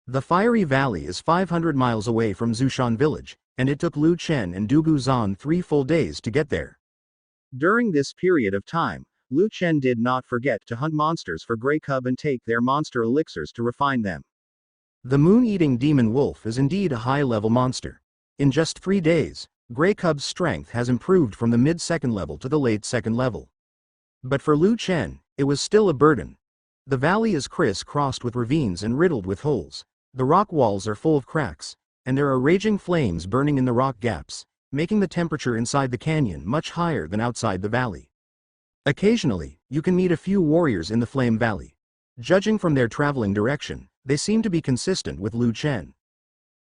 The fiery valley is 500 miles away from Zushan village, and it took Lu Chen and Dugu Zan 3 full days to get there. During this period of time, Lu Chen did not forget to hunt monsters for Grey Cub and take their monster elixirs to refine them. The moon-eating demon wolf is indeed a high-level monster. In just 3 days, Grey Cub's strength has improved from the mid-second level to the late second level. But for Lu Chen, it was still a burden. The valley is criss-crossed with ravines and riddled with holes. The rock walls are full of cracks, and there are raging flames burning in the rock gaps, making the temperature inside the canyon much higher than outside the valley. Occasionally, you can meet a few warriors in the Flame Valley. Judging from their traveling direction, they seem to be consistent with Lu Chen.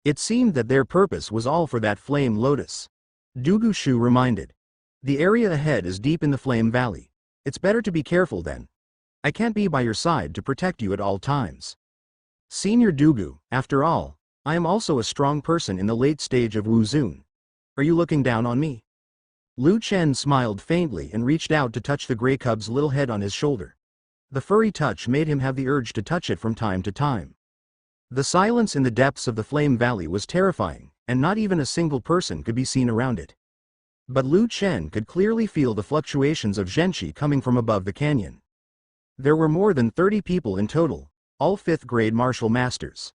It seemed that their purpose was all for that flame lotus. Dugu Shu reminded. The area ahead is deep in the Flame Valley. It's better to be careful then. I can't be by your side to protect you at all times. Senior Dugu, after all, I am also a strong person in the late stage of Wuzun. Are you looking down on me? Lu Chen smiled faintly and reached out to touch the Grey Cub's little head on his shoulder. The furry touch made him have the urge to touch it from time to time. The silence in the depths of the Flame Valley was terrifying, and not even a single person could be seen around it. But Lu Chen could clearly feel the fluctuations of Zhenqi coming from above the canyon. There were more than 30 people in total, all 5th-grade martial masters.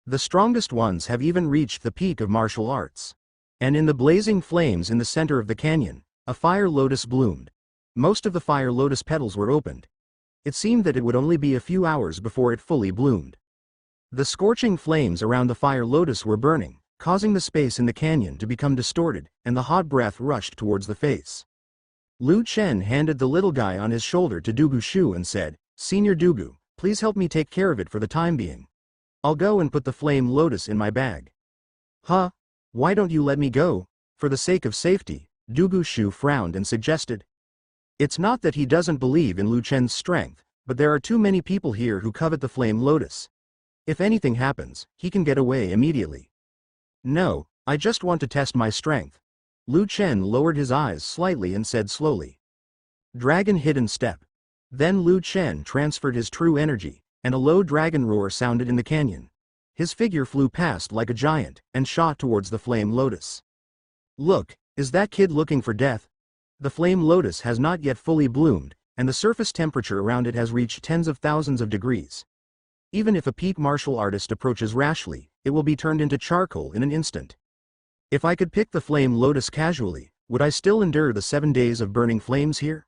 The strongest ones have even reached the peak of martial arts. And in the blazing flames in the center of the canyon, a fire lotus bloomed. Most of the fire lotus petals were opened. It seemed that it would only be a few hours before it fully bloomed. The scorching flames around the fire lotus were burning, causing the space in the canyon to become distorted, and the hot breath rushed towards the face. Lu Chen handed the little guy on his shoulder to Dugu Shu and said, "Senior Dugu, please help me take care of it for the time being. I'll go and put the flame lotus in my bag." "Huh? Why don't you let me go?" For the sake of safety, Dugu Shu frowned and suggested. It's not that he doesn't believe in Lu Chen's strength, but there are too many people here who covet the flame lotus. If anything happens, he can get away immediately. "No, I just want to test my strength." Lu Chen lowered his eyes slightly and said slowly. "Dragon hidden step." Then Lu Chen transferred his true energy, and a low dragon roar sounded in the canyon. His figure flew past like a giant, and shot towards the flame lotus. "Look, is that kid looking for death?" The flame lotus has not yet fully bloomed, and the surface temperature around it has reached tens of thousands of degrees. Even if a peak martial artist approaches rashly, it will be turned into charcoal in an instant. If I could pick the flame lotus casually, would I still endure the 7 days of burning flames here?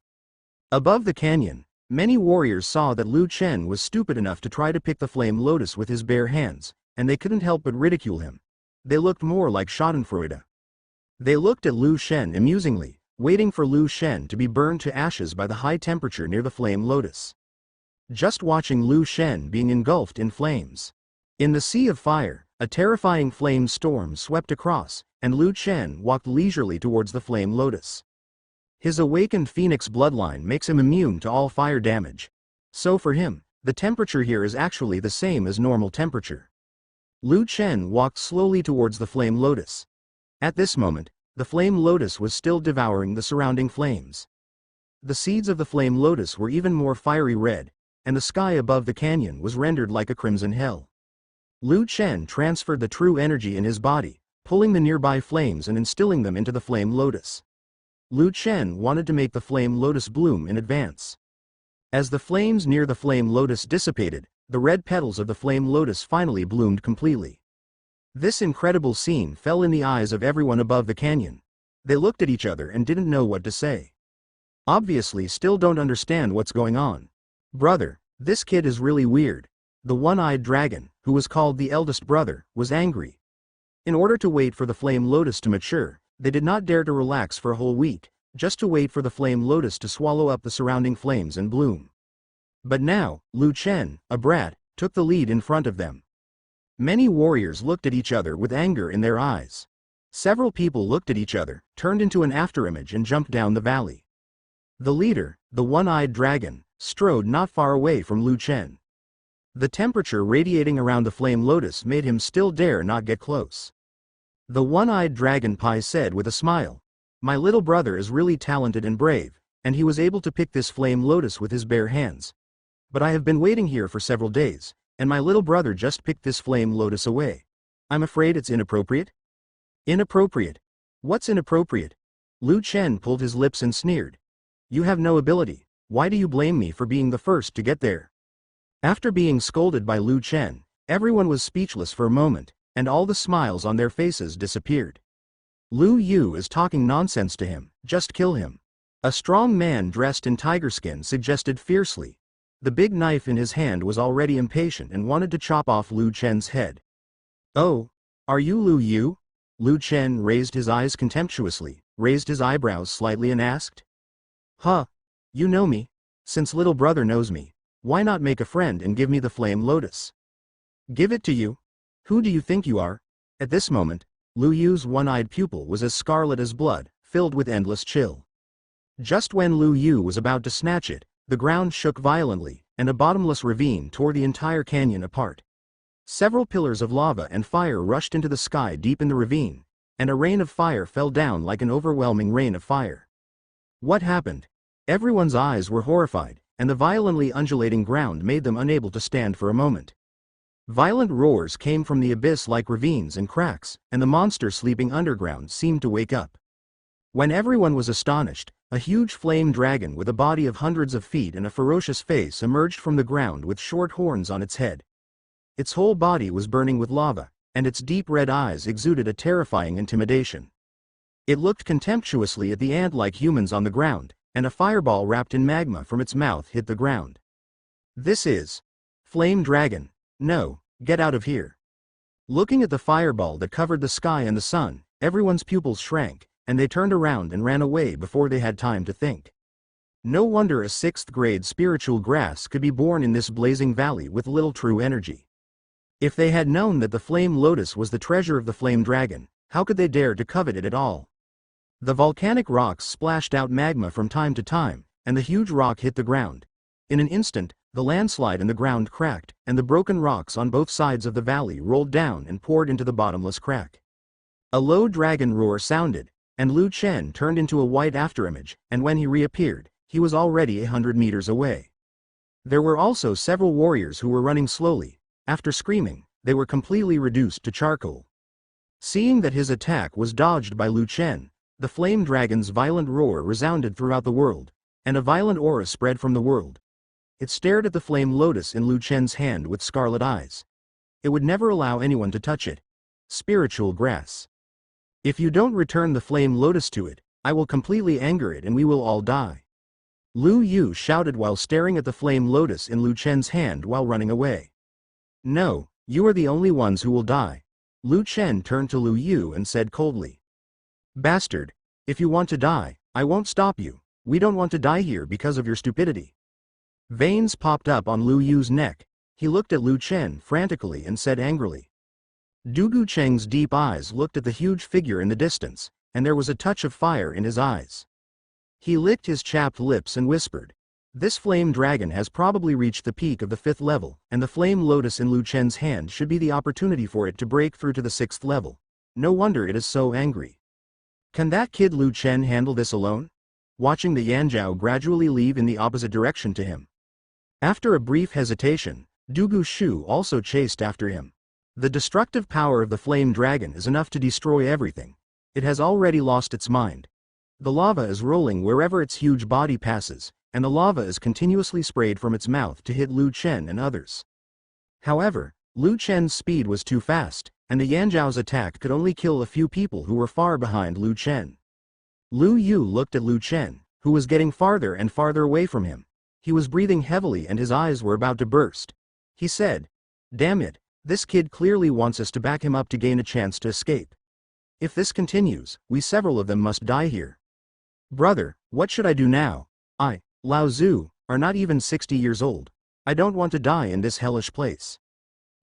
Above the canyon, many warriors saw that Lu Chen was stupid enough to try to pick the flame lotus with his bare hands, and they couldn't help but ridicule him. They looked more like schadenfreude. They looked at Lu Chen amusingly, waiting for Lu Chen to be burned to ashes by the high temperature near the flame lotus. Just watching Lu Chen being engulfed in flames. In the sea of fire, a terrifying flame storm swept across, and Lu Chen walked leisurely towards the flame lotus. His awakened phoenix bloodline makes him immune to all fire damage. So for him, the temperature here is actually the same as normal temperature. Lu Chen walked slowly towards the flame lotus. At this moment, the flame lotus was still devouring the surrounding flames. The seeds of the flame lotus were even more fiery red, and the sky above the canyon was rendered like a crimson hell. Lu Chen transferred the true energy in his body, pulling the nearby flames and instilling them into the flame lotus. Lu Chen wanted to make the flame lotus bloom in advance. As the flames near the flame lotus dissipated, the red petals of the flame lotus finally bloomed completely. This incredible scene fell in the eyes of everyone above the canyon. They looked at each other and didn't know what to say. Obviously still don't understand what's going on. "Brother, this kid is really weird." The one-eyed dragon, who was called the eldest brother, was angry. In order to wait for the flame lotus to mature, they did not dare to relax for a whole week, just to wait for the flame lotus to swallow up the surrounding flames and bloom. But now, Lu Chen, a brat, took the lead in front of them. Many warriors looked at each other with anger in their eyes. Several people looked at each other, turned into an afterimage and jumped down the valley. The leader, the one-eyed dragon, strode not far away from Lu Chen. The temperature radiating around the flame lotus made him still dare not get close. The one-eyed dragon Pai said with a smile, "My little brother is really talented and brave, and he was able to pick this flame lotus with his bare hands. But I have been waiting here for several days, and my little brother just picked this flame lotus away. I'm afraid it's inappropriate? Inappropriate? What's inappropriate? Lu Chen pulled his lips and sneered. You have no ability. Why do you blame me for being the first to get there? After being scolded by Lu Chen, everyone was speechless for a moment, and all the smiles on their faces disappeared. Lu Yu is talking nonsense to him, just kill him. A strong man dressed in tiger skin suggested fiercely. The big knife in his hand was already impatient and wanted to chop off Lu Chen's head. Oh, are you Lu Yu? Lu Chen raised his eyes contemptuously, raised his eyebrows slightly and asked. Huh, you know me. Since little brother knows me, why not make a friend and give me the flame lotus? Give it to you? Who do you think you are? At this moment, Lu Yu's one-eyed pupil was as scarlet as blood, filled with endless chill. Just when Lu Yu was about to snatch it, the ground shook violently, and a bottomless ravine tore the entire canyon apart. Several pillars of lava and fire rushed into the sky deep in the ravine, and a rain of fire fell down like an overwhelming rain of fire. What happened? Everyone's eyes were horrified, and the violently undulating ground made them unable to stand for a moment. Violent roars came from the abyss like ravines and cracks, and the monster sleeping underground seemed to wake up. When everyone was astonished, a huge flame dragon with a body of hundreds of feet and a ferocious face emerged from the ground with short horns on its head. Its whole body was burning with lava, and its deep red eyes exuded a terrifying intimidation. It looked contemptuously at the ant-like humans on the ground, and a fireball wrapped in magma from its mouth hit the ground. This is Flame Dragon. No, get out of here. Looking at the fireball that covered the sky and the sun, everyone's pupils shrank, and they turned around and ran away before they had time to think. No wonder a 6th-grade spiritual grass could be born in this blazing valley with little true energy. If they had known that the flame lotus was the treasure of the flame dragon, how could they dare to covet it at all? The volcanic rocks splashed out magma from time to time, and the huge rock hit the ground. In an instant, the landslide in the ground cracked, and the broken rocks on both sides of the valley rolled down and poured into the bottomless crack. A low dragon roar sounded, and Lu Chen turned into a white afterimage, and when he reappeared, he was already 100 meters away. There were also several warriors who were running slowly. After screaming, they were completely reduced to charcoal. Seeing that his attack was dodged by Lu Chen, the flame dragon's violent roar resounded throughout the world, and a violent aura spread from the world. It stared at the flame lotus in Lu Chen's hand with scarlet eyes. It would never allow anyone to touch it. Spiritual grass. If you don't return the flame lotus to it, I will completely anger it and we will all die. Lu Yu shouted while staring at the flame lotus in Lu Chen's hand while running away. No, you are the only ones who will die. Lu Chen turned to Lu Yu and said coldly. Bastard, if you want to die, I won't stop you. We don't want to die here because of your stupidity. Veins popped up on Lu Yu's neck. He looked at Lu Chen frantically and said angrily. Dugu Cheng's deep eyes looked at the huge figure in the distance, and there was a touch of fire in his eyes. He licked his chapped lips and whispered. This flame dragon has probably reached the peak of the 5th level, and the flame lotus in Lu Chen's hand should be the opportunity for it to break through to the 6th level. No wonder it is so angry. Can that kid Lu Chen handle this alone? Watching the Yanjiao gradually leave in the opposite direction to him. After a brief hesitation, Dugu Shu also chased after him. The destructive power of the flame dragon is enough to destroy everything. It has already lost its mind. The lava is rolling wherever its huge body passes, and the lava is continuously sprayed from its mouth to hit Lu Chen and others. However, Lu Chen's speed was too fast, and the Yanjiao's attack could only kill a few people who were far behind Lu Chen. Lu Yu looked at Lu Chen, who was getting farther and farther away from him. He was breathing heavily and his eyes were about to burst. He said, "Damn it, this kid clearly wants us to back him up to gain a chance to escape. If this continues, we several of them must die here. Brother, what should I do now? Lao Zu, are not even 60 years old. I don't want to die in this hellish place.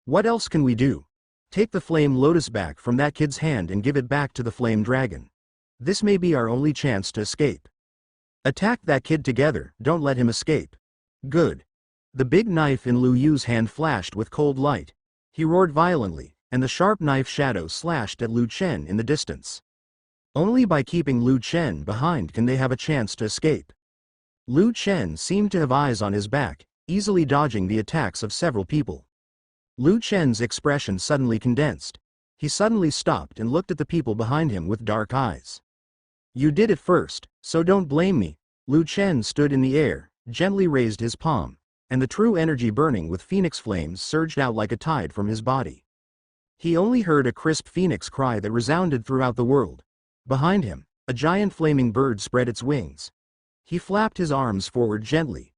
What else can we do? Take the flame lotus back from that kid's hand and give it back to the flame dragon. This may be our only chance to escape. Attack that kid together, don't let him escape." Good. The big knife in Lu Yu's hand flashed with cold light. He roared violently, and the sharp knife shadow slashed at Lu Chen in the distance. Only by keeping Lu Chen behind can they have a chance to escape. Lu Chen seemed to have eyes on his back, easily dodging the attacks of several people. Lu Chen's expression suddenly condensed. He suddenly stopped and looked at the people behind him with dark eyes. You did it first, so don't blame me. Lu Chen stood in the air, gently raised his palm, and the true energy burning with phoenix flames surged out like a tide from his body. He only heard a crisp phoenix cry that resounded throughout the world. Behind him, a giant flaming bird spread its wings. He flapped his arms forward gently.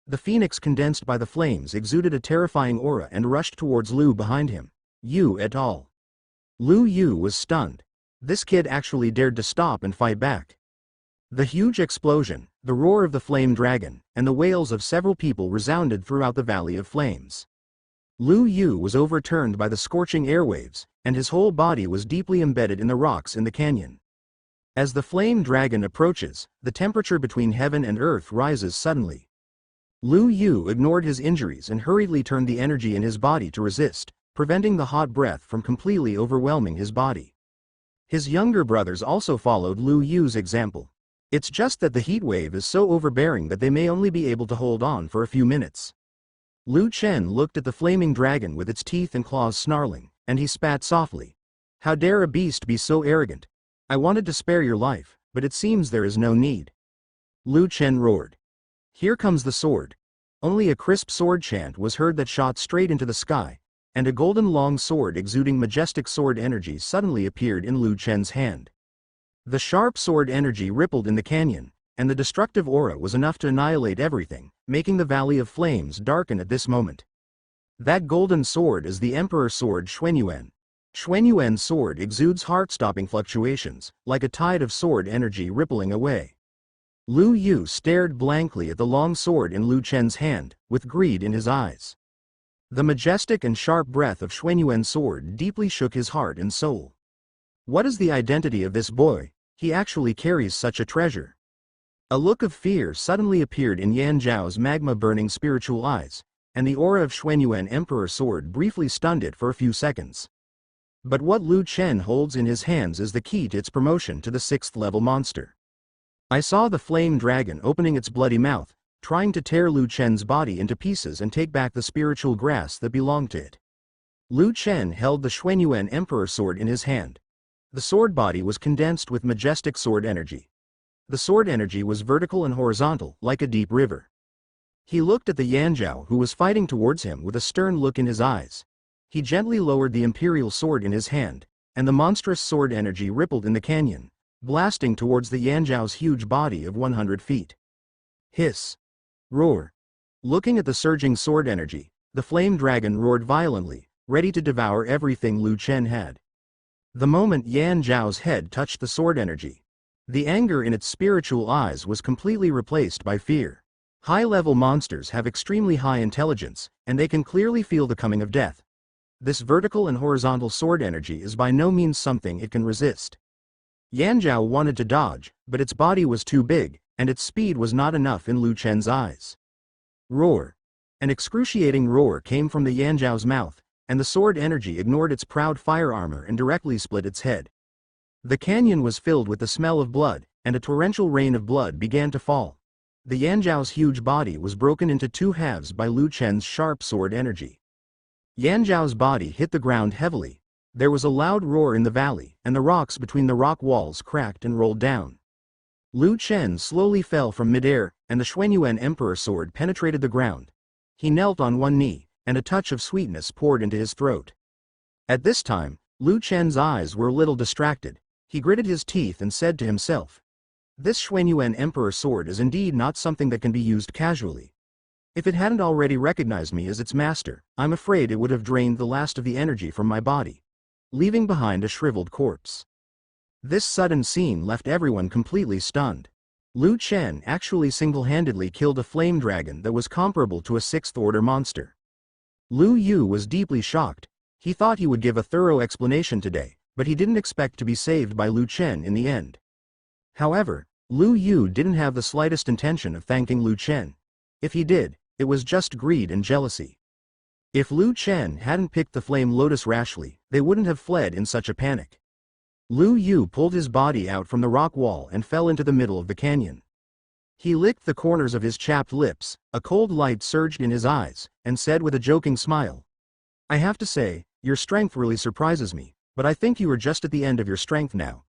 The phoenix, condensed by the flames, exuded a terrifying aura and rushed towards Lu behind him. You et al. Lu Yu was stunned. This kid actually dared to stop and fight back. The huge explosion, the roar of the flame dragon, and the wails of several people resounded throughout the Valley of Flames. Lu Yu was overturned by the scorching airwaves, and his whole body was deeply embedded in the rocks in the canyon. As the flame dragon approaches, the temperature between heaven and earth rises suddenly. Lu Yu ignored his injuries and hurriedly turned the energy in his body to resist, preventing the hot breath from completely overwhelming his body. His younger brothers also followed Lu Yu's example. It's just that the heat wave is so overbearing that they may only be able to hold on for a few minutes. Lu Chen looked at the flaming dragon with its teeth and claws snarling, and he spat softly. How dare a beast be so arrogant? I wanted to spare your life, but it seems there is no need. Lu Chen roared. Here comes the sword. Only a crisp sword chant was heard that shot straight into the sky, and a golden long sword exuding majestic sword energy suddenly appeared in Lu Chen's hand. The sharp sword energy rippled in the canyon, and the destructive aura was enough to annihilate everything, making the Valley of Flames darken at this moment. That golden sword is the Emperor Sword Xuanyuan. Xuanyuan's sword exudes heart-stopping fluctuations, like a tide of sword energy rippling away. Lu Yu stared blankly at the long sword in Lu Chen's hand, with greed in his eyes. The majestic and sharp breath of Xuanyuan's sword deeply shook his heart and soul. What is the identity of this boy? He actually carries such a treasure. A look of fear suddenly appeared in Yan Zhao's magma-burning spiritual eyes, and the aura of Xuanyuan Emperor Sword briefly stunned it for a few seconds. But what Lu Chen holds in his hands is the key to its promotion to the 6th level monster. I saw the flame dragon opening its bloody mouth, trying to tear Lu Chen's body into pieces and take back the spiritual grass that belonged to it. Lu Chen held the Xuanyuan Emperor Sword in his hand. The sword body was condensed with majestic sword energy. The sword energy was vertical and horizontal, like a deep river. He looked at the Yanzhao who was fighting towards him with a stern look in his eyes. He gently lowered the imperial sword in his hand, and the monstrous sword energy rippled in the canyon, blasting towards the Yanzhao's huge body of 100 feet. Hiss. Roar. Looking at the surging sword energy, the flame dragon roared violently, ready to devour everything Lu Chen had. The moment Yan Zhao's head touched the sword energy, the anger in its spiritual eyes was completely replaced by fear. High-level monsters have extremely high intelligence, and they can clearly feel the coming of death. This vertical and horizontal sword energy is by no means something it can resist. Yan Zhao wanted to dodge, but its body was too big, and its speed was not enough in Lu Chen's eyes. Roar. An excruciating roar came from the Yan Zhao's mouth, and the sword energy ignored its proud fire armor and directly split its head. The canyon was filled with the smell of blood, and a torrential rain of blood began to fall. The Yanzhao's huge body was broken into two halves by Lu Chen's sharp sword energy. Yanzhao's body hit the ground heavily. There was a loud roar in the valley, and the rocks between the rock walls cracked and rolled down. Lu Chen slowly fell from midair, and the Xuanyuan Emperor Sword penetrated the ground. He knelt on one knee, and a touch of sweetness poured into his throat. At this time, Lu Chen's eyes were a little distracted. He gritted his teeth and said to himself, "This Xuanyuan Emperor Sword is indeed not something that can be used casually. If it hadn't already recognized me as its master, I'm afraid it would have drained the last of the energy from my body, leaving behind a shriveled corpse." This sudden scene left everyone completely stunned. Lu Chen actually single-handedly killed a flame dragon that was comparable to a 6th-order monster. Lu Yu was deeply shocked. He thought he would give a thorough explanation today, but he didn't expect to be saved by Lu Chen in the end. However, Lu Yu didn't have the slightest intention of thanking Lu Chen. If he did, it was just greed and jealousy. If Lu Chen hadn't picked the flame lotus rashly, they wouldn't have fled in such a panic. Lu Yu pulled his body out from the rock wall and fell into the middle of the canyon. He licked the corners of his chapped lips, a cold light surged in his eyes, and said with a joking smile, I have to say, your strength really surprises me, but I think you are just at the end of your strength now.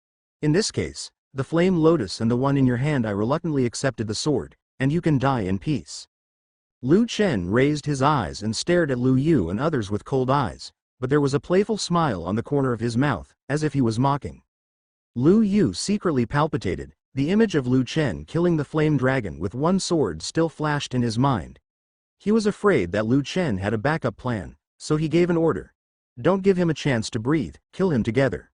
In this case, the flame lotus and the one in your hand, I reluctantly accepted the sword, and you can die in peace. Lu Chen raised his eyes and stared at Lu Yu and others with cold eyes, but there was a playful smile on the corner of his mouth, as if he was mocking. Lu Yu secretly palpitated. The image of Lu Chen killing the flame dragon with one sword still flashed in his mind. He was afraid that Lu Chen had a backup plan, so he gave an order. Don't give him a chance to breathe, kill him together.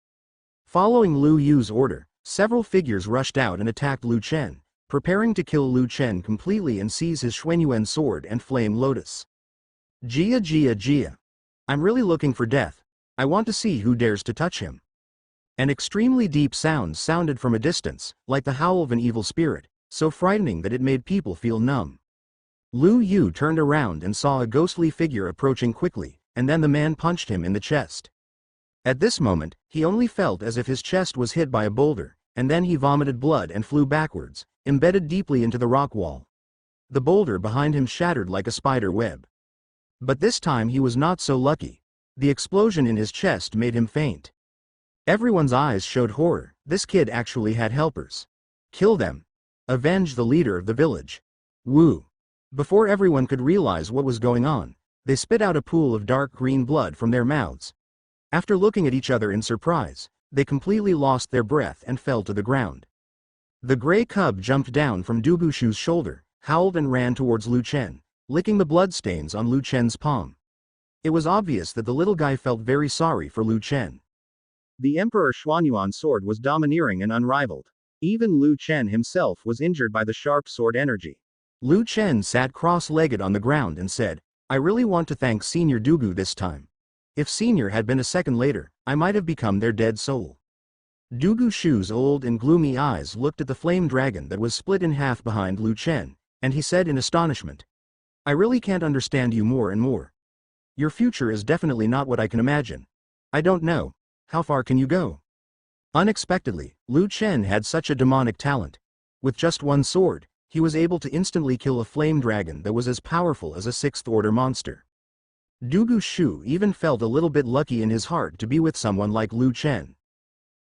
Following Lu Yu's order, several figures rushed out and attacked Lu Chen, preparing to kill Lu Chen completely and seize his Xuanyuan sword and flame lotus. Jia Jia Jia. I'm really looking for death. I want to see who dares to touch him. An extremely deep sound sounded from a distance, like the howl of an evil spirit, so frightening that it made people feel numb. Lu Yu turned around and saw a ghostly figure approaching quickly, and then the man punched him in the chest. At this moment, he only felt as if his chest was hit by a boulder, and then he vomited blood and flew backwards, embedded deeply into the rock wall. The boulder behind him shattered like a spider web. But this time he was not so lucky. The explosion in his chest made him faint. Everyone's eyes showed horror. This kid actually had helpers. Kill them. Avenge the leader of the village. Woo. Before everyone could realize what was going on, they spit out a pool of dark green blood from their mouths. After looking at each other in surprise, they completely lost their breath and fell to the ground. The gray cub jumped down from Du Gushu's shoulder, howled and ran towards Lu Chen, licking the bloodstains on Lu Chen's palm. It was obvious that the little guy felt very sorry for Lu Chen. The Emperor Xuanyuan sword was domineering and unrivaled. Even Lu Chen himself was injured by the sharp sword energy. Lu Chen sat cross-legged on the ground and said, I really want to thank Senior Dugu this time. If Senior had been a second later, I might have become their dead soul. Du Gushu's old and gloomy eyes looked at the flame dragon that was split in half behind Lu Chen, and he said in astonishment, I really can't understand you more and more. Your future is definitely not what I can imagine. I don't know. How far can you go? Unexpectedly, Lu Chen had such a demonic talent. With just one sword, he was able to instantly kill a flame dragon that was as powerful as a sixth-order monster. Du Gushu even felt a little bit lucky in his heart to be with someone like Lu Chen.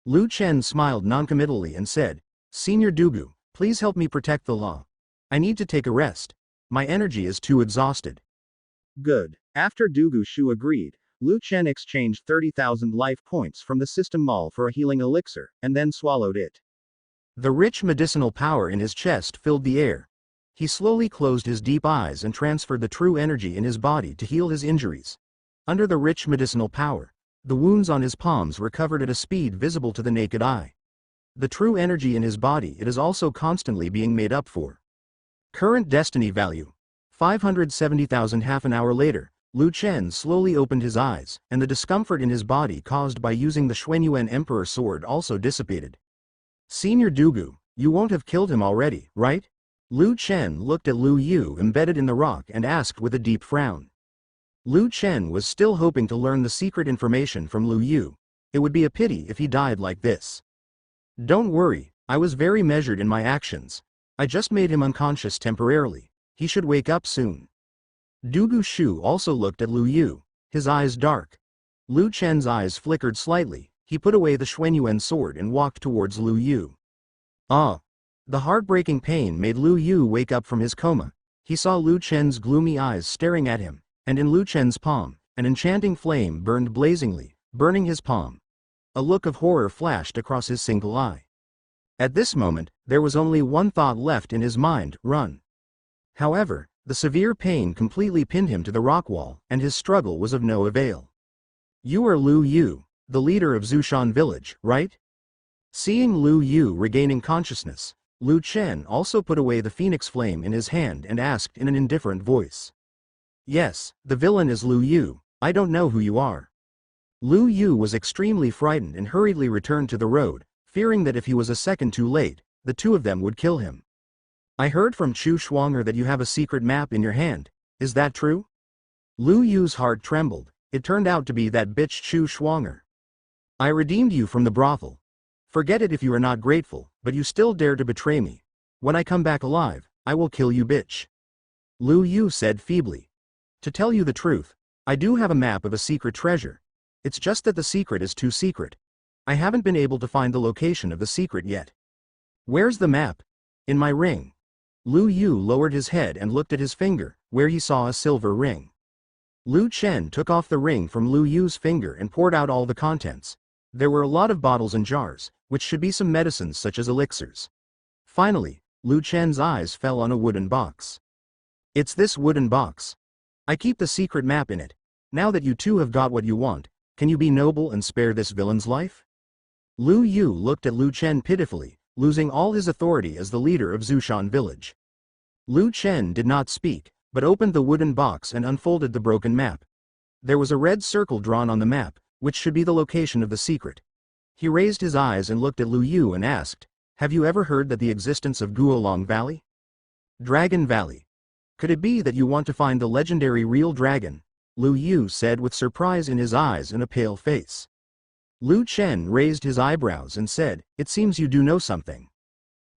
Lu Chen smiled noncommittally and said, Senior Dugu, please help me protect the law. I need to take a rest. My energy is too exhausted. Good. After Du Gushu agreed, Lu Chen exchanged 30,000 life points from the system mall for a healing elixir, and then swallowed it. The rich medicinal power in his chest filled the air. He slowly closed his deep eyes and transferred the true energy in his body to heal his injuries. Under the rich medicinal power, the wounds on his palms recovered at a speed visible to the naked eye. The true energy in his body, it is also constantly being made up for. Current destiny value. 570,000. Half an hour later, Lu Chen slowly opened his eyes, and the discomfort in his body caused by using the Xuanyuan Emperor sword also dissipated. Senior Dugu, you won't have killed him already, right? Lu Chen looked at Lu Yu embedded in the rock and asked with a deep frown. Lu Chen was still hoping to learn the secret information from Lu Yu. It would be a pity if he died like this. Don't worry, I was very measured in my actions. I just made him unconscious temporarily. He should wake up soon. Du Gushu also looked at Lu Yu, his eyes dark. Lu Chen's eyes flickered slightly. He put away the Xuanyuan sword and walked towards Lu Yu. Ah! The heartbreaking pain made Lu Yu wake up from his coma. He saw Lu Chen's gloomy eyes staring at him, and in Lu Chen's palm, an enchanting flame burned blazingly, burning his palm. A look of horror flashed across his single eye. At this moment, there was only one thought left in his mind, run. However, the severe pain completely pinned him to the rock wall, and his struggle was of no avail. You are Lu Yu, the leader of Zushan village, right? Seeing Lu Yu regaining consciousness, Lu Chen also put away the phoenix flame in his hand and asked in an indifferent voice. Yes, the villain is Lu Yu. I don't know who you are. Lu Yu was extremely frightened and hurriedly returned to the road, fearing that if he was a second too late, the two of them would kill him. I heard from Chu Shuanger that you have a secret map in your hand. Is that true? Lu Yu's heart trembled. It turned out to be that bitch Chu Shuanger. I redeemed you from the brothel. Forget it if you are not grateful, but you still dare to betray me. When I come back alive, I will kill you, bitch. Lu Yu said feebly. To tell you the truth, I do have a map of a secret treasure. It's just that the secret is too secret. I haven't been able to find the location of the secret yet. Where's the map? In my ring. Lu Yu lowered his head and looked at his finger, where he saw a silver ring. Lu Chen took off the ring from Lu Yu's finger and poured out all the contents. There were a lot of bottles and jars, which should be some medicines such as elixirs. Finally, Lu Chen's eyes fell on a wooden box. It's this wooden box. I keep the secret map in it. Now that you two have got what you want, can you be noble and spare this villain's life? Lu Yu looked at Lu Chen pitifully, losing all his authority as the leader of Zushan village. Lu Chen did not speak, but opened the wooden box and unfolded the broken map. There was a red circle drawn on the map, which should be the location of the secret. He raised his eyes and looked at Lu Yu and asked, "Have you ever heard that the existence of Guolong Valley? Dragon Valley. Could it be that you want to find the legendary real dragon?" Lu Yu said with surprise in his eyes and a pale face. Lu Chen raised his eyebrows and said, "It seems you do know something."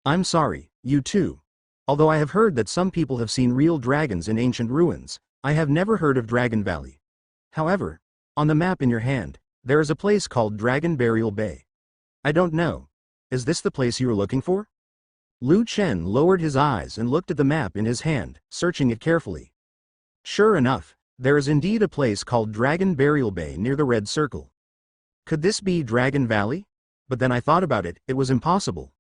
"I'm sorry, you too. Although I have heard that some people have seen real dragons in ancient ruins, I have never heard of Dragon Valley. However, on the map in your hand, there is a place called Dragon Burial Bay. I don't know. Is this the place you are looking for?" Lu Chen lowered his eyes and looked at the map in his hand, searching it carefully. Sure enough, there is indeed a place called Dragon Burial Bay near the red circle. Could this be Dragon Valley? But then I thought about it, it was impossible.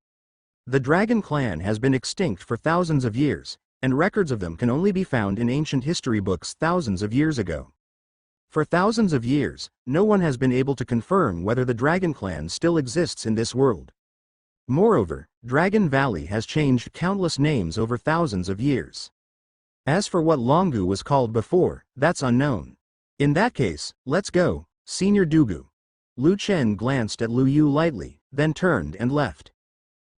The Dragon clan has been extinct for thousands of years, and records of them can only be found in ancient history books thousands of years ago. For thousands of years, no one has been able to confirm whether the Dragon clan still exists in this world. Moreover, Dragon Valley has changed countless names over thousands of years. As for what Longu was called before, that's unknown. In that case, let's go, Senior Dugu. Lu Chen glanced at Lu Yu lightly, then turned and left.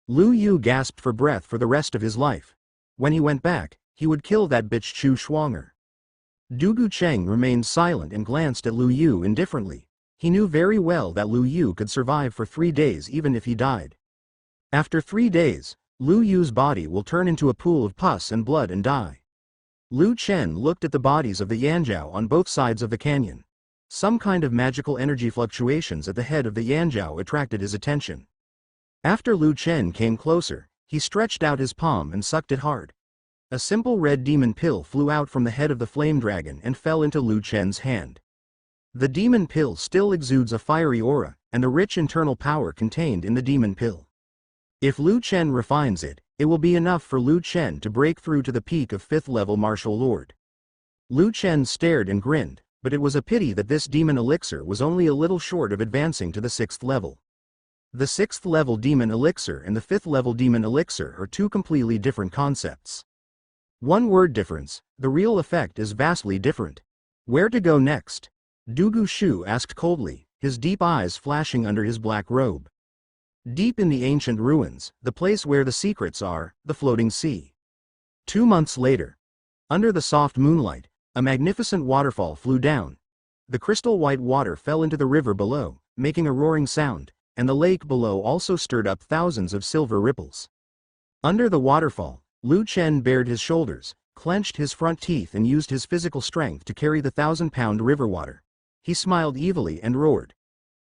Lu Yu gasped for breath for the rest of his life. When he went back, he would kill that bitch Chu Shuanger. Dugu Cheng remained silent and glanced at Lu Yu indifferently. He knew very well that Lu Yu could survive for 3 days even if he died. After 3 days, Lu Yu's body will turn into a pool of pus and blood and die. Lu Chen looked at the bodies of the Yanjiao on both sides of the canyon. Some kind of magical energy fluctuations at the head of the Yanjiao attracted his attention. After Lu Chen came closer, he stretched out his palm and sucked it hard. A simple red demon pill flew out from the head of the flame dragon and fell into Lu Chen's hand. The demon pill still exudes a fiery aura, and the rich internal power contained in the demon pill. If Lu Chen refines it, it will be enough for Lu Chen to break through to the peak of 5th level martial lord. Lu Chen stared and grinned, but it was a pity that this demon elixir was only a little short of advancing to the 6th level. The 6th level demon elixir and the 5th level demon elixir are two completely different concepts. One word difference, the real effect is vastly different. Where to go next? Dugu Shu asked coldly, his deep eyes flashing under his black robe. Deep in the ancient ruins, the place where the secrets are, the floating sea. 2 months later. Under the soft moonlight, a magnificent waterfall flew down. The crystal white water fell into the river below, making a roaring sound, and the lake below also stirred up thousands of silver ripples. Under the waterfall, Lu Chen bared his shoulders, clenched his front teeth and used his physical strength to carry the 1,000-pound river water. He smiled evilly and roared.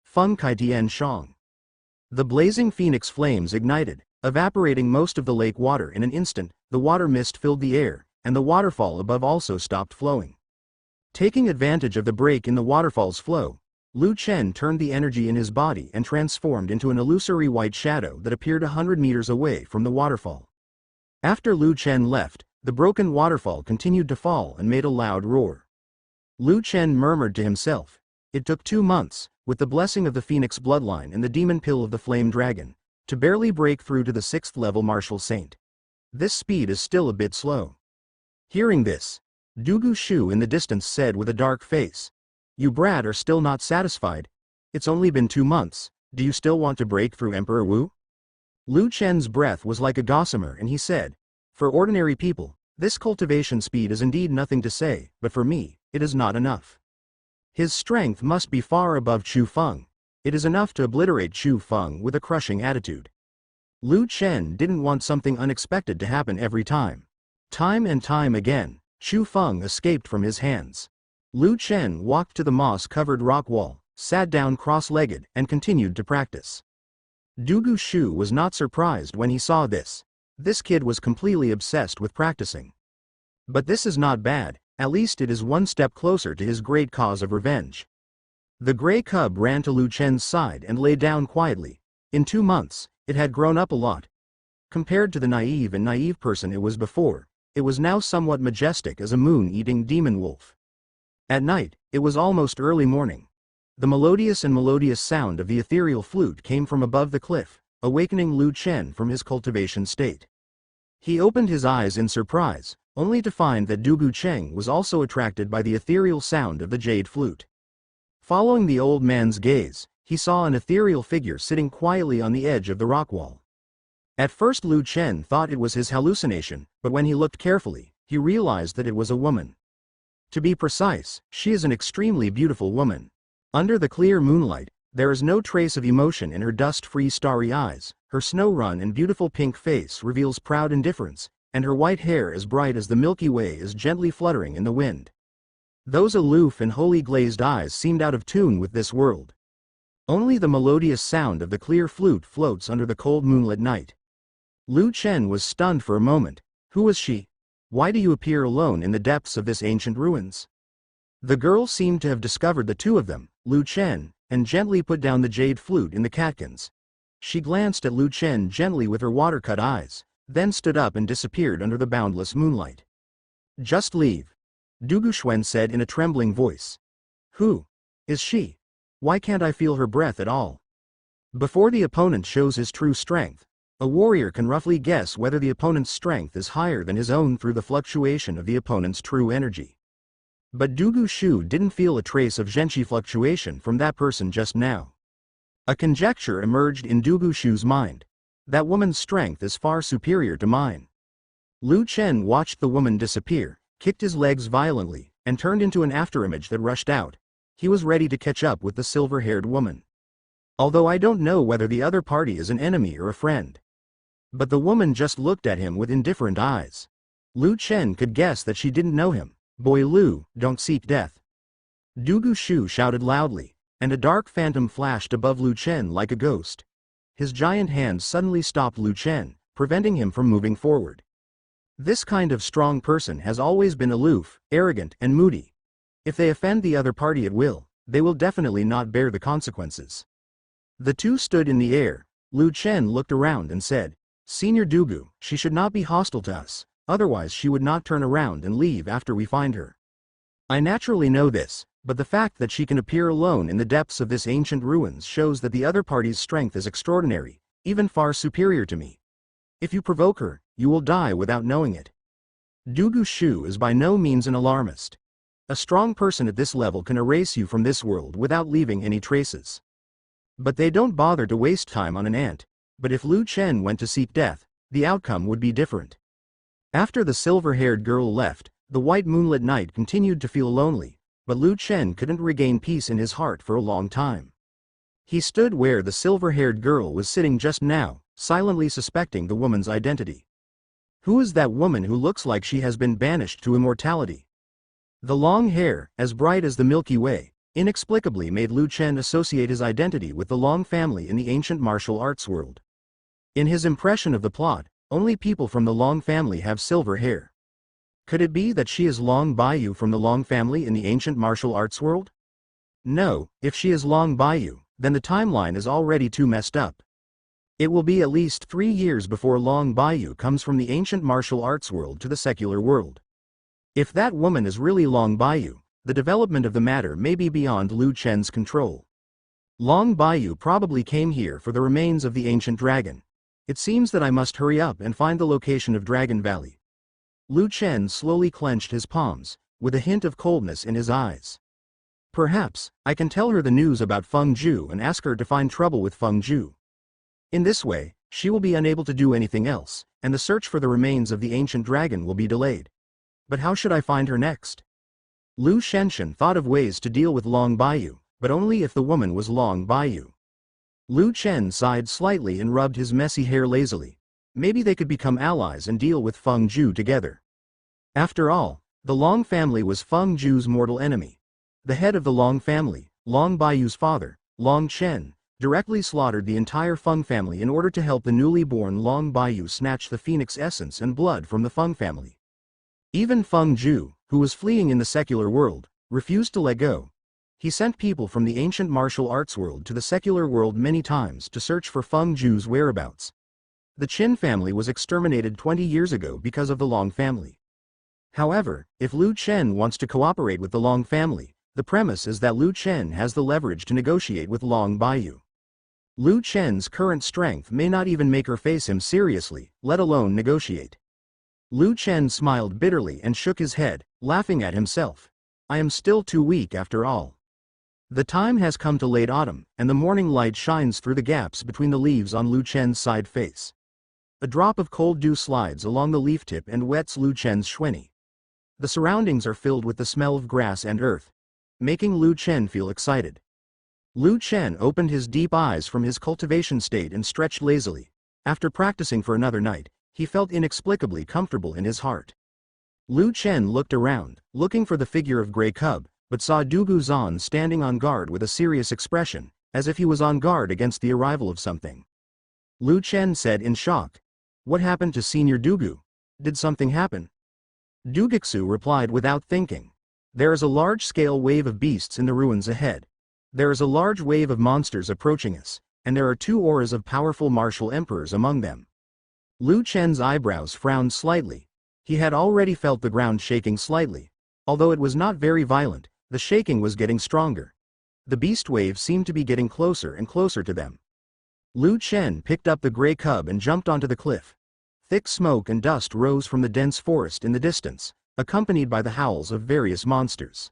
Feng Kai Tian Shang. The blazing phoenix flames ignited, evaporating most of the lake water in an instant. The water mist filled the air, and the waterfall above also stopped flowing. Taking advantage of the break in the waterfall's flow, Lu Chen turned the energy in his body and transformed into an illusory white shadow that appeared 100 meters away from the waterfall. After Lu Chen left, the broken waterfall continued to fall and made a loud roar. Lu Chen murmured to himself, "It took 2 months, with the blessing of the Phoenix bloodline and the demon pill of the flame dragon, to barely break through to the 6th level martial saint. This speed is still a bit slow." Hearing this, Dugu Shu in the distance said with a dark face, "You brat are still not satisfied? It's only been 2 months, do you still want to break through Emperor Wu?" Lu Chen's breath was like a gossamer and he said, "For ordinary people, this cultivation speed is indeed nothing to say, but for me, it is not enough. His strength must be far above Chu Feng. It is enough to obliterate Chu Feng with a crushing attitude." Lu Chen didn't want something unexpected to happen every time. Time and time again, Chu Feng escaped from his hands. Lu Chen walked to the moss-covered rock wall, sat down cross-legged, and continued to practice. Dugu Shu was not surprised when he saw this. This kid was completely obsessed with practicing. But this is not bad, at least it is one step closer to his great cause of revenge. The gray cub ran to Lu Chen's side and lay down quietly. In 2 months, it had grown up a lot. Compared to the naive person it was before, it was now somewhat majestic as a moon-eating demon wolf. At night, it was almost early morning. The melodious sound of the ethereal flute came from above the cliff, awakening Lu Chen from his cultivation state. He opened his eyes in surprise, only to find that Dugu Cheng was also attracted by the ethereal sound of the jade flute. Following the old man's gaze, he saw an ethereal figure sitting quietly on the edge of the rock wall. At first Lu Chen thought it was his hallucination, but when he looked carefully, he realized that it was a woman. To be precise, she is an extremely beautiful woman. Under the clear moonlight, there is no trace of emotion in her dust-free starry eyes, her snow-run and beautiful pink face reveals proud indifference, and her white hair as bright as the Milky Way is gently fluttering in the wind. Those aloof and wholly glazed eyes seemed out of tune with this world. Only the melodious sound of the clear flute floats under the cold moonlit night. Lu Chen was stunned for a moment. Who was she? Why do you appear alone in the depths of this ancient ruins? The girl seemed to have discovered the two of them, Lu Chen, and gently put down the jade flute in the catkins. She glanced at Lu Chen gently with her water-cut eyes, then stood up and disappeared under the boundless moonlight. Just leave, Dugu Xuan said in a trembling voice. Who is she? Why can't I feel her breath at all? Before the opponent shows his true strength, a warrior can roughly guess whether the opponent's strength is higher than his own through the fluctuation of the opponent's true energy. But Dugu Shu didn't feel a trace of Zhenqi fluctuation from that person just now. A conjecture emerged in Dugu Shu's mind. That woman's strength is far superior to mine. Lu Chen watched the woman disappear, kicked his legs violently, and turned into an afterimage that rushed out. He was ready to catch up with the silver-haired woman. Although I don't know whether the other party is an enemy or a friend. But the woman just looked at him with indifferent eyes. Lu Chen could guess that she didn't know him. Boy Lu, don't seek death. Dugu Shu shouted loudly, and a dark phantom flashed above Lu Chen like a ghost. His giant hand suddenly stopped Lu Chen, preventing him from moving forward. This kind of strong person has always been aloof, arrogant, and moody. If they offend the other party at will, they will definitely not bear the consequences. The two stood in the air. Lu Chen looked around and said, Senior Dugu, she should not be hostile to us, otherwise she would not turn around and leave after we find her. I naturally know this, but the fact that she can appear alone in the depths of this ancient ruins shows that the other party's strength is extraordinary, even far superior to me. If you provoke her, you will die without knowing it. Dugu Shu is by no means an alarmist. A strong person at this level can erase you from this world without leaving any traces. But they don't bother to waste time on an ant. But if Lu Chen went to seek death, the outcome would be different. After the silver-haired girl left, the white moonlit night continued to feel lonely, but Lu Chen couldn't regain peace in his heart for a long time. He stood where the silver-haired girl was sitting just now, silently suspecting the woman's identity. Who is that woman who looks like she has been banished to immortality? The long hair, as bright as the Milky Way, inexplicably made Lu Chen associate his identity with the Long family in the ancient martial arts world. In his impression of the plot, only people from the Long family have silver hair. Could it be that she is Long Bayou from the Long family in the ancient martial arts world? No, if she is Long Bayou, then the timeline is already too messed up. It will be at least 3 years before Long Bayou comes from the ancient martial arts world to the secular world. If that woman is really Long Bayou, the development of the matter may be beyond Lu Chen's control. Long Bayou probably came here for the remains of the ancient dragon. It seems that I must hurry up and find the location of Dragon Valley. Lu Chen slowly clenched his palms, with a hint of coldness in his eyes. Perhaps, I can tell her the news about Feng Zhu and ask her to find trouble with Feng Zhu. In this way, she will be unable to do anything else, and the search for the remains of the ancient dragon will be delayed. But how should I find her next? Lu Shenshen thought of ways to deal with Long Bayou, but only if the woman was Long Bayou. Lu Chen sighed slightly and rubbed his messy hair lazily. Maybe they could become allies and deal with Feng Zhu together. After all, the Long family was Feng Zhu's mortal enemy. The head of the Long family, Long Bayou's father, Long Chen, directly slaughtered the entire Feng family in order to help the newly born Long Bayou snatch the phoenix essence and blood from the Feng family. Even Feng Zhu, who was fleeing in the secular world, refused to let go. He sent people from the ancient martial arts world to the secular world many times to search for Feng Zhu's whereabouts. The Qin family was exterminated 20 years ago because of the Long family. However, if Lu Chen wants to cooperate with the Long family, the premise is that Lu Chen has the leverage to negotiate with Long Bayou. Lu Chen's current strength may not even make her face him seriously, let alone negotiate. Lu Chen smiled bitterly and shook his head, laughing at himself. I am still too weak after all. The time has come to late autumn, and the morning light shines through the gaps between the leaves on Lu Chen's side face. A drop of cold dew slides along the leaf tip and wets Lu Chen's xuanyi. The surroundings are filled with the smell of grass and earth, making Lu Chen feel excited. Lu Chen opened his deep eyes from his cultivation state and stretched lazily. After practicing for another night, he felt inexplicably comfortable in his heart. Lu Chen looked around, looking for the figure of Grey Cub, but saw Dugu Zan standing on guard with a serious expression, as if he was on guard against the arrival of something. Lu Chen said in shock, "What happened to Senior Dugu? Did something happen?" Dugixu replied without thinking. There is a large-scale wave of beasts in the ruins ahead. There is a large wave of monsters approaching us, and there are two auras of powerful martial emperors among them. Lu Chen's eyebrows frowned slightly. He had already felt the ground shaking slightly. Although it was not very violent, the shaking was getting stronger. The beast wave seemed to be getting closer and closer to them. Lu Chen picked up the Grey Cub and jumped onto the cliff. Thick smoke and dust rose from the dense forest in the distance, accompanied by the howls of various monsters.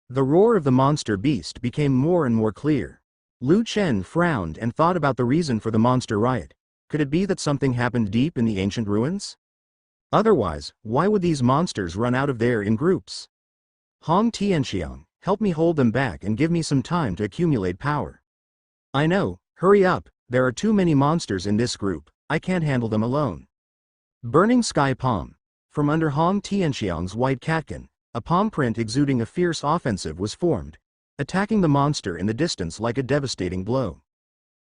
The roar of the monster beast became more and more clear. Lu Chen frowned and thought about the reason for the monster riot. Could it be that something happened deep in the ancient ruins? Otherwise, why would these monsters run out of there in groups? Hong Tianxiang, help me hold them back and give me some time to accumulate power. I know, hurry up, there are too many monsters in this group, I can't handle them alone. Burning Sky Palm. From under Hong Tianxiang's white catkin, a palm print exuding a fierce offensive was formed, attacking the monster in the distance like a devastating blow.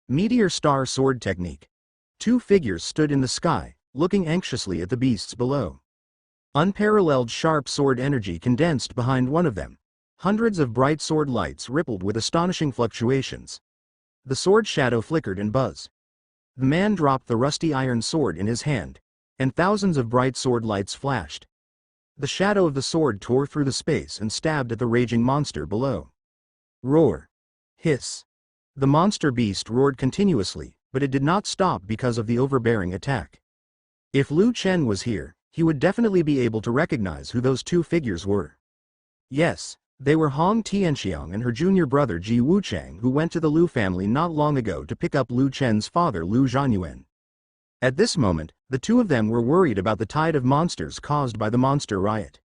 Meteor Star Sword Technique. Two figures stood in the sky, looking anxiously at the beasts below. Unparalleled sharp sword energy condensed behind one of them. Hundreds of bright sword lights rippled with astonishing fluctuations. The sword shadow flickered and buzzed. The man dropped the rusty iron sword in his hand, and thousands of bright sword lights flashed. The shadow of the sword tore through the space and stabbed at the raging monster below. Roar. Hiss. The monster beast roared continuously, but it did not stop because of the overbearing attack. If Lu Chen was here, he would definitely be able to recognize who those two figures were. Yes, they were Hong Tianxiang and her junior brother Ji Wuchang, who went to the Lu family not long ago to pick up Lu Chen's father Lu Zhanyuan. At this moment, the two of them were worried about the tide of monsters caused by the monster riot.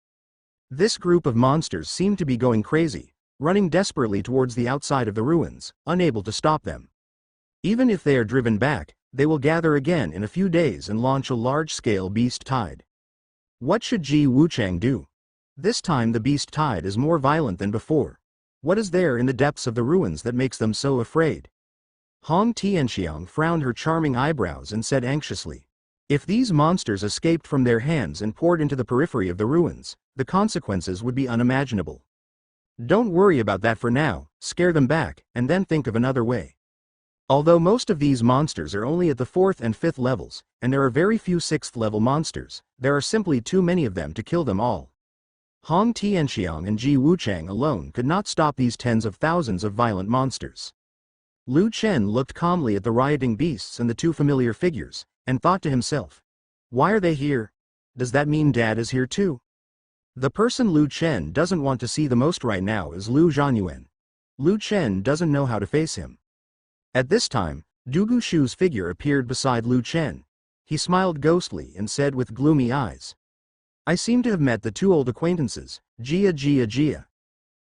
This group of monsters seemed to be going crazy, running desperately towards the outside of the ruins, unable to stop them. Even if they are driven back, they will gather again in a few days and launch a large-scale beast tide. What should Ji Wuchang do? This time the beast tide is more violent than before. What is there in the depths of the ruins that makes them so afraid? Hong Tianxiang frowned her charming eyebrows and said anxiously, if these monsters escaped from their hands and poured into the periphery of the ruins, the consequences would be unimaginable. Don't worry about that for now, scare them back, and then think of another way. Although most of these monsters are only at the 4th and 5th levels, and there are very few 6th level monsters, there are simply too many of them to kill them all. Hong Tianxiang and Ji Wuchang alone could not stop these tens of thousands of violent monsters. Lu Chen looked calmly at the rioting beasts and the two familiar figures, and thought to himself, why are they here? Does that mean Dad is here too? The person Lu Chen doesn't want to see the most right now is Lu Zhanyuan. Lu Chen doesn't know how to face him. At this time, Dugu Shu's figure appeared beside Lu Chen. He smiled ghostly and said with gloomy eyes, I seem to have met the two old acquaintances, Jia.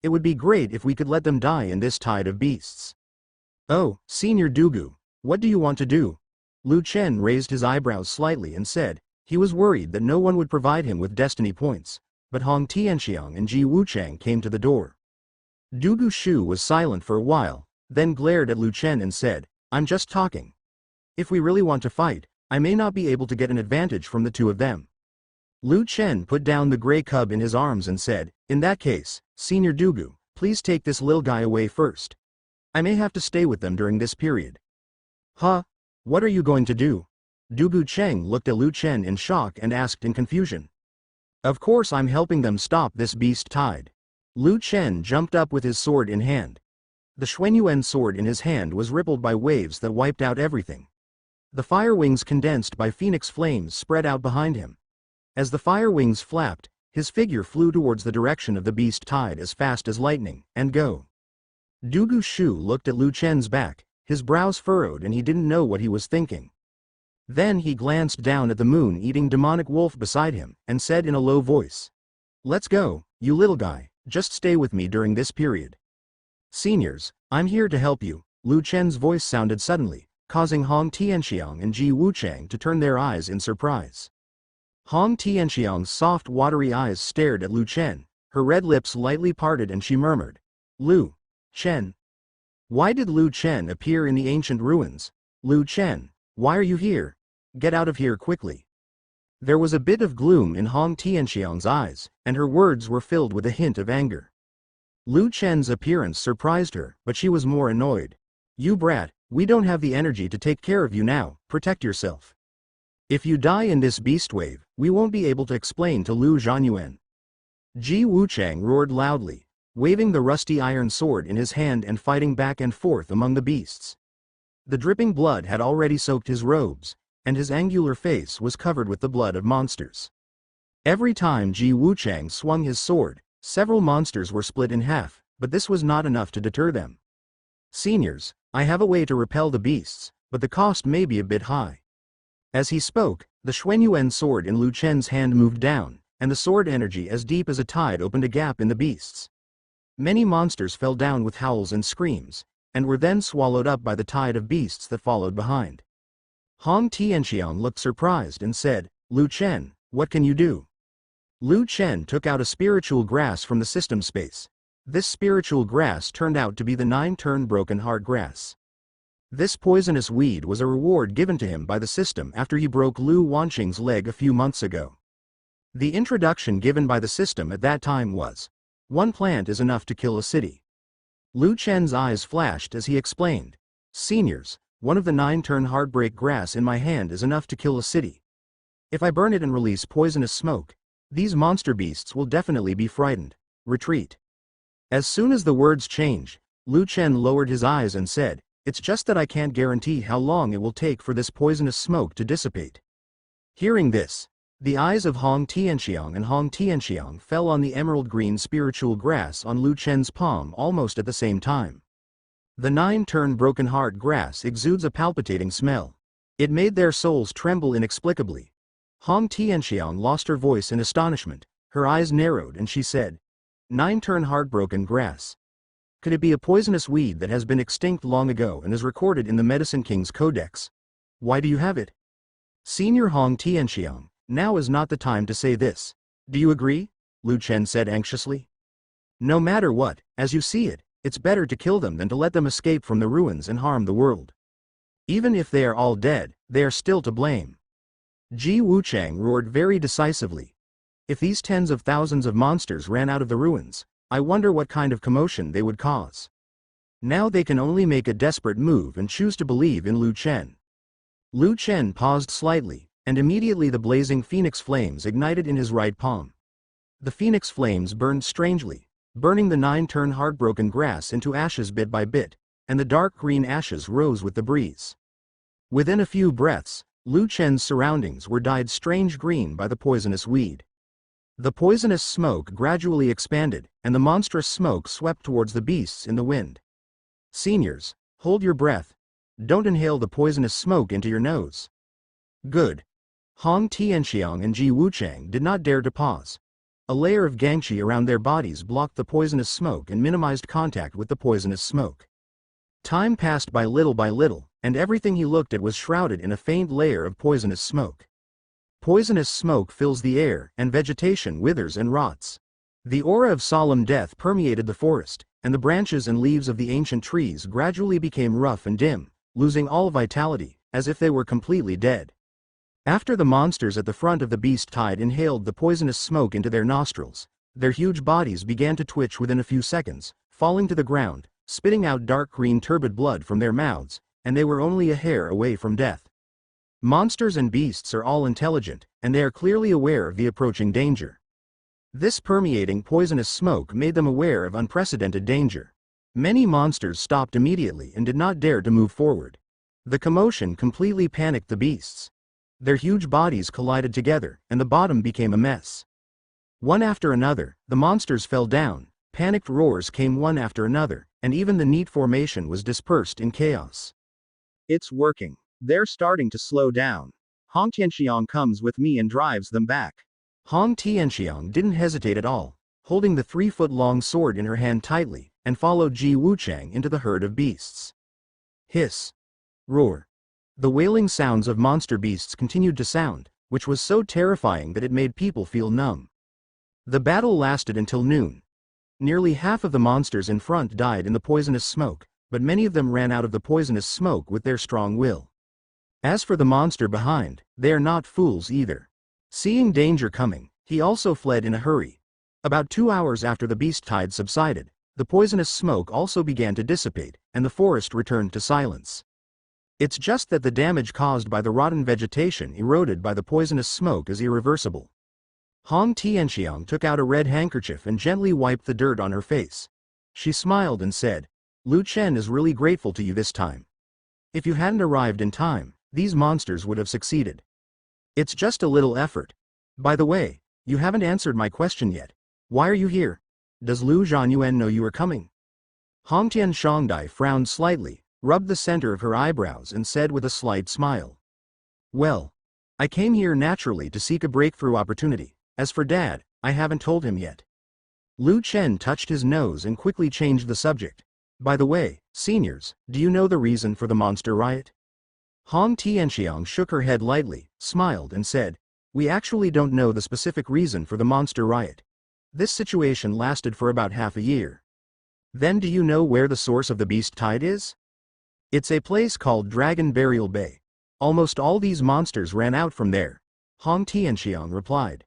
It would be great if we could let them die in this tide of beasts. Oh, Senior Dugu, what do you want to do? Lu Chen raised his eyebrows slightly and said, he was worried that no one would provide him with destiny points, but Hong Tianxiang and Ji Wuchang came to the door. Dugu Shu was silent for a while, then glared at Lu Chen and said, "I'm just talking. If we really want to fight, I may not be able to get an advantage from the two of them." Lu Chen put down the gray cub in his arms and said, "In that case, Senior Dugu, please take this little guy away first. I may have to stay with them during this period." "Huh? What are you going to do?" Dugu Cheng looked at Lu Chen in shock and asked in confusion. "Of course I'm helping them stop this beast tide." Lu Chen jumped up with his sword in hand. The Xuanyuan sword in his hand was rippled by waves that wiped out everything. The fire wings condensed by phoenix flames spread out behind him. As the fire wings flapped, his figure flew towards the direction of the beast tide as fast as lightning, and go. Dugu Shu looked at Lu Chen's back, his brows furrowed and he didn't know what he was thinking. Then he glanced down at the moon-eating demonic wolf beside him, and said in a low voice, "Let's go, you little guy, just stay with me during this period. Seniors, I'm here to help you." Lu Chen's voice sounded suddenly, causing Hong Tianxiang and Ji Wuchang to turn their eyes in surprise. Hong Tianxiang's soft watery eyes stared at Lu Chen, her red lips lightly parted and she murmured, "Lu Chen? Why did Lu Chen appear in the ancient ruins? Lu Chen, why are you here? Get out of here quickly." There was a bit of gloom in Hong Tianxiang's eyes, and her words were filled with a hint of anger. Lu Chen's appearance surprised her, but she was more annoyed. "You brat, we don't have the energy to take care of you now, protect yourself. If you die in this beast wave, we won't be able to explain to Lu Zhanyuan." Ji Wuchang roared loudly, waving the rusty iron sword in his hand and fighting back and forth among the beasts. The dripping blood had already soaked his robes, and his angular face was covered with the blood of monsters. Every time Ji Wuchang swung his sword, several monsters were split in half, but this was not enough to deter them. "Seniors, I have a way to repel the beasts, but the cost may be a bit high." As he spoke, the Xuanyuan sword in Lu Chen's hand moved down, and the sword energy as deep as a tide opened a gap in the beasts. Many monsters fell down with howls and screams, and were then swallowed up by the tide of beasts that followed behind. Hong Tianxiang looked surprised and said, "Lu Chen, what can you do?" Lu Chen took out a spiritual grass from the system space. This spiritual grass turned out to be the 9-turn broken heart grass. This poisonous weed was a reward given to him by the system after he broke Lu Wanqing's leg a few months ago. The introduction given by the system at that time was, "One plant is enough to kill a city." Lu Chen's eyes flashed as he explained, "Seniors, one of the 9-turn heartbreak grass in my hand is enough to kill a city. If I burn it and release poisonous smoke, these monster beasts will definitely be frightened. Retreat." As soon as the words changed, Lu Chen lowered his eyes and said, "It's just that I can't guarantee how long it will take for this poisonous smoke to dissipate." Hearing this, the eyes of Hong Tianxiang and Hong Tianxiang fell on the emerald green spiritual grass on Lu Chen's palm almost at the same time. The 9-turn broken heart grass exudes a palpitating smell. It made their souls tremble inexplicably. Hong Tianxiang lost her voice in astonishment, her eyes narrowed and she said, 9-turn heartbroken grass. Could it be a poisonous weed that has been extinct long ago and is recorded in the Medicine King's Codex? Why do you have it? Senior Hong Tianxiang, now is not the time to say this. Do you agree? Lu Chen said anxiously. No matter what, as you see it, it's better to kill them than to let them escape from the ruins and harm the world. Even if they are all dead, they are still to blame. Ji Wuchang roared very decisively. If these tens of thousands of monsters ran out of the ruins, I wonder what kind of commotion they would cause. Now they can only make a desperate move and choose to believe in Lu Chen. Lu Chen paused slightly, and immediately the blazing phoenix flames ignited in his right palm. The phoenix flames burned strangely, burning the 9-turn heartbroken grass into ashes bit by bit, and the dark green ashes rose with the breeze. Within a few breaths, Lu Chen's surroundings were dyed strange green by the poisonous weed. The poisonous smoke gradually expanded, and the monstrous smoke swept towards the beasts in the wind. Seniors, hold your breath. Don't inhale the poisonous smoke into your nose. Good. Hong Tianxiang and Ji Wuchang did not dare to pause. A layer of gangqi around their bodies blocked the poisonous smoke and minimized contact with the poisonous smoke. Time passed by little, and everything he looked at was shrouded in a faint layer of poisonous smoke. Poisonous smoke fills the air, and vegetation withers and rots. The aura of solemn death permeated the forest, and the branches and leaves of the ancient trees gradually became rough and dim, losing all vitality, as if they were completely dead. After the monsters at the front of the beast tide inhaled the poisonous smoke into their nostrils, their huge bodies began to twitch within a few seconds, falling to the ground, spitting out dark green turbid blood from their mouths, and they were only a hair away from death. Monsters and beasts are all intelligent, and they are clearly aware of the approaching danger. This permeating poisonous smoke made them aware of unprecedented danger. Many monsters stopped immediately and did not dare to move forward. The commotion completely panicked the beasts. Their huge bodies collided together, and the bottom became a mess. One after another, the monsters fell down, panicked roars came one after another, and even the neat formation was dispersed in chaos. It's working. They're starting to slow down. Hong Tianxiang comes with me and drives them back. Hong Tianxiang didn't hesitate at all, holding the 3-foot-long sword in her hand tightly, and followed Ji Wuchang into the herd of beasts. Hiss. Roar. The wailing sounds of monster beasts continued to sound, which was so terrifying that it made people feel numb. The battle lasted until noon. Nearly half of the monsters in front died in the poisonous smoke, but many of them ran out of the poisonous smoke with their strong will. As for the monster behind, they are not fools either. Seeing danger coming, he also fled in a hurry. About 2 hours after the beast tide subsided, the poisonous smoke also began to dissipate, and the forest returned to silence. It's just that the damage caused by the rotten vegetation eroded by the poisonous smoke is irreversible. Hong Tianxiang took out a red handkerchief and gently wiped the dirt on her face. She smiled and said, "Lu Chen is really grateful to you this time. If you hadn't arrived in time, these monsters would have succeeded. It's just a little effort. By the way, you haven't answered my question yet. Why are you here? Does Lu Zhanyuan know you are coming?" Hong Tianxiang frowned slightly, rubbed the center of her eyebrows and said with a slight smile, "Well, I came here naturally to seek a breakthrough opportunity. As for Dad, I haven't told him yet." Lu Chen touched his nose and quickly changed the subject. "By the way, seniors, do you know the reason for the monster riot?" Hong Tianxiang shook her head lightly, smiled and said, "We actually don't know the specific reason for the monster riot. This situation lasted for about half a year." "Then do you know where the source of the beast tide is?" "It's a place called Dragon Burial Bay. Almost all these monsters ran out from there," Hong Tianxiang replied.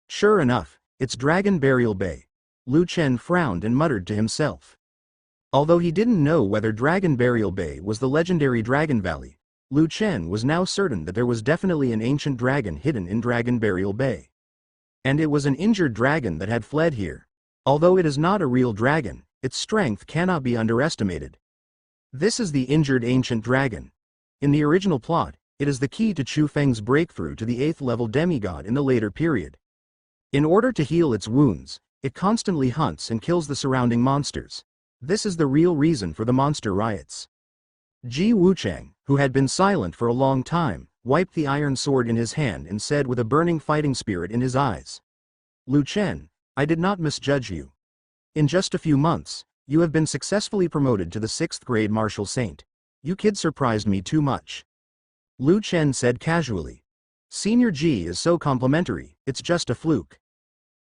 "Sure enough, it's Dragon Burial Bay." Lu Chen frowned and muttered to himself. Although he didn't know whether Dragon Burial Bay was the legendary Dragon Valley, Lu Chen was now certain that there was definitely an ancient dragon hidden in Dragon Burial Bay. And it was an injured dragon that had fled here. Although it is not a real dragon, its strength cannot be underestimated. This is the injured ancient dragon. In the original plot, it is the key to Chu Feng's breakthrough to the 8th level demigod in the later period. In order to heal its wounds, it constantly hunts and kills the surrounding monsters. This is the real reason for the monster riots. Ji Wuchang, who had been silent for a long time, wiped the iron sword in his hand and said with a burning fighting spirit in his eyes, "Lu Chen, I did not misjudge you. In just a few months, you have been successfully promoted to the 6th grade martial saint. You kid surprised me too much." Lu Chen said casually. "Senior Ji is so complimentary, it's just a fluke."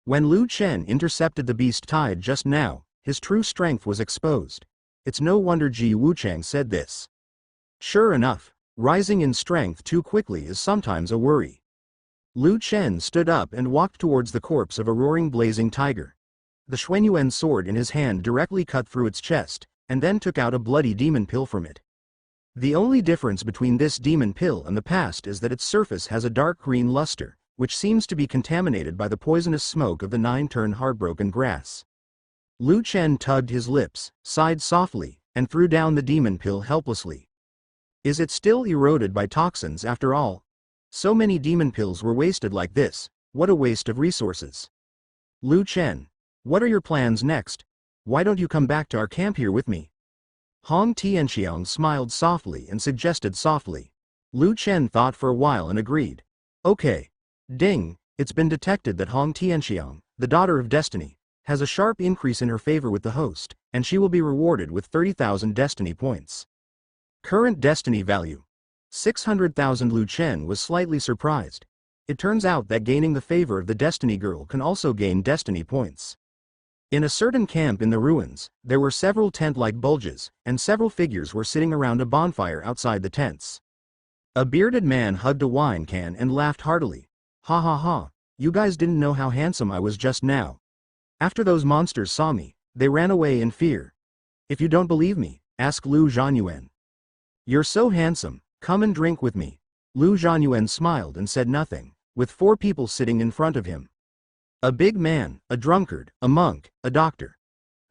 When Lu Chen intercepted the beast tide just now, his true strength was exposed. It's no wonder Ji Wuchang said this. Sure enough, rising in strength too quickly is sometimes a worry. Lu Chen stood up and walked towards the corpse of a roaring blazing tiger. The Xuanyuan sword in his hand directly cut through its chest, and then took out a bloody demon pill from it. The only difference between this demon pill and the past is that its surface has a dark green luster, which seems to be contaminated by the poisonous smoke of the 9-turn heartbroken grass. Lu Chen tugged his lips, sighed softly, and threw down the demon pill helplessly. Is it still eroded by toxins after all? So many demon pills were wasted like this. What a waste of resources. Lu Chen, what are your plans next? Why don't you come back to our camp here with me? Hong Tianxiang smiled softly and suggested softly. Lu Chen thought for a while and agreed. Okay. Ding, it's been detected that Hong Tianxiang, the daughter of destiny, has a sharp increase in her favor with the host, and she will be rewarded with 30,000 destiny points. Current destiny value. 600,000. Lu Chen was slightly surprised. It turns out that gaining the favor of the Destiny Girl can also gain destiny points. In a certain camp in the ruins, there were several tent-like bulges, and several figures were sitting around a bonfire outside the tents. A bearded man hugged a wine can and laughed heartily. Ha ha ha, you guys didn't know how handsome I was just now. After those monsters saw me, they ran away in fear. If you don't believe me, ask Lu Zhanyuan. You're so handsome, come and drink with me. Lu Zhanyuan smiled and said nothing, with 4 people sitting in front of him. A big man, a drunkard, a monk, a doctor.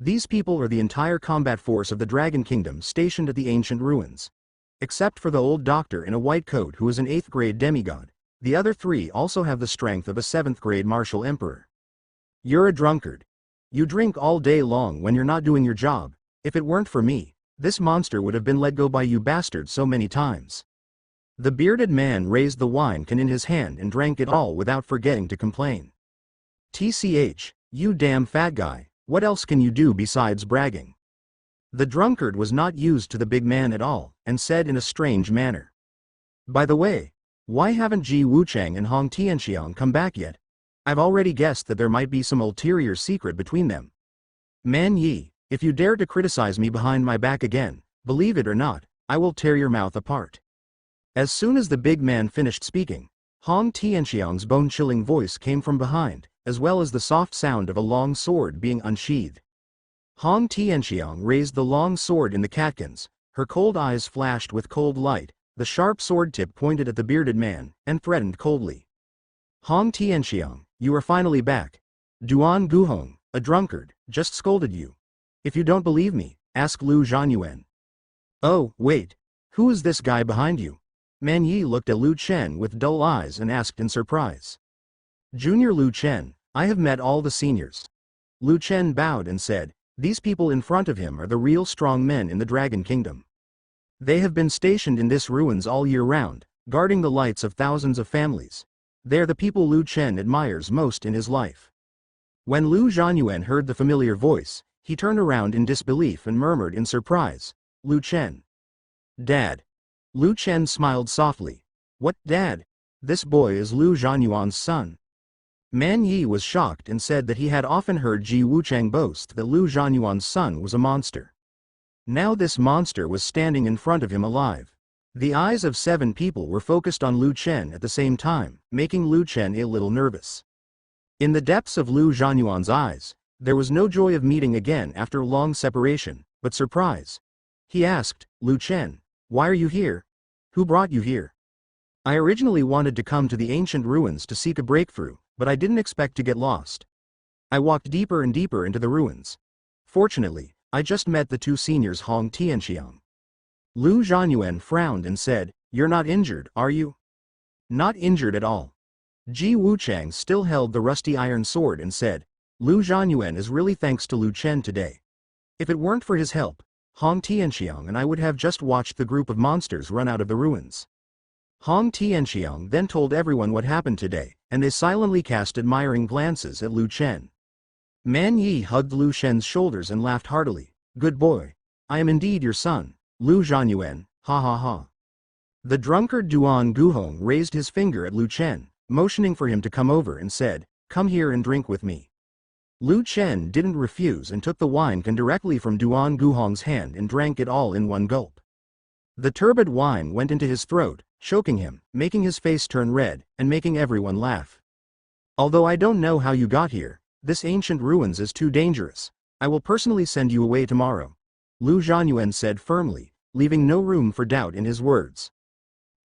These people are the entire combat force of the Dragon Kingdom stationed at the ancient ruins. Except for the old doctor in a white coat who is an 8th grade demigod, the other 3 also have the strength of a 7th grade martial emperor. You're a drunkard. You drink all day long when you're not doing your job. If it weren't for me, this monster would have been let go by you bastards so many times. The bearded man raised the wine can in his hand and drank it all without forgetting to complain. TCH, you damn fat guy, what else can you do besides bragging? The drunkard was not used to the big man at all, and said in a strange manner. By the way, why haven't Ji Wuchang and Hong Tianxiang come back yet? I've already guessed that there might be some ulterior secret between them. Man Yi, if you dare to criticize me behind my back again, believe it or not, I will tear your mouth apart. As soon as the big man finished speaking, Hong Tianxiang's bone-chilling voice came from behind, as well as the soft sound of a long sword being unsheathed. Hong Tianxiang raised the long sword in the catkins, her cold eyes flashed with cold light, the sharp sword tip pointed at the bearded man, and threatened coldly. Hong Tianxiang, you are finally back. Duan Guhong, a drunkard, just scolded you. If you don't believe me, ask Lu Zhanyuan. Oh, wait. Who is this guy behind you? Man Yi looked at Lu Chen with dull eyes and asked in surprise. Junior Lu Chen, I have met all the seniors. Lu Chen bowed and said, these people in front of him are the real strong men in the Dragon Kingdom. They have been stationed in this ruins all year round, guarding the lights of thousands of families. They are the people Lu Chen admires most in his life. When Lu Zhanyuan heard the familiar voice, he turned around in disbelief and murmured in surprise, Lu Chen. Dad. Lu Chen smiled softly. What, Dad? This boy is Lu Zhanyuan's son. Man Yi was shocked and said that he had often heard Ji Wuchang boast that Lu Zhanyuan's son was a monster. Now this monster was standing in front of him alive. The eyes of 7 people were focused on Lu Chen at the same time, making Lu Chen a little nervous. In the depths of Lu Zhanyuan's eyes, there was no joy of meeting again after a long separation, but surprise. He asked, Lu Chen, why are you here? Who brought you here? I originally wanted to come to the ancient ruins to seek a breakthrough, but I didn't expect to get lost. I walked deeper and deeper into the ruins. Fortunately, I just met the 2 seniors Hong Tianxiang. Lu Zhanyuan frowned and said, you're not injured, are you? Not injured at all. Ji Wuchang still held the rusty iron sword and said, Lu Zhanyuan is really thanks to Lu Chen today. If it weren't for his help, Hong Tianxiang and I would have just watched the group of monsters run out of the ruins. Hong Tianxiang then told everyone what happened today, and they silently cast admiring glances at Lu Chen. Man Yi hugged Lu Chen's shoulders and laughed heartily. Good boy. I am indeed your son, Lu Zhanyuan, ha ha ha. The drunkard Duan Guhong raised his finger at Lu Chen, motioning for him to come over and said, come here and drink with me. Lu Chen didn't refuse and took the wine can directly from Duan Guhong's hand and drank it all in one gulp. The turbid wine went into his throat, choking him, making his face turn red, and making everyone laugh. Although I don't know how you got here, this ancient ruins is too dangerous. I will personally send you away tomorrow. Lu Zhanyuan said firmly, leaving no room for doubt in his words.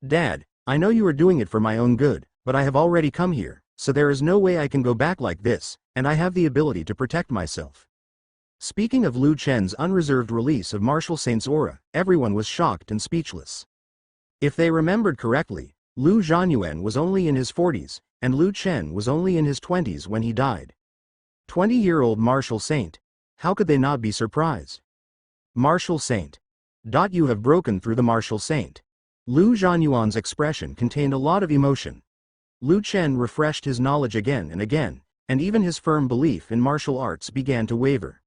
Dad, I know you are doing it for my own good, but I have already come here, so there is no way I can go back like this, and I have the ability to protect myself. Speaking of Lu Chen's unreserved release of Martial Saint's aura, everyone was shocked and speechless. If they remembered correctly, Lu Zhanyuan was only in his 40s, and Lu Chen was only in his 20s when he died. 20-year-old Martial Saint. How could they not be surprised? Martial Saint. You have broken through the Martial Saint. Lu Zhanyuan's expression contained a lot of emotion. Lu Chen refreshed his knowledge again, and even his firm belief in martial arts began to waver.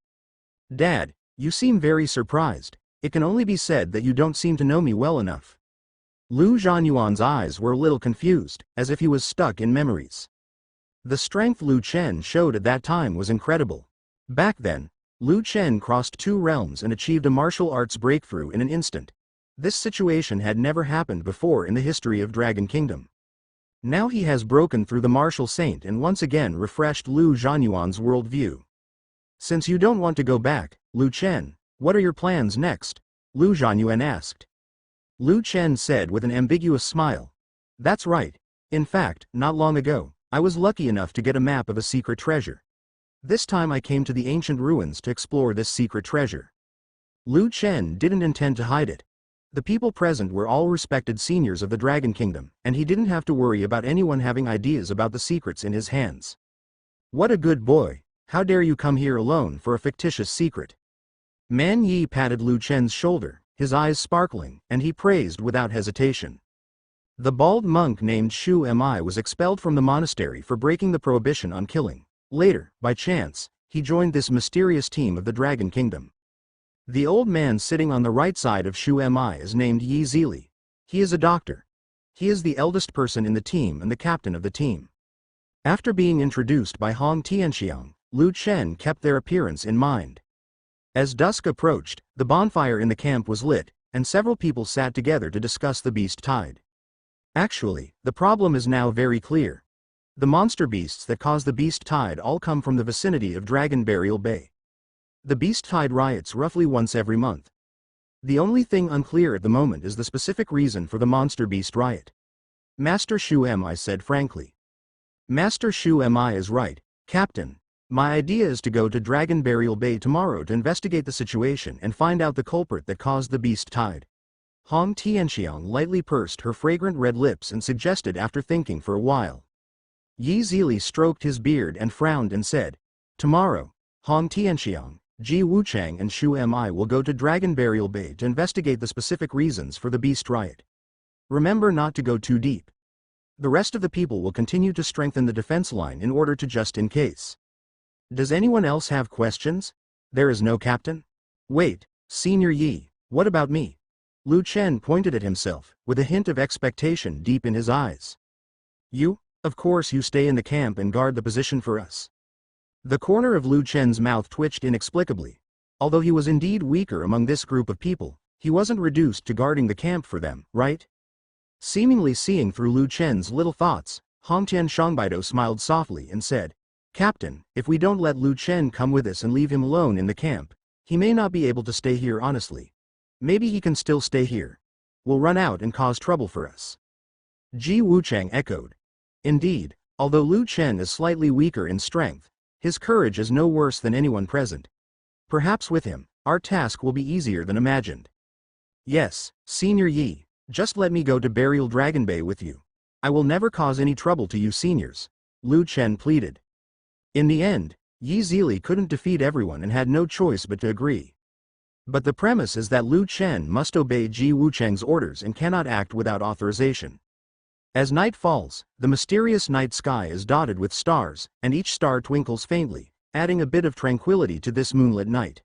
Dad, you seem very surprised. It can only be said that you don't seem to know me well enough. Lu Zhanyuan's eyes were a little confused, as if he was stuck in memories. The strength Lu Chen showed at that time was incredible. Back then, Lu Chen crossed 2 realms and achieved a martial arts breakthrough in an instant. This situation had never happened before in the history of Dragon Kingdom. Now he has broken through the martial saint and once again refreshed Lu Zhanyuan's worldview. Since you don't want to go back, Lu Chen, what are your plans next? Lu Zhanyuan asked. Lu Chen said with an ambiguous smile. That's right. In fact, not long ago, I was lucky enough to get a map of a secret treasure. This time I came to the ancient ruins to explore this secret treasure. Lu Chen didn't intend to hide it. The people present were all respected seniors of the Dragon Kingdom, and he didn't have to worry about anyone having ideas about the secrets in his hands. What a good boy. How dare you come here alone for a fictitious secret? Man Yi patted Lu Chen's shoulder, his eyes sparkling, and he praised without hesitation. The bald monk named Shu Mi was expelled from the monastery for breaking the prohibition on killing. Later, by chance, he joined this mysterious team of the Dragon Kingdom. The old man sitting on the right side of Shu Mi is named Yi Zili. He is a doctor. He is the eldest person in the team and the captain of the team. After being introduced by Hong Tianxiang, Lu Chen kept their appearance in mind. As dusk approached, the bonfire in the camp was lit, and several people sat together to discuss the beast tide. Actually, the problem is now very clear. The monster beasts that cause the beast tide all come from the vicinity of Dragon Burial Bay. The beast tide riots roughly once every month. The only thing unclear at the moment is the specific reason for the monster beast riot. Master Shu Mi said frankly. Master Shu Mi is right, Captain. My idea is to go to Dragon Burial Bay tomorrow to investigate the situation and find out the culprit that caused the beast tide. Hong Tianxiang lightly pursed her fragrant red lips and suggested after thinking for a while. Yi Zili stroked his beard and frowned and said, Tomorrow, Hong Tianxiang, Ji Wuchang and Shu Mi will go to Dragon Burial Bay to investigate the specific reasons for the beast riot. Remember not to go too deep. The rest of the people will continue to strengthen the defense line in order to just in case. Does anyone else have questions? There is no captain? Wait, Senior Yi, what about me? Lu Chen pointed at himself, with a hint of expectation deep in his eyes. You? Of course you stay in the camp and guard the position for us. The corner of Lu Chen's mouth twitched inexplicably. Although he was indeed weaker among this group of people, he wasn't reduced to guarding the camp for them, right? Seemingly seeing through Lu Chen's little thoughts, Hongtian Shangbaido smiled softly and said, Captain, if we don't let Lu Chen come with us and leave him alone in the camp, he may not be able to stay here honestly. Maybe he can still stay here. We'll run out and cause trouble for us. Ji Wuchang echoed. Indeed, although Lu Chen is slightly weaker in strength, his courage is no worse than anyone present. Perhaps with him, our task will be easier than imagined. Yes, Senior Yi, just let me go to Burial Dragon Bay with you. I will never cause any trouble to you seniors, Lu Chen pleaded. In the end, Yi Zili couldn't defeat everyone and had no choice but to agree. But the premise is that Lu Chen must obey Ji Wuchang's orders and cannot act without authorization. As night falls, the mysterious night sky is dotted with stars, and each star twinkles faintly, adding a bit of tranquility to this moonlit night.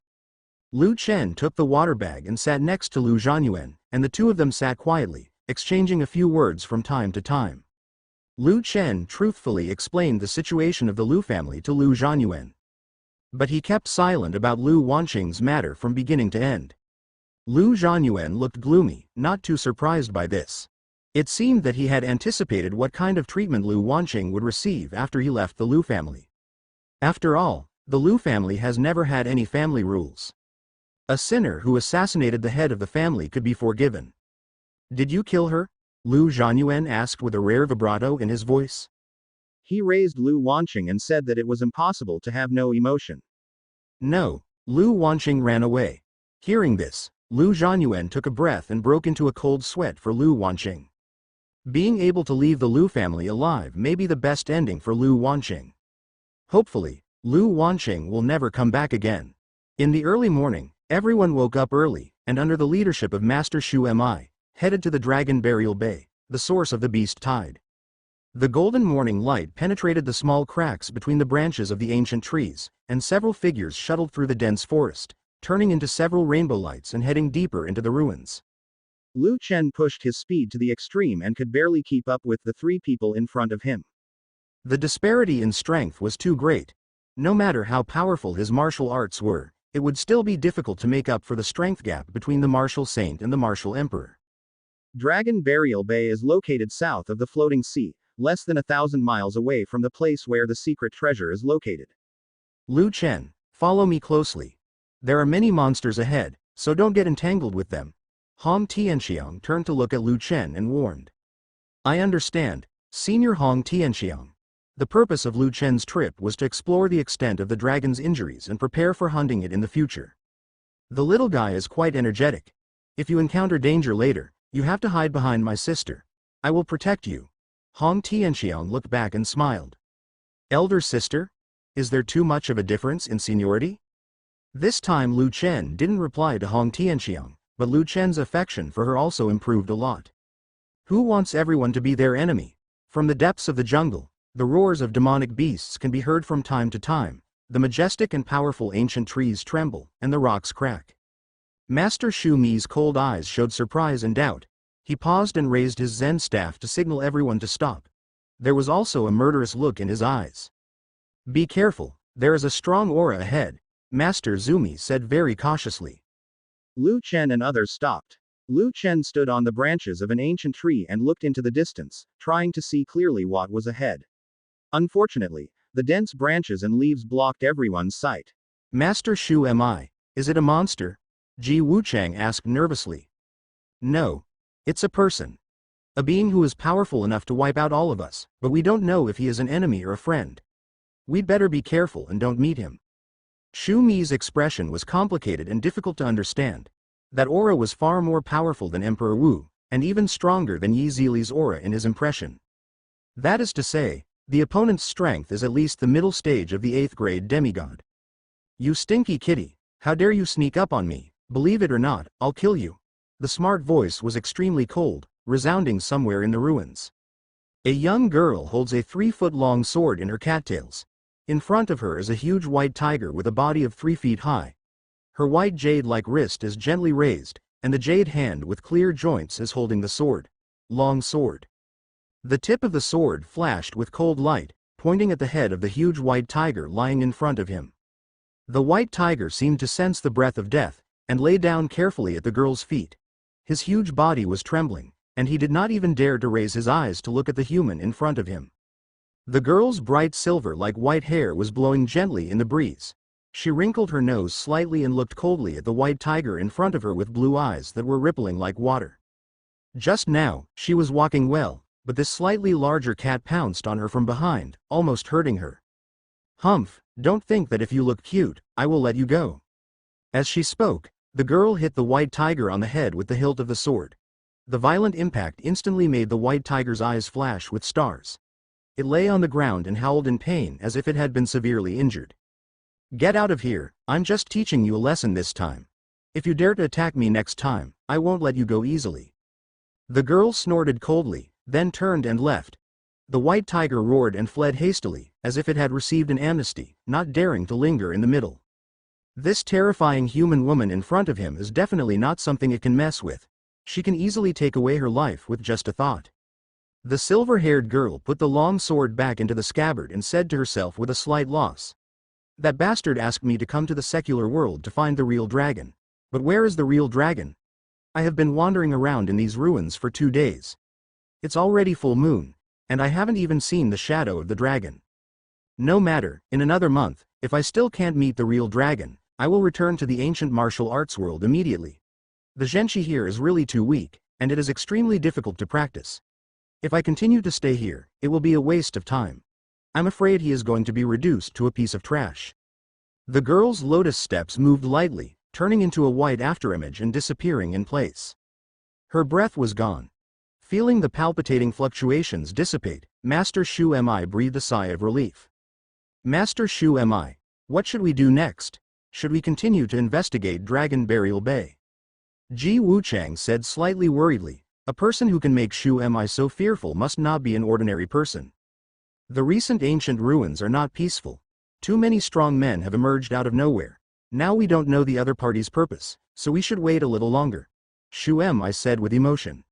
Lu Chen took the water bag and sat next to Lu Zhanyuan, and the two of them sat quietly, exchanging a few words from time to time. Lu Chen truthfully explained the situation of the Lu family to Lu Zhanyuan. But he kept silent about Lu Wanqing's matter from beginning to end. Lu Zhanyuan looked gloomy, not too surprised by this. It seemed that he had anticipated what kind of treatment Lu Wanqing would receive after he left the Lu family. After all, the Lu family has never had any family rules. A sinner who assassinated the head of the family could be forgiven. Did you kill her? Lu Zhanyuan asked with a rare vibrato in his voice. He raised Lu Wanqing and said that it was impossible to have no emotion. No, Lu Wanqing ran away. Hearing this, Lu Zhanyuan took a breath and broke into a cold sweat for Lu Wanqing. Being able to leave the Lu family alive may be the best ending for Lu Wanqing. Hopefully, Lu Wanqing will never come back again. In the early morning, everyone woke up early, and under the leadership of Master Shu Mi, headed to the Dragon Burial Bay, the source of the beast tide. The golden morning light penetrated the small cracks between the branches of the ancient trees, and several figures shuttled through the dense forest, turning into several rainbow lights and heading deeper into the ruins. Lu Chen pushed his speed to the extreme and could barely keep up with the three people in front of him. The disparity in strength was too great. No matter how powerful his martial arts were, it would still be difficult to make up for the strength gap between the martial saint and the martial emperor. Dragon Burial Bay is located south of the floating sea, less than 1,000 miles away from the place where the secret treasure is located. Lu Chen, follow me closely. There are many monsters ahead, so don't get entangled with them. Hong Tianxiang turned to look at Lu Chen and warned. I understand, Senior Hong Tianxiang. The purpose of Lu Chen's trip was to explore the extent of the dragon's injuries and prepare for hunting it in the future. The little guy is quite energetic. If you encounter danger later, you have to hide behind my sister. I will protect you. Hong Tianxiang looked back and smiled. Elder sister? Is there too much of a difference in seniority? This time Lu Chen didn't reply to Hong Tianxiang, but Lu Chen's affection for her also improved a lot. Who wants everyone to be their enemy? From the depths of the jungle, the roars of demonic beasts can be heard from time to time. The majestic and powerful ancient trees tremble, and the rocks crack. Master Shu Mi's cold eyes showed surprise and doubt. He paused and raised his Zen staff to signal everyone to stop. There was also a murderous look in his eyes. Be careful, there is a strong aura ahead, Master Zumi said very cautiously. Lu Chen and others stopped. Lu Chen stood on the branches of an ancient tree and looked into the distance, trying to see clearly what was ahead. Unfortunately, the dense branches and leaves blocked everyone's sight. Master Shu, am I? Is it a monster? Ji Wuchang asked nervously. No. It's a person. A being who is powerful enough to wipe out all of us, but we don't know if he is an enemy or a friend. We'd better be careful and don't meet him. Shu Mi's expression was complicated and difficult to understand. That aura was far more powerful than Emperor Wu, and even stronger than Yi Zili's aura in his impression. That is to say, the opponent's strength is at least the middle stage of the 8th grade demigod. You stinky kitty, how dare you sneak up on me? Believe it or not, I'll kill you. The smart voice was extremely cold, resounding somewhere in the ruins. A young girl holds a 3-foot-long sword in her cattails. In front of her is a huge white tiger with a body of 3 feet high. Her white jade-like wrist is gently raised, and the jade hand with clear joints is holding the sword. Long sword. The tip of the sword flashed with cold light, pointing at the head of the huge white tiger lying in front of him. The white tiger seemed to sense the breath of death, and lay down carefully at the girl's feet. His huge body was trembling, and he did not even dare to raise his eyes to look at the human in front of him. The girl's bright silver-like white hair was blowing gently in the breeze. She wrinkled her nose slightly and looked coldly at the white tiger in front of her with blue eyes that were rippling like water. Just now, she was walking well, but this slightly larger cat pounced on her from behind, almost hurting her. Humph, don't think that if you look cute, I will let you go. As she spoke, the girl hit the white tiger on the head with the hilt of the sword. The violent impact instantly made the white tiger's eyes flash with stars. It lay on the ground and howled in pain as if it had been severely injured. Get out of here, I'm just teaching you a lesson this time. If you dare to attack me next time, I won't let you go easily. The girl snorted coldly, then turned and left. The white tiger roared and fled hastily, as if it had received an amnesty, not daring to linger in the middle. This terrifying human woman in front of him is definitely not something it can mess with. She can easily take away her life with just a thought. The silver-haired girl put the long sword back into the scabbard and said to herself with a slight loss. That bastard asked me to come to the secular world to find the real dragon. But where is the real dragon? I have been wandering around in these ruins for 2 days. It's already full moon, and I haven't even seen the shadow of the dragon. No matter, in another month, if I still can't meet the real dragon, I will return to the ancient martial arts world immediately. The Zhenshi here is really too weak, and it is extremely difficult to practice. If I continue to stay here, it will be a waste of time. I'm afraid he is going to be reduced to a piece of trash. The girl's lotus steps moved lightly, turning into a white afterimage and disappearing in place. Her breath was gone. Feeling the palpitating fluctuations dissipate, Master Shu Mi breathed a sigh of relief. Master Shu Mi, what should we do next? Should we continue to investigate Dragon Burial Bay? Ji Wuchang said slightly worriedly, a person who can make Shu Mi so fearful must not be an ordinary person. The recent ancient ruins are not peaceful. Too many strong men have emerged out of nowhere. Now we don't know the other party's purpose, so we should wait a little longer. I said with emotion.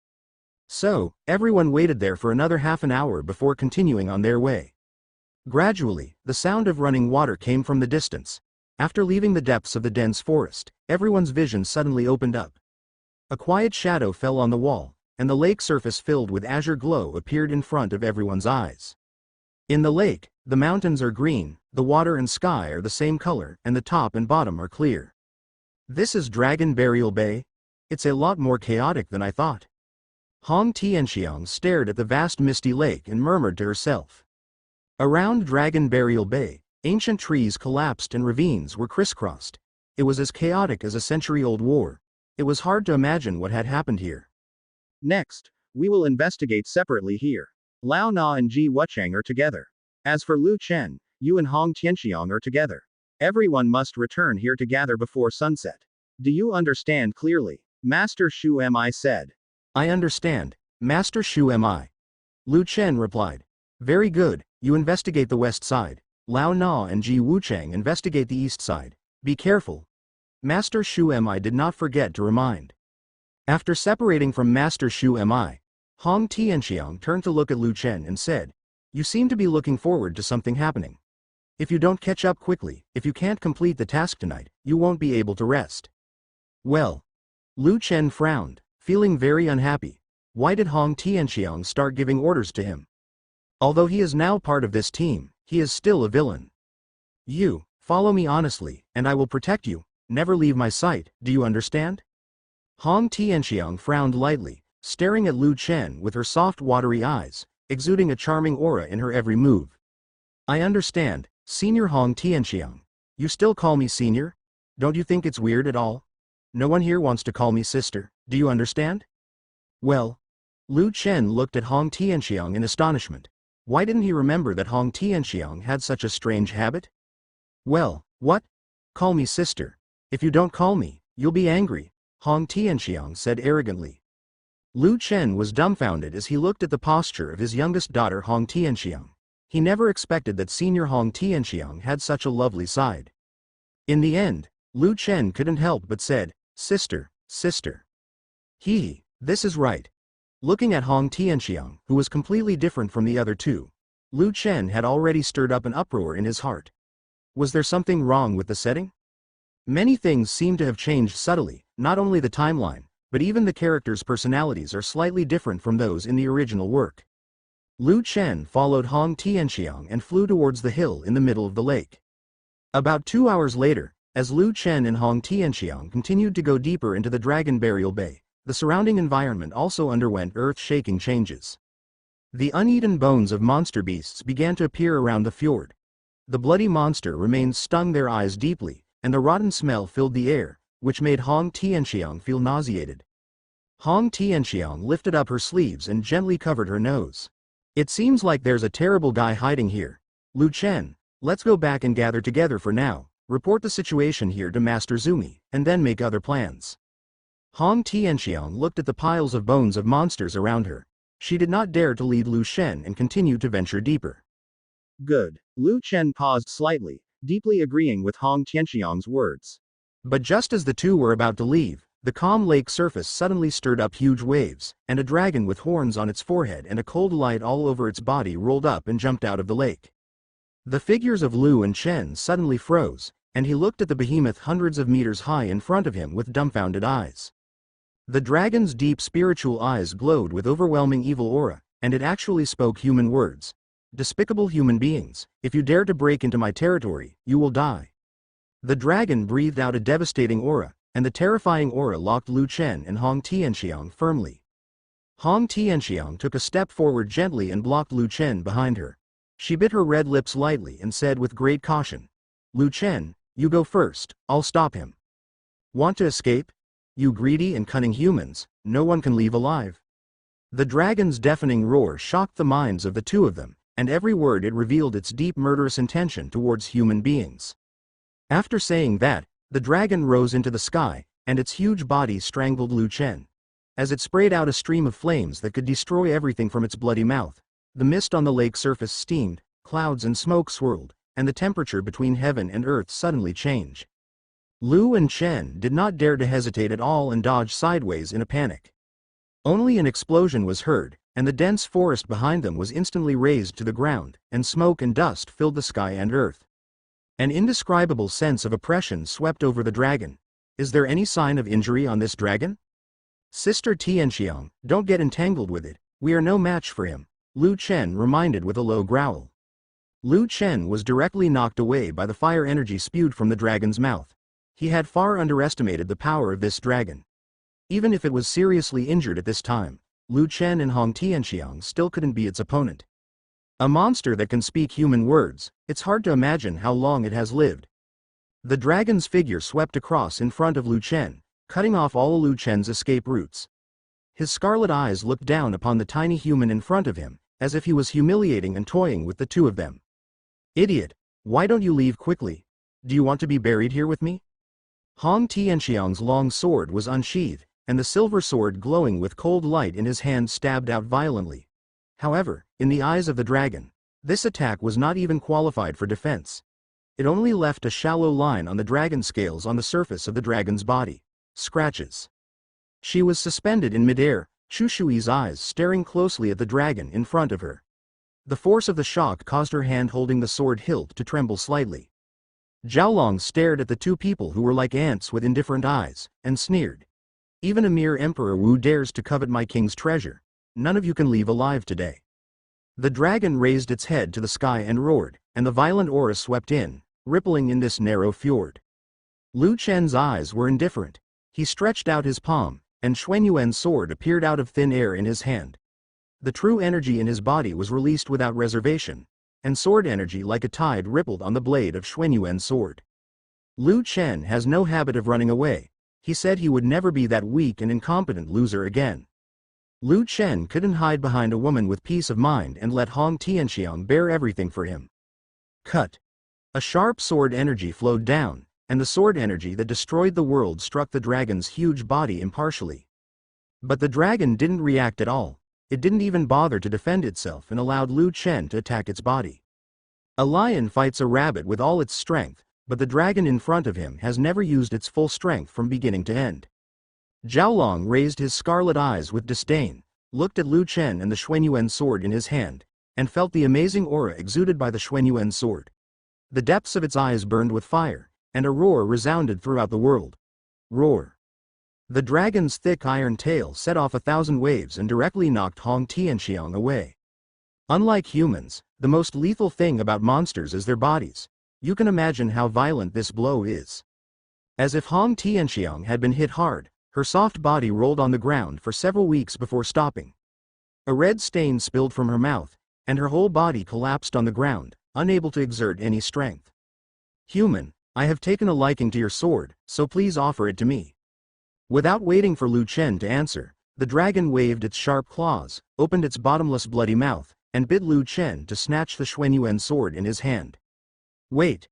So, everyone waited there for another half an hour before continuing on their way. Gradually, the sound of running water came from the distance. After leaving the depths of the dense forest, everyone's vision suddenly opened up. A quiet shadow fell on the wall, and the lake surface filled with azure glow appeared in front of everyone's eyes. In the lake, the mountains are green, the water and sky are the same color, and the top and bottom are clear. This is Dragon Burial Bay? It's a lot more chaotic than I thought. Hong Tianxiang stared at the vast misty lake and murmured to herself. Around Dragon Burial Bay, ancient trees collapsed and ravines were crisscrossed. It was as chaotic as a century-old war. It was hard to imagine what had happened here. Next, we will investigate separately here. Lao Na and Ji Wuchang are together. As for Lu Chen, you and Hong Tianxiang are together. Everyone must return here to gather before sunset. Do you understand clearly? Master Shu Mi said. I understand, Master Shu Mi. Lu Chen replied. Very good, you investigate the west side. Lao Na and Ji Wuchang investigate the east side. Be careful. Master Shu Mi did not forget to remind. After separating from Master Shu Mi, Hong Tianxiang turned to look at Lu Chen and said, You seem to be looking forward to something happening. If you don't catch up quickly, if you can't complete the task tonight, you won't be able to rest. Well. Lu Chen frowned, feeling very unhappy. Why did Hong Tianxiang start giving orders to him? Although he is now part of this team, he is still a villain. You, follow me honestly, and I will protect you. Never leave my sight, do you understand? Hong Tianxiang frowned lightly, staring at Lu Chen with her soft watery eyes, exuding a charming aura in her every move. I understand, Senior Hong Tianxiang. You still call me senior? Don't you think it's weird at all? No one here wants to call me sister, do you understand? Well. Lu Chen looked at Hong Tianxiang in astonishment. Why didn't he remember that Hong Tianxiang had such a strange habit? Well, what? Call me sister. If you don't call me, you'll be angry, Hong Tianxiang said arrogantly. Lu Chen was dumbfounded as he looked at the posture of his youngest daughter Hong Tianxiang. He never expected that Senior Hong Tianxiang had such a lovely side. In the end, Lu Chen couldn't help but said, Sister, sister. This is right. Looking at Hong Tianxiang, who was completely different from the other two, Lu Chen had already stirred up an uproar in his heart. Was there something wrong with the setting? Many things seem to have changed subtly, not only the timeline, but even the characters' personalities are slightly different from those in the original work. Lu Chen followed Hong Tianxiang and flew towards the hill in the middle of the lake. About 2 hours later, as Lu Chen and Hong Tianxiang continued to go deeper into the Dragon Burial Bay, the surrounding environment also underwent earth-shaking changes. The uneaten bones of monster beasts began to appear around the fjord. The bloody monster remains stung their eyes deeply, and the rotten smell filled the air, which made Hong Tianxiang feel nauseated. Hong Tianxiang lifted up her sleeves and gently covered her nose. It seems like there's a terrible guy hiding here. Lu Chen, let's go back and gather together for now, report the situation here to Master Zumi, and then make other plans. Hong Tianxiang looked at the piles of bones of monsters around her. She did not dare to lead Lu Chen and continued to venture deeper. Good. Lu Chen paused slightly, deeply agreeing with Hong Tianxiang's words. But just as the two were about to leave, the calm lake surface suddenly stirred up huge waves, and a dragon with horns on its forehead and a cold light all over its body rolled up and jumped out of the lake. The figures of Lu and Chen suddenly froze, and he looked at the behemoth hundreds of meters high in front of him with dumbfounded eyes. The dragon's deep spiritual eyes glowed with overwhelming evil aura, and it actually spoke human words. Despicable human beings, if you dare to break into my territory, you will die. The dragon breathed out a devastating aura, and the terrifying aura locked Lu Chen and Hong Tianxiang firmly. Hong Tianxiang took a step forward gently and blocked Lu Chen behind her. She bit her red lips lightly and said with great caution, Lu Chen, you go first, I'll stop him. Want to escape? You greedy and cunning humans, no one can leave alive. The dragon's deafening roar shocked the minds of the two of them, and every word it revealed its deep murderous intention towards human beings. After saying that, the dragon rose into the sky, and its huge body strangled Lu Chen. As it sprayed out a stream of flames that could destroy everything from its bloody mouth, the mist on the lake surface steamed, clouds and smoke swirled, and the temperature between heaven and earth suddenly changed. Lu and Chen did not dare to hesitate at all and dodge sideways in a panic. Only an explosion was heard, and the dense forest behind them was instantly razed to the ground, and smoke and dust filled the sky and earth. An indescribable sense of oppression swept over the dragon. Is there any sign of injury on this dragon? Sister Tianxiang, don't get entangled with it, we are no match for him, Lu Chen reminded with a low growl. Lu Chen was directly knocked away by the fire energy spewed from the dragon's mouth. He had far underestimated the power of this dragon. Even if it was seriously injured at this time, Lu Chen and Hong Tianxiang still couldn't be its opponent. A monster that can speak human words, it's hard to imagine how long it has lived. The dragon's figure swept across in front of Lu Chen, cutting off all Lu Chen's escape routes. His scarlet eyes looked down upon the tiny human in front of him, as if he was humiliating and toying with the two of them. Idiot, why don't you leave quickly? Do you want to be buried here with me? Hong Tianxiang's long sword was unsheathed, and the silver sword glowing with cold light in his hand stabbed out violently. However, in the eyes of the dragon, this attack was not even qualified for defense. It only left a shallow line on the dragon scales on the surface of the dragon's body. Scratches. She was suspended in midair, Chu Shui's eyes staring closely at the dragon in front of her. The force of the shock caused her hand holding the sword hilt to tremble slightly. Zhaolong stared at the two people who were like ants with indifferent eyes, and sneered. Even a mere Emperor Wu dares to covet my king's treasure. None of you can leave alive today. The dragon raised its head to the sky and roared, and the violent aura swept in, rippling in this narrow fjord. Lu Chen's eyes were indifferent. He stretched out his palm, and Xuanyuan's sword appeared out of thin air in his hand. The true energy in his body was released without reservation, and sword energy like a tide rippled on the blade of Xuanyuan's sword. Lu Chen has no habit of running away. He said he would never be that weak and incompetent loser again. Lu Chen couldn't hide behind a woman with peace of mind and let Hong Tianxiang bear everything for him. Cut. A sharp sword energy flowed down, and the sword energy that destroyed the world struck the dragon's huge body impartially. But the dragon didn't react at all. It didn't even bother to defend itself and allowed Lu Chen to attack its body. A lion fights a rabbit with all its strength, but the dragon in front of him has never used its full strength from beginning to end. Zhaolong raised his scarlet eyes with disdain, looked at Lu Chen and the Xuanyuan sword in his hand, and felt the amazing aura exuded by the Xuanyuan sword. The depths of its eyes burned with fire, and a roar resounded throughout the world. Roar. The dragon's thick iron tail set off 1,000 waves and directly knocked Hong Tianxiang away. Unlike humans, the most lethal thing about monsters is their bodies. You can imagine how violent this blow is. As if Hong Tianxiang had been hit hard, her soft body rolled on the ground for several weeks before stopping. A red stain spilled from her mouth, and her whole body collapsed on the ground, unable to exert any strength. Human, I have taken a liking to your sword, so please offer it to me. Without waiting for Lu Chen to answer, the dragon waved its sharp claws, opened its bottomless bloody mouth, and bid Lu Chen to snatch the Xuanyuan sword in his hand. Wait.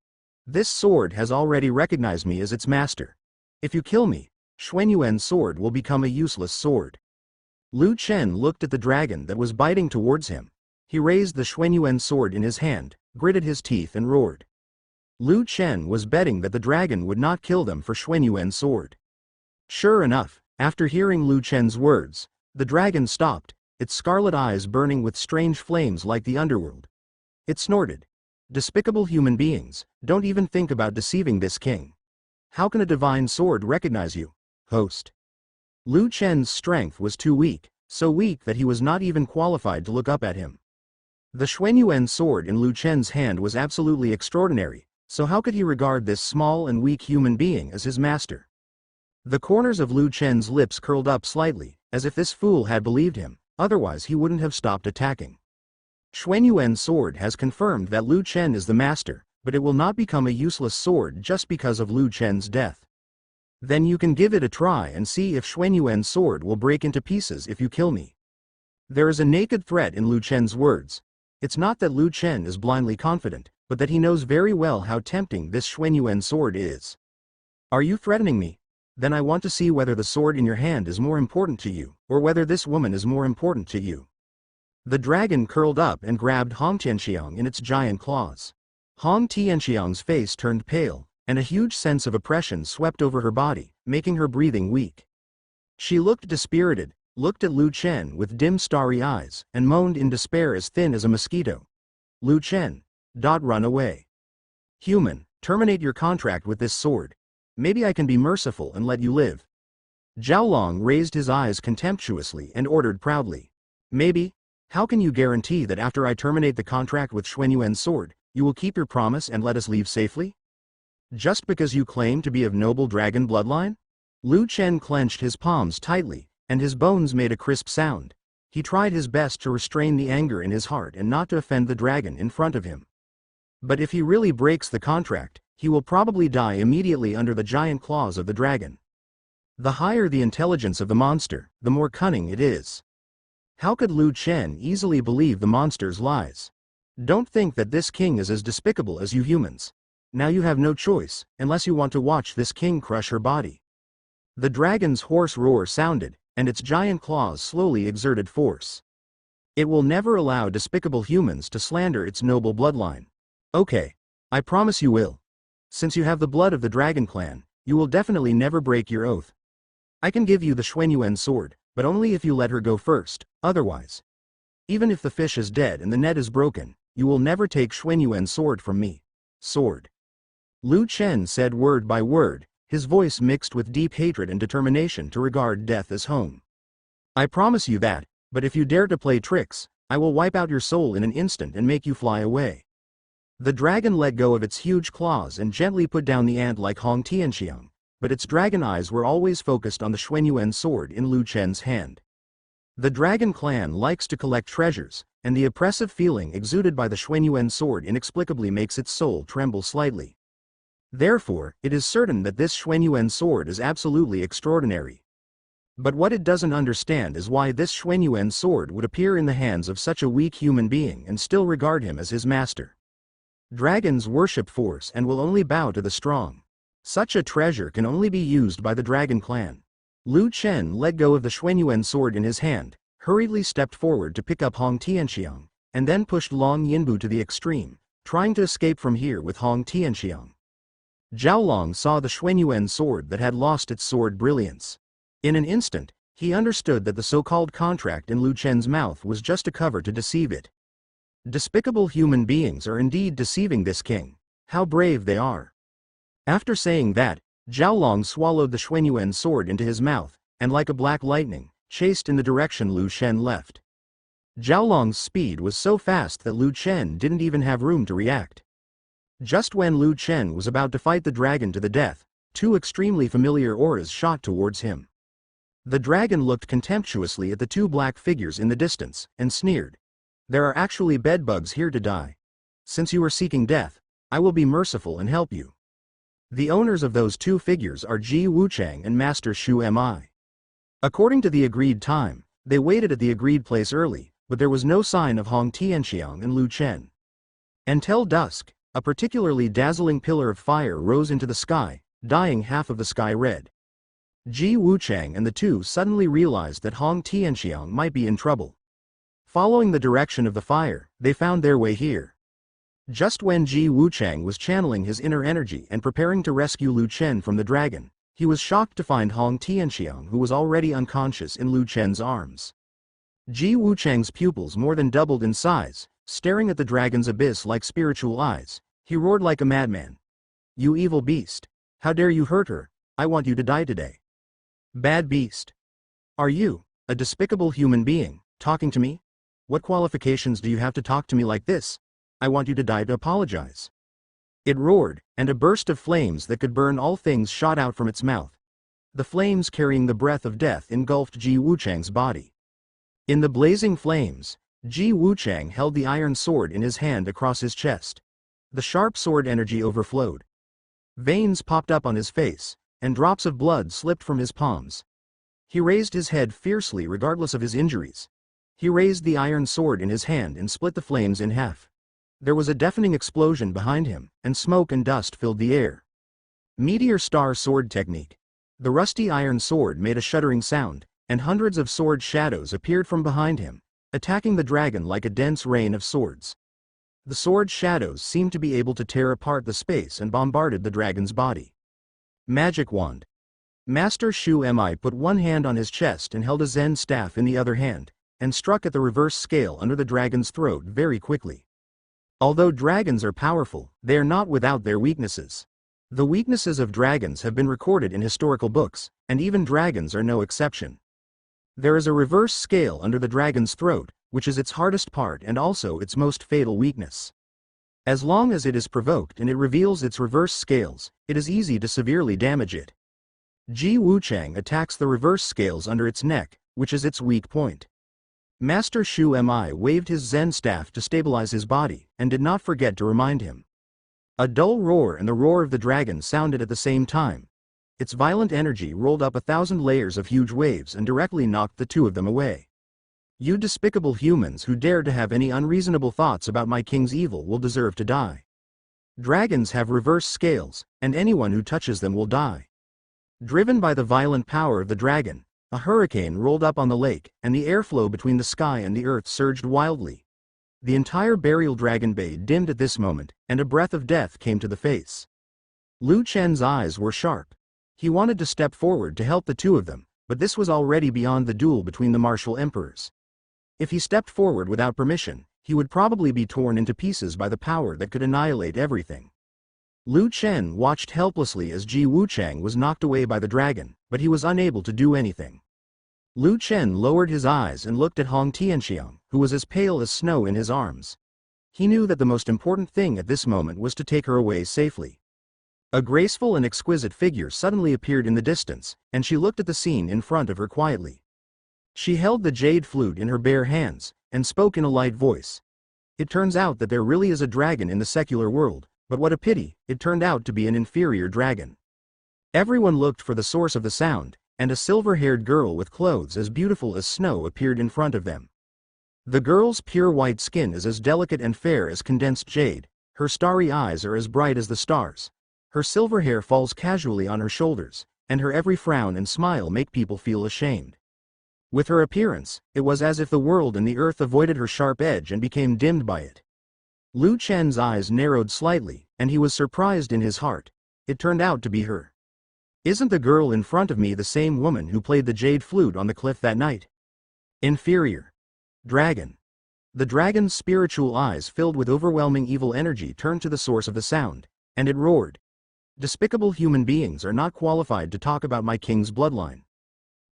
This sword has already recognized me as its master. If you kill me, Xuanyuan's sword will become a useless sword. Lu Chen looked at the dragon that was biting towards him. He raised the Xuanyuan sword in his hand, gritted his teeth and roared. Lu Chen was betting that the dragon would not kill them for Xuanyuan's sword. Sure enough, after hearing Lu Chen's words, the dragon stopped, its scarlet eyes burning with strange flames like the underworld. It snorted. Despicable human beings, don't even think about deceiving this king. How can a divine sword recognize you, host? Lu Chen's strength was too weak, so weak that he was not even qualified to look up at him. The Xuanyuan sword in Lu Chen's hand was absolutely extraordinary, so how could he regard this small and weak human being as his master? The corners of Lu Chen's lips curled up slightly, as if this fool had believed him, otherwise he wouldn't have stopped attacking. Xuanyuan's sword has confirmed that Lu Chen is the master, but it will not become a useless sword just because of Lu Chen's death. Then you can give it a try and see if Xuanyuan's sword will break into pieces if you kill me. There is a naked threat in Lu Chen's words. It's not that Lu Chen is blindly confident, but that he knows very well how tempting this Xuanyuan sword is. Are you threatening me? Then I want to see whether the sword in your hand is more important to you, or whether this woman is more important to you. The dragon curled up and grabbed Hong Tianxiang in its giant claws. Hong Tianxiang's face turned pale, and a huge sense of oppression swept over her body, making her breathing weak. She looked dispirited, looked at Lu Chen with dim starry eyes, and moaned in despair as thin as a mosquito. Lu Chen. Run away. Human, terminate your contract with this sword. Maybe I can be merciful and let you live. Zhaolong raised his eyes contemptuously and ordered proudly. Maybe? How can you guarantee that after I terminate the contract with Xuanyuan's sword, you will keep your promise and let us leave safely? Just because you claim to be of noble dragon bloodline? Lu Chen clenched his palms tightly, and his bones made a crisp sound. He tried his best to restrain the anger in his heart and not to offend the dragon in front of him. But if he really breaks the contract, he will probably die immediately under the giant claws of the dragon. The higher the intelligence of the monster, the more cunning it is. How could Lu Chen easily believe the monster's lies? Don't think that this king is as despicable as you humans. Now you have no choice, unless you want to watch this king crush her body. The dragon's hoarse roar sounded, and its giant claws slowly exerted force. It will never allow despicable humans to slander its noble bloodline. Okay. I promise you will. Since you have the blood of the dragon clan, you will definitely never break your oath. I can give you the Xuanyuan sword, but only if you let her go first, otherwise. Even if the fish is dead and the net is broken, you will never take Xuanyuan's sword from me. Sword. Lu Chen said word by word, his voice mixed with deep hatred and determination to regard death as home. I promise you that, but if you dare to play tricks, I will wipe out your soul in an instant and make you fly away. The dragon let go of its huge claws and gently put down the ant like Hong Tianxiang, but its dragon eyes were always focused on the Xuanyuan sword in Lu Chen's hand. The dragon clan likes to collect treasures, and the oppressive feeling exuded by the Xuanyuan sword inexplicably makes its soul tremble slightly. Therefore, it is certain that this Xuanyuan sword is absolutely extraordinary. But what it doesn't understand is why this Xuanyuan sword would appear in the hands of such a weak human being and still regard him as his master. Dragons worship force and will only bow to the strong. Such a treasure can only be used by the dragon clan. Lu Chen let go of the Xuanyuan sword in his hand, hurriedly stepped forward to pick up Hong Tianxiang, and then pushed Long Yinbu to the extreme, trying to escape from here with Hong Tianxiang. Zhaolong saw the Xuanyuan sword that had lost its sword brilliance. In an instant, he understood that the so-called contract in Lu Chen's mouth was just a cover to deceive it. Despicable human beings are indeed deceiving this king. How brave they are. After saying that, Zhaolong swallowed the Xuanyuan sword into his mouth, and like a black lightning, chased in the direction Lu Chen left. Zhaolong's speed was so fast that Lu Chen didn't even have room to react. Just when Lu Chen was about to fight the dragon to the death, two extremely familiar auras shot towards him. The dragon looked contemptuously at the two black figures in the distance, and sneered. There are actually bedbugs here to die. Since you are seeking death, I will be merciful and help you. The owners of those two figures are Ji Wuchang and Master Shu Mi. According to the agreed time, they waited at the agreed place early, but there was no sign of Hong Tianxiang and Lu Chen. Until dusk, a particularly dazzling pillar of fire rose into the sky, dyeing half of the sky red. Ji Wuchang and the two suddenly realized that Hong Tianxiang might be in trouble. Following the direction of the fire, they found their way here. Just when Ji Wuchang was channeling his inner energy and preparing to rescue Lu Chen from the dragon, he was shocked to find Hong Tianxiang, who was already unconscious, in Lu Chen's arms. Ji Wuchang's pupils more than doubled in size, staring at the dragon's abyss like spiritual eyes. He roared like a madman. You evil beast! How dare you hurt her? I want you to die today. Bad beast! Are you, a despicable human being, talking to me? What qualifications do you have to talk to me like this? I want you to die to apologize. It roared, and a burst of flames that could burn all things shot out from its mouth. The flames carrying the breath of death engulfed Ji Wuchang's body. In the blazing flames, Ji Wuchang held the iron sword in his hand across his chest. The sharp sword energy overflowed. Veins popped up on his face, and drops of blood slipped from his palms. He raised his head fiercely regardless of his injuries. He raised the iron sword in his hand and split the flames in half. There was a deafening explosion behind him, and smoke and dust filled the air. Meteor Star Sword Technique. The rusty iron sword made a shuddering sound, and hundreds of sword shadows appeared from behind him, attacking the dragon like a dense rain of swords. The sword's shadows seemed to be able to tear apart the space and bombarded the dragon's body. Magic wand. Master Shu Mi put one hand on his chest and held a Zen staff in the other hand, and struck at the reverse scale under the dragon's throat very quickly. Although dragons are powerful, they are not without their weaknesses. The weaknesses of dragons have been recorded in historical books, and even dragons are no exception. There is a reverse scale under the dragon's throat, which is its hardest part and also its most fatal weakness. As long as it is provoked and it reveals its reverse scales, it is easy to severely damage it. Ji Wuchang attacks the reverse scales under its neck, which is its weak point. Master Shu Mi waved his Zen staff to stabilize his body, and did not forget to remind him. A dull roar and the roar of the dragon sounded at the same time. Its violent energy rolled up 1,000 layers of huge waves and directly knocked the two of them away. You despicable humans who dare to have any unreasonable thoughts about my king's evil will deserve to die. Dragons have reverse scales, and anyone who touches them will die. Driven by the violent power of the dragon, a hurricane rolled up on the lake, and the airflow between the sky and the earth surged wildly. The entire burial dragon bay dimmed at this moment, and a breath of death came to the face. Lu Chen's eyes were sharp. He wanted to step forward to help the two of them, but this was already beyond the duel between the martial emperors. If he stepped forward without permission, he would probably be torn into pieces by the power that could annihilate everything. Lu Chen watched helplessly as Ji Wuchang was knocked away by the dragon, but he was unable to do anything. Lu Chen lowered his eyes and looked at Hong Tianxiang, who was as pale as snow in his arms. He knew that the most important thing at this moment was to take her away safely. A graceful and exquisite figure suddenly appeared in the distance, and she looked at the scene in front of her quietly. She held the jade flute in her bare hands, and spoke in a light voice. It turns out that there really is a dragon in the secular world, but what a pity, it turned out to be an inferior dragon. Everyone looked for the source of the sound, and a silver-haired girl with clothes as beautiful as snow appeared in front of them. The girl's pure white skin is as delicate and fair as condensed jade, her starry eyes are as bright as the stars. Her silver hair falls casually on her shoulders, and her every frown and smile make people feel ashamed. With her appearance, it was as if the world and the earth avoided her sharp edge and became dimmed by it. Lu Chen's eyes narrowed slightly, and he was surprised in his heart. It turned out to be her. Isn't the girl in front of me the same woman who played the jade flute on the cliff that night? Inferior. Dragon. The dragon's spiritual eyes filled with overwhelming evil energy turned to the source of the sound, and it roared. Despicable human beings are not qualified to talk about my king's bloodline.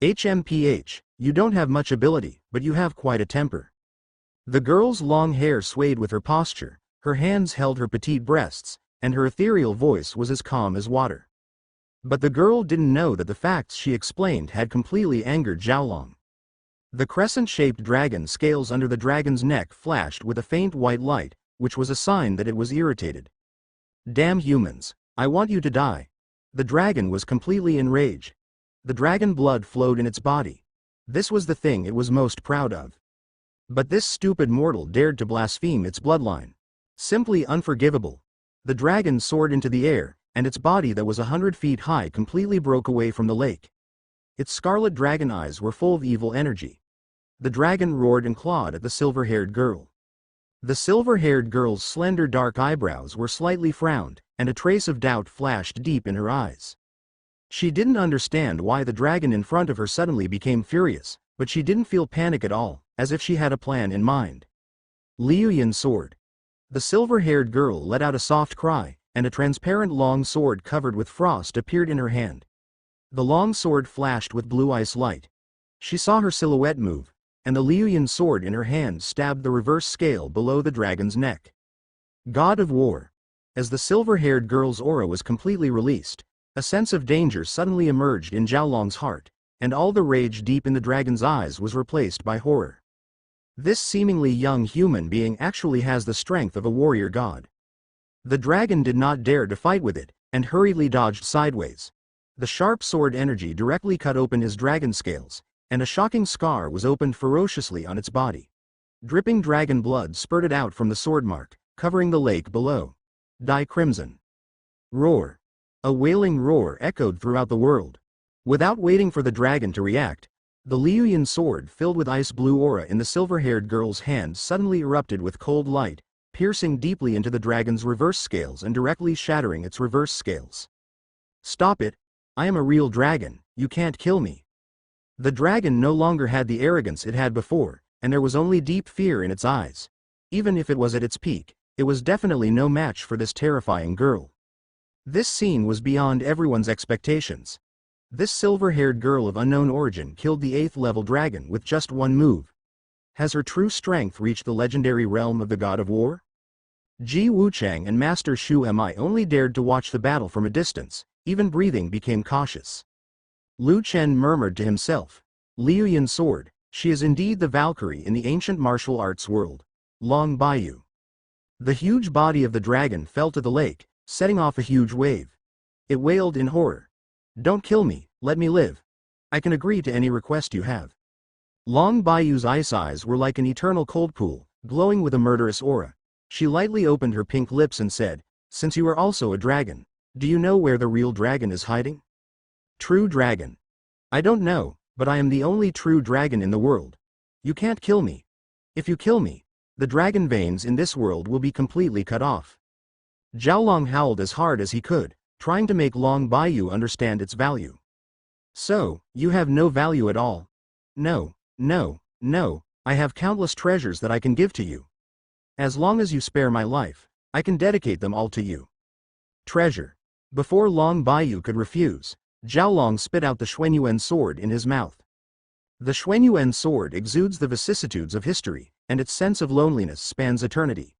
HMPH, you don't have much ability, but you have quite a temper. The girl's long hair swayed with her posture, her hands held her petite breasts, and her ethereal voice was as calm as water. But the girl didn't know that the facts she explained had completely angered Zhaolong. The crescent-shaped dragon scales under the dragon's neck flashed with a faint white light, which was a sign that it was irritated. Damn humans, I want you to die. The dragon was completely enraged. The dragon blood flowed in its body. This was the thing it was most proud of. But this stupid mortal dared to blaspheme its bloodline. Simply unforgivable. The dragon soared into the air, and its body that was 100 feet high completely broke away from the lake. Its scarlet dragon eyes were full of evil energy. The dragon roared and clawed at the silver-haired girl. The silver-haired girl's slender dark eyebrows were slightly frowned, and a trace of doubt flashed deep in her eyes. She didn't understand why the dragon in front of her suddenly became furious, but she didn't feel panic at all, as if she had a plan in mind. Liu Yin's sword. The silver-haired girl let out a soft cry, and a transparent long sword covered with frost appeared in her hand. The long sword flashed with blue ice light. She saw her silhouette move, and the Liu Yin sword in her hand stabbed the reverse scale below the dragon's neck. God of War. As the silver-haired girl's aura was completely released, a sense of danger suddenly emerged in Zhaolong's heart, and all the rage deep in the dragon's eyes was replaced by horror. This seemingly young human being actually has the strength of a warrior god. The dragon did not dare to fight with it, and hurriedly dodged sideways. The sharp sword energy directly cut open his dragon scales, and a shocking scar was opened ferociously on its body. Dripping dragon blood spurted out from the sword mark, covering the lake below. Dye crimson. Roar. A wailing roar echoed throughout the world. Without waiting for the dragon to react, the Liu Yin sword filled with ice blue aura in the silver-haired girl's hand suddenly erupted with cold light, piercing deeply into the dragon's reverse scales and directly shattering its reverse scales. "Stop it! I am a real dragon, you can't kill me." The dragon no longer had the arrogance it had before, and there was only deep fear in its eyes. Even if it was at its peak, it was definitely no match for this terrifying girl. This scene was beyond everyone's expectations. This silver-haired girl of unknown origin killed the 8th level dragon with just one move. Has her true strength reached the legendary realm of the god of war? Ji Wuchang and Master Shu Mi only dared to watch the battle from a distance, even breathing became cautious. Lu Chen murmured to himself, "Liu Yun's sword, she is indeed the Valkyrie in the ancient martial arts world. Long Bayou." The huge body of the dragon fell to the lake, setting off a huge wave. It wailed in horror. "Don't kill me, let me live. I can agree to any request you have." Long Bayou's eyes were like an eternal cold pool, glowing with a murderous aura. She lightly opened her pink lips and said, "Since you are also a dragon, do you know where the real dragon is hiding?" "True dragon? I don't know, but I am the only true dragon in the world. You can't kill me. If you kill me, the dragon veins in this world will be completely cut off." Zhaolong howled as hard as he could, trying to make Long Bayou understand its value. "So, you have no value at all?" "No, no, no, I have countless treasures that I can give to you. As long as you spare my life, I can dedicate them all to you." "Treasure." Before Long Bayou could refuse, Zhaolong spit out the Xuanyuan sword in his mouth. The Xuanyuan sword exudes the vicissitudes of history, and its sense of loneliness spans eternity.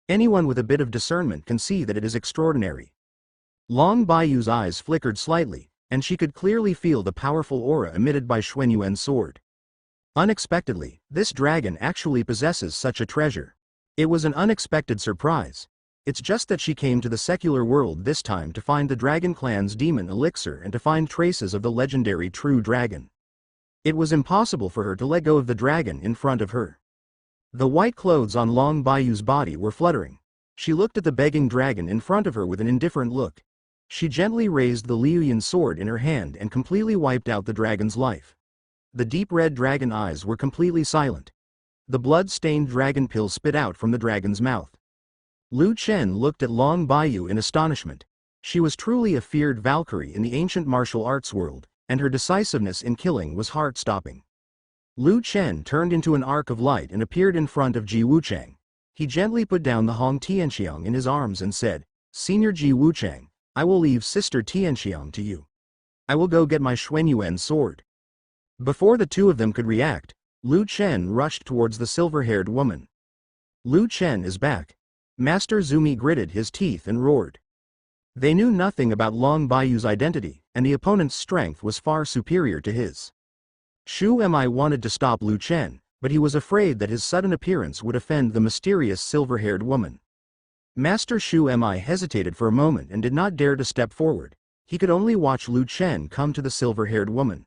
Anyone with a bit of discernment can see that it is extraordinary. Long Bayou's eyes flickered slightly, and she could clearly feel the powerful aura emitted by Xuanyuan's sword. Unexpectedly, this dragon actually possesses such a treasure. It was an unexpected surprise. It's just that she came to the secular world this time to find the Dragon Clan's demon elixir and to find traces of the legendary true dragon. It was impossible for her to let go of the dragon in front of her. The white clothes on Long Bayou's body were fluttering. She looked at the begging dragon in front of her with an indifferent look. She gently raised the Liu Yun sword in her hand and completely wiped out the dragon's life. The deep red dragon eyes were completely silent. The blood-stained dragon pill spit out from the dragon's mouth. Lu Chen looked at Long Bayou in astonishment. She was truly a feared Valkyrie in the ancient martial arts world, and her decisiveness in killing was heart-stopping. Lu Chen turned into an arc of light and appeared in front of Ji Wuchang. He gently put down the Hong Tianxiang in his arms and said, "Senior Ji Wuchang, I will leave Sister Tianxiang to you. I will go get my Xuanyuan sword." Before the two of them could react, Lu Chen rushed towards the silver-haired woman. "Lu Chen is back." Master Zumi gritted his teeth and roared. They knew nothing about Long Bayou's identity, and the opponent's strength was far superior to his. Shu Mi wanted to stop Lu Chen, but he was afraid that his sudden appearance would offend the mysterious silver-haired woman. Master Shu Mi hesitated for a moment and did not dare to step forward. He could only watch Lu Chen come to the silver-haired woman.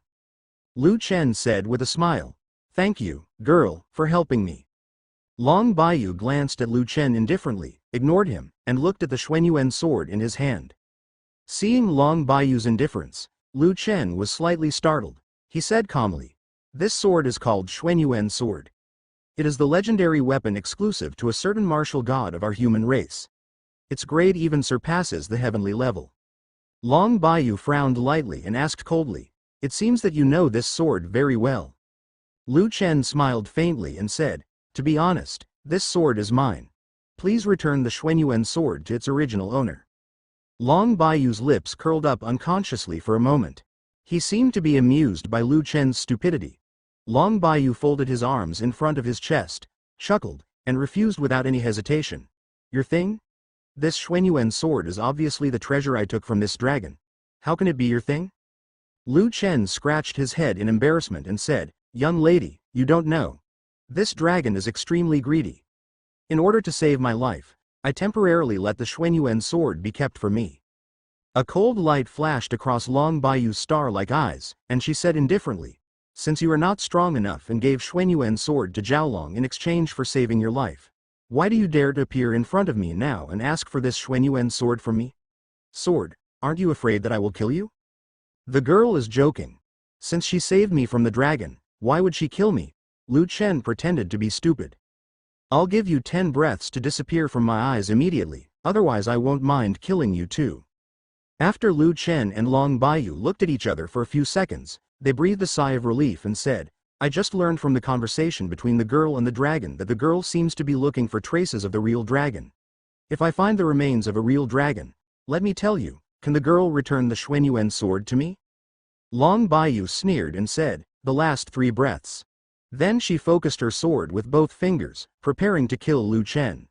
Lu Chen said with a smile, "Thank you, girl, for helping me." Long Bayou glanced at Lu Chen indifferently, ignored him, and looked at the Xuanyuan sword in his hand. Seeing Long Bayou's indifference, Lu Chen was slightly startled. He said calmly, "This sword is called Xuanyuan sword. It is the legendary weapon exclusive to a certain martial god of our human race. Its grade even surpasses the heavenly level." Long Bayou frowned lightly and asked coldly, "It seems that you know this sword very well." Lu Chen smiled faintly and said, "To be honest, this sword is mine. Please return the Xuanyuan sword to its original owner." Long Bayou's lips curled up unconsciously for a moment. He seemed to be amused by Lu Chen's stupidity. Long Bayou folded his arms in front of his chest, chuckled, and refused without any hesitation. "Your thing? This Xuanyuan sword is obviously the treasure I took from this dragon. How can it be your thing?" Lu Chen scratched his head in embarrassment and said, "Young lady, you don't know. This dragon is extremely greedy. In order to save my life, I temporarily let the Xuanyuan sword be kept for me." A cold light flashed across Long Bayou's star-like eyes, and she said indifferently, "Since you are not strong enough and gave Xuanyuan sword to Zhaolong in exchange for saving your life, why do you dare to appear in front of me now and ask for this Xuanyuan sword from me? Sword, aren't you afraid that I will kill you? The girl is joking. Since she saved me from the dragon, why would she kill me?" Lu Chen pretended to be stupid. I'll give you 10 breaths to disappear from my eyes immediately, otherwise I won't mind killing you too. After Lu Chen and Long Bayou looked at each other for a few seconds, they breathed a sigh of relief and said, I just learned from the conversation between the girl and the dragon that the girl seems to be looking for traces of the real dragon. If I find the remains of a real dragon, let me tell you, can the girl return the Xuanyuan sword to me? Long Bayou sneered and said, the last 3 breaths. Then she focused her sword with both fingers, preparing to kill Lu Chen.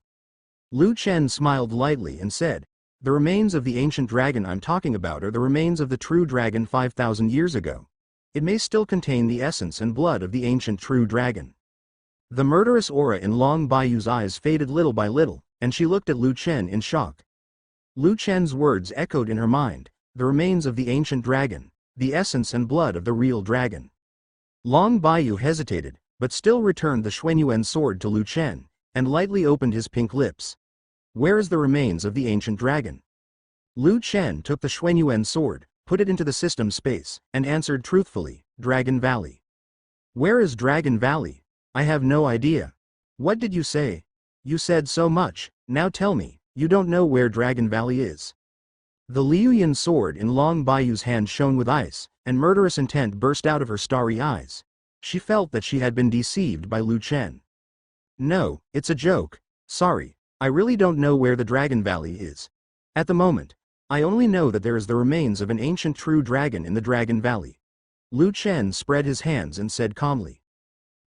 Lu Chen smiled lightly and said, the remains of the ancient dragon I'm talking about are the remains of the true dragon 5,000 years ago. It may still contain the essence and blood of the ancient true dragon. The murderous aura in Long Bayou's eyes faded little by little, and she looked at Lu Chen in shock. Lu Chen's words echoed in her mind, the remains of the ancient dragon, the essence and blood of the real dragon. Long Bayou hesitated, but still returned the Xuanyuan sword to Lu Chen, and lightly opened his pink lips. Where is the remains of the ancient dragon? Lu Chen took the Xuanyuan sword, put it into the system space, and answered truthfully, Dragon Valley. Where is Dragon Valley? I have no idea. What did you say? You said so much, now tell me, you don't know where Dragon Valley is. The Liuyan sword in Long Bayou's hand shone with ice, and murderous intent burst out of her starry eyes. She felt that she had been deceived by Lu Chen. No, it's a joke. Sorry, I really don't know where the Dragon Valley is. At the moment, I only know that there is the remains of an ancient true dragon in the Dragon Valley. Lu Chen spread his hands and said calmly.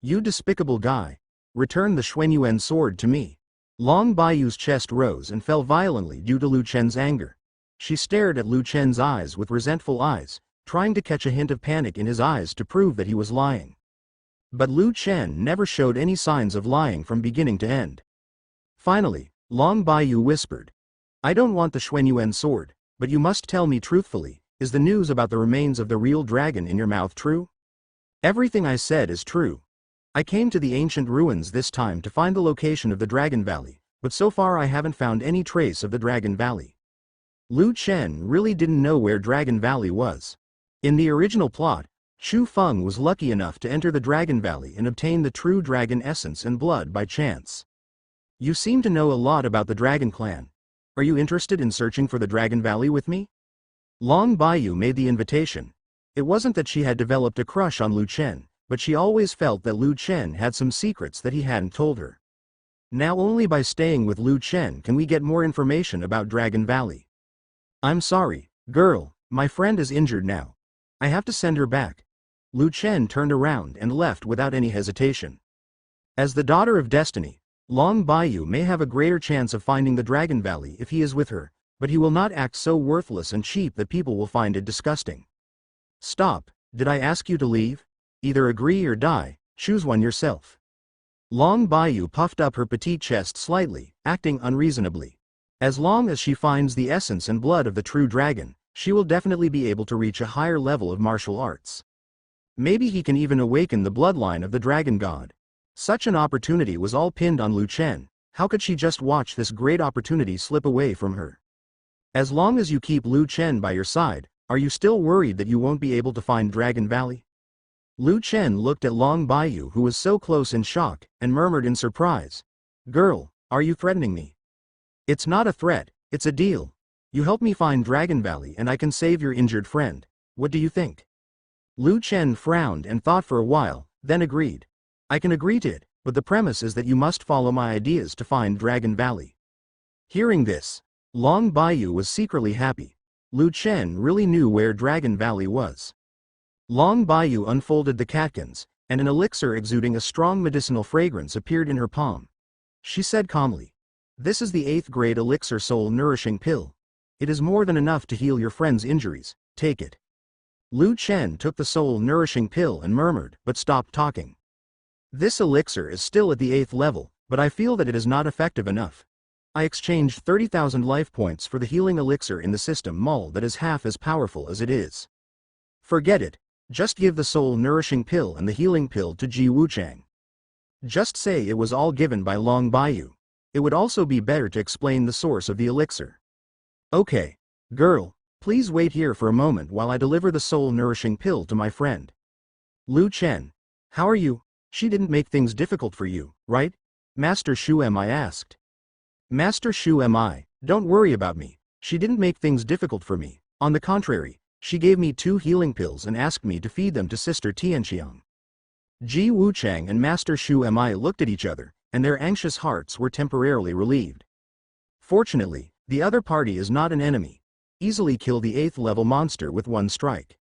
You despicable guy. Return the Xuanyuan sword to me. Long Bayou's chest rose and fell violently due to Lu Chen's anger. She stared at Lu Chen's eyes with resentful eyes, trying to catch a hint of panic in his eyes to prove that he was lying. But Lu Chen never showed any signs of lying from beginning to end. Finally, Long Bayou whispered, I don't want the Xuanyuan sword, but you must tell me truthfully, is the news about the remains of the real dragon in your mouth true? Everything I said is true. I came to the ancient ruins this time to find the location of the Dragon Valley, but so far I haven't found any trace of the Dragon Valley. Lu Chen really didn't know where Dragon Valley was. In the original plot, Chu Feng was lucky enough to enter the Dragon Valley and obtain the true dragon essence and blood by chance. You seem to know a lot about the Dragon Clan. Are you interested in searching for the Dragon Valley with me? Long Bayou made the invitation. It wasn't that she had developed a crush on Lu Chen, but she always felt that Lu Chen had some secrets that he hadn't told her. Now only by staying with Lu Chen can we get more information about Dragon Valley. I'm sorry, girl, my friend is injured now. I have to send her back. Lu Chen turned around and left without any hesitation. As the daughter of destiny, Long Bayou may have a greater chance of finding the Dragon Valley if he is with her, but he will not act so worthless and cheap that people will find it disgusting. Stop, did I ask you to leave? Either agree or die, choose one yourself. Long Bayou puffed up her petite chest slightly, acting unreasonably. As long as she finds the essence and blood of the true dragon, she will definitely be able to reach a higher level of martial arts. Maybe he can even awaken the bloodline of the dragon god. Such an opportunity was all pinned on Lu Chen. How could she just watch this great opportunity slip away from her? As long as you keep Lu Chen by your side, are you still worried that you won't be able to find Dragon Valley? Lu Chen looked at Long Bayou, who was so close, in shock, and murmured in surprise. Girl, are you threatening me? It's not a threat, it's a deal. You help me find Dragon Valley and I can save your injured friend. What do you think? Lu Chen frowned and thought for a while, then agreed. I can agree to it, but the premise is that you must follow my ideas to find Dragon Valley. Hearing this, Long Bayou was secretly happy. Lu Chen really knew where Dragon Valley was. Long Bayou unfolded the catkins, and an elixir exuding a strong medicinal fragrance appeared in her palm. She said calmly, this is the 8th grade elixir soul nourishing pill. It is more than enough to heal your friend's injuries, take it. Lu Chen took the soul nourishing pill and murmured, but stopped talking. This elixir is still at the 8th level, but I feel that it is not effective enough. I exchanged 30,000 life points for the healing elixir in the system mall that is half as powerful as it is. Forget it, just give the soul nourishing pill and the healing pill to Ji Wuchang. Just say it was all given by Long Bayou. It would also be better to explain the source of the elixir. Okay, girl, please wait here for a moment while I deliver the soul nourishing pill to my friend. Lu Chen, how are you? She didn't make things difficult for you, right? Master Shu am I asked. Master Shu am I, don't worry about me. She didn't make things difficult for me. On the contrary, she gave me 2 healing pills and asked me to feed them to Sister Tianxiang. Ji Wuchang and Master Shu Mi looked at each other, and their anxious hearts were temporarily relieved. Fortunately, the other party is not an enemy. Easily kill the 8th level monster with 1 strike.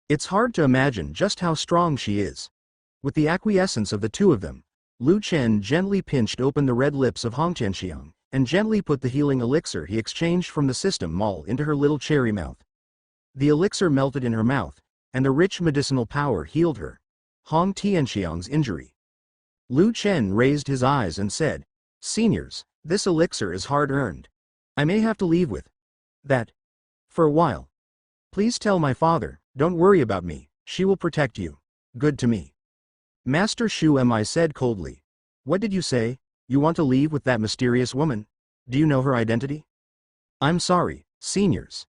It's hard to imagine just how strong she is. With the acquiescence of the 2 of them, Lu Chen gently pinched open the red lips of Hong Tianxiang, and gently put the healing elixir he exchanged from the system mall into her little cherry mouth. The elixir melted in her mouth, and the rich medicinal power healed her. Hong Tianxiang's injury. Lu Chen raised his eyes and said, "Seniors, this elixir is hard-earned. I may have to leave with that for a while. Please tell my father, don't worry about me, she will protect you. Good to me." Master Shu Mi said coldly. "What did you say? You want to leave with that mysterious woman? Do you know her identity?" "I'm sorry, seniors.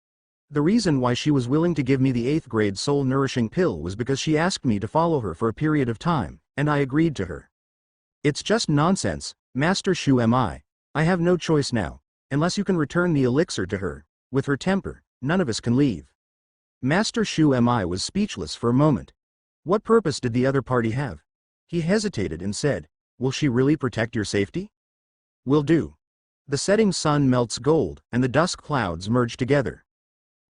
The reason why she was willing to give me the 8th grade soul-nourishing pill was because she asked me to follow her for a period of time, and I agreed to her. It's just nonsense, Master Shu Mi. I have no choice now. Unless you can return the elixir to her. With her temper, none of us can leave." Master Shu Mi was speechless for a moment. What purpose did the other party have? He hesitated and said, "Will she really protect your safety?" "Will do." The setting sun melts gold, and the dusk clouds merge together.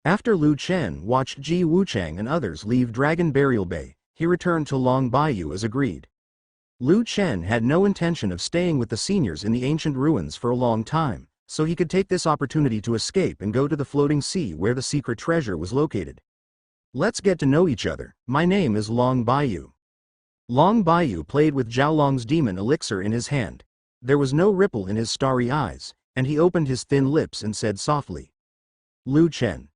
After Lu Chen watched Ji Wuchang and others leave Dragon Burial Bay, he returned to Long Bayou as agreed. Lu Chen had no intention of staying with the seniors in the ancient ruins for a long time, so he could take this opportunity to escape and go to the floating sea where the secret treasure was located. "Let's get to know each other. My name is Long Bayou." Long Bayou played with Zhaolong's demon elixir in his hand. There was no ripple in his starry eyes, and he opened his thin lips and said softly, "Lu Chen.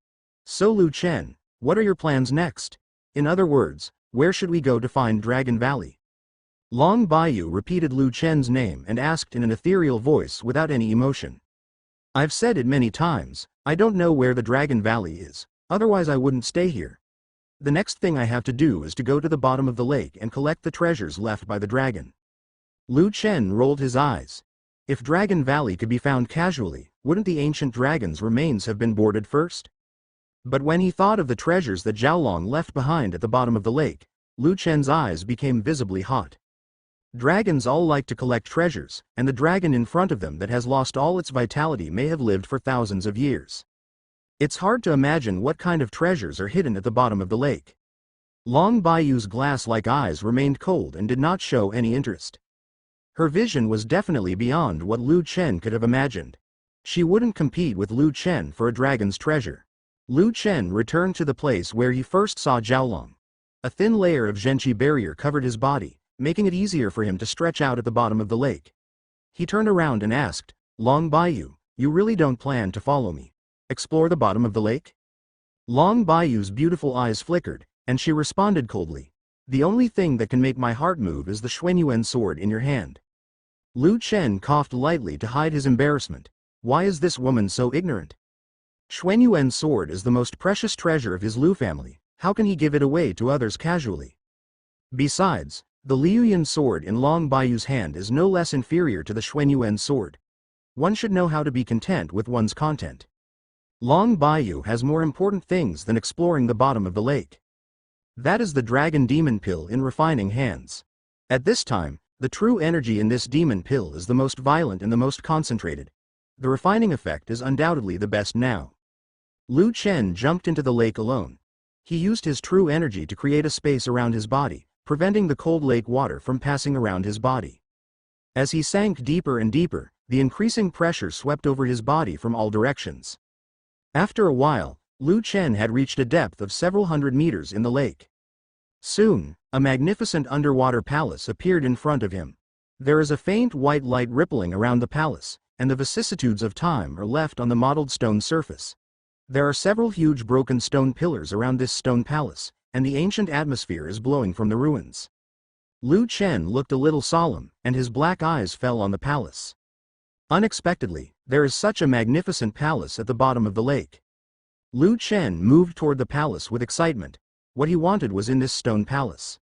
So Lu Chen, what are your plans next? In other words, where should we go to find Dragon Valley?" Long Bayou repeated Lu Chen's name and asked in an ethereal voice without any emotion. "I've said it many times, I don't know where the Dragon Valley is, otherwise I wouldn't stay here. The next thing I have to do is to go to the bottom of the lake and collect the treasures left by the dragon." Lu Chen rolled his eyes. If Dragon Valley could be found casually, wouldn't the ancient dragon's remains have been boarded first? But when he thought of the treasures that Zhaolong left behind at the bottom of the lake, Lu Chen's eyes became visibly hot. Dragons all like to collect treasures, and the dragon in front of them that has lost all its vitality may have lived for thousands of years. It's hard to imagine what kind of treasures are hidden at the bottom of the lake. Long Bayou's glass-like eyes remained cold and did not show any interest. Her vision was definitely beyond what Lu Chen could have imagined. She wouldn't compete with Lu Chen for a dragon's treasure. Lu Chen returned to the place where he first saw Zhaolong. A thin layer of Zhenqi barrier covered his body, making it easier for him to stretch out at the bottom of the lake. He turned around and asked, "Long Bayou, you really don't plan to follow me? Explore the bottom of the lake?" Long Bayou's beautiful eyes flickered, and she responded coldly, "The only thing that can make my heart move is the Xuanyuan sword in your hand." Lu Chen coughed lightly to hide his embarrassment. Why is this woman so ignorant? Xuanyuan's sword is the most precious treasure of his Lu family. How can he give it away to others casually? Besides, the Liuyan sword in Long Bayou's hand is no less inferior to the Xuanyuan sword. One should know how to be content with one's content. Long Bayou has more important things than exploring the bottom of the lake. That is the dragon demon pill in refining hands. At this time, the true energy in this demon pill is the most violent and the most concentrated. The refining effect is undoubtedly the best now. Lu Chen jumped into the lake alone. He used his true energy to create a space around his body, preventing the cold lake water from passing around his body. As he sank deeper and deeper, the increasing pressure swept over his body from all directions. After a while, Lu Chen had reached a depth of several hundred meters in the lake. Soon, a magnificent underwater palace appeared in front of him. There is a faint white light rippling around the palace, and the vicissitudes of time are left on the mottled stone surface. There are several huge broken stone pillars around this stone palace, and the ancient atmosphere is blowing from the ruins. Lu Chen looked a little solemn, and his black eyes fell on the palace. Unexpectedly, there is such a magnificent palace at the bottom of the lake. Lu Chen moved toward the palace with excitement. What he wanted was in this stone palace.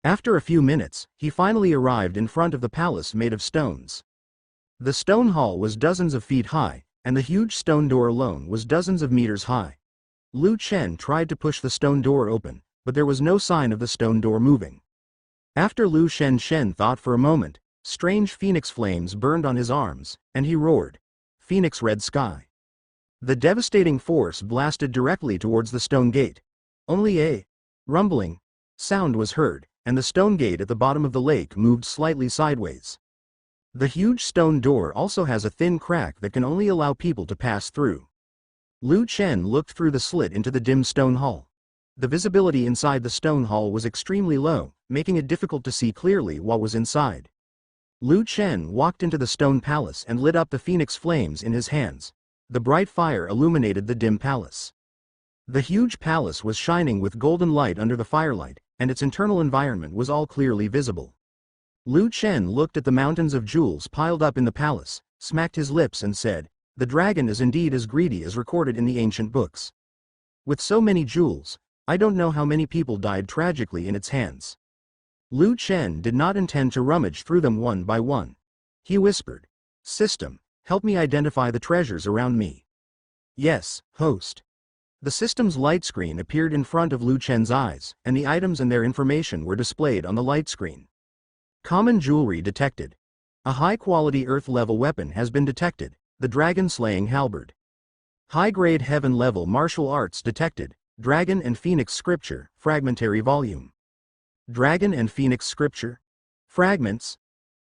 After a few minutes, he finally arrived in front of the palace made of stones. The stone hall was dozens of feet high, and the huge stone door alone was dozens of meters high. Lu Chen tried to push the stone door open, but there was no sign of the stone door moving. After Lu Shen thought for a moment, strange phoenix flames burned on his arms, and he roared, "Phoenix red sky." The devastating force blasted directly towards the stone gate. Only a rumbling sound was heard, and the stone gate at the bottom of the lake moved slightly sideways. The huge stone door also has a thin crack that can only allow people to pass through. Lu Chen looked through the slit into the dim stone hall. The visibility inside the stone hall was extremely low, making it difficult to see clearly what was inside. Lu Chen walked into the stone palace and lit up the phoenix flames in his hands. The bright fire illuminated the dim palace. The huge palace was shining with golden light under the firelight, and its internal environment was all clearly visible. Lu Chen looked at the mountains of jewels piled up in the palace, smacked his lips and said, "The dragon is indeed as greedy as recorded in the ancient books. With so many jewels, I don't know how many people died tragically in its hands." Lu Chen did not intend to rummage through them one by one. He whispered, "System, help me identify the treasures around me." "Yes, host." The system's light screen appeared in front of Lu Chen's eyes, and the items and their information were displayed on the light screen. Common jewelry detected. A high-quality Earth-level weapon has been detected, the dragon-slaying halberd. High-grade heaven-level martial arts detected, Dragon and Phoenix Scripture, fragmentary volume. Dragon and Phoenix Scripture? Fragments?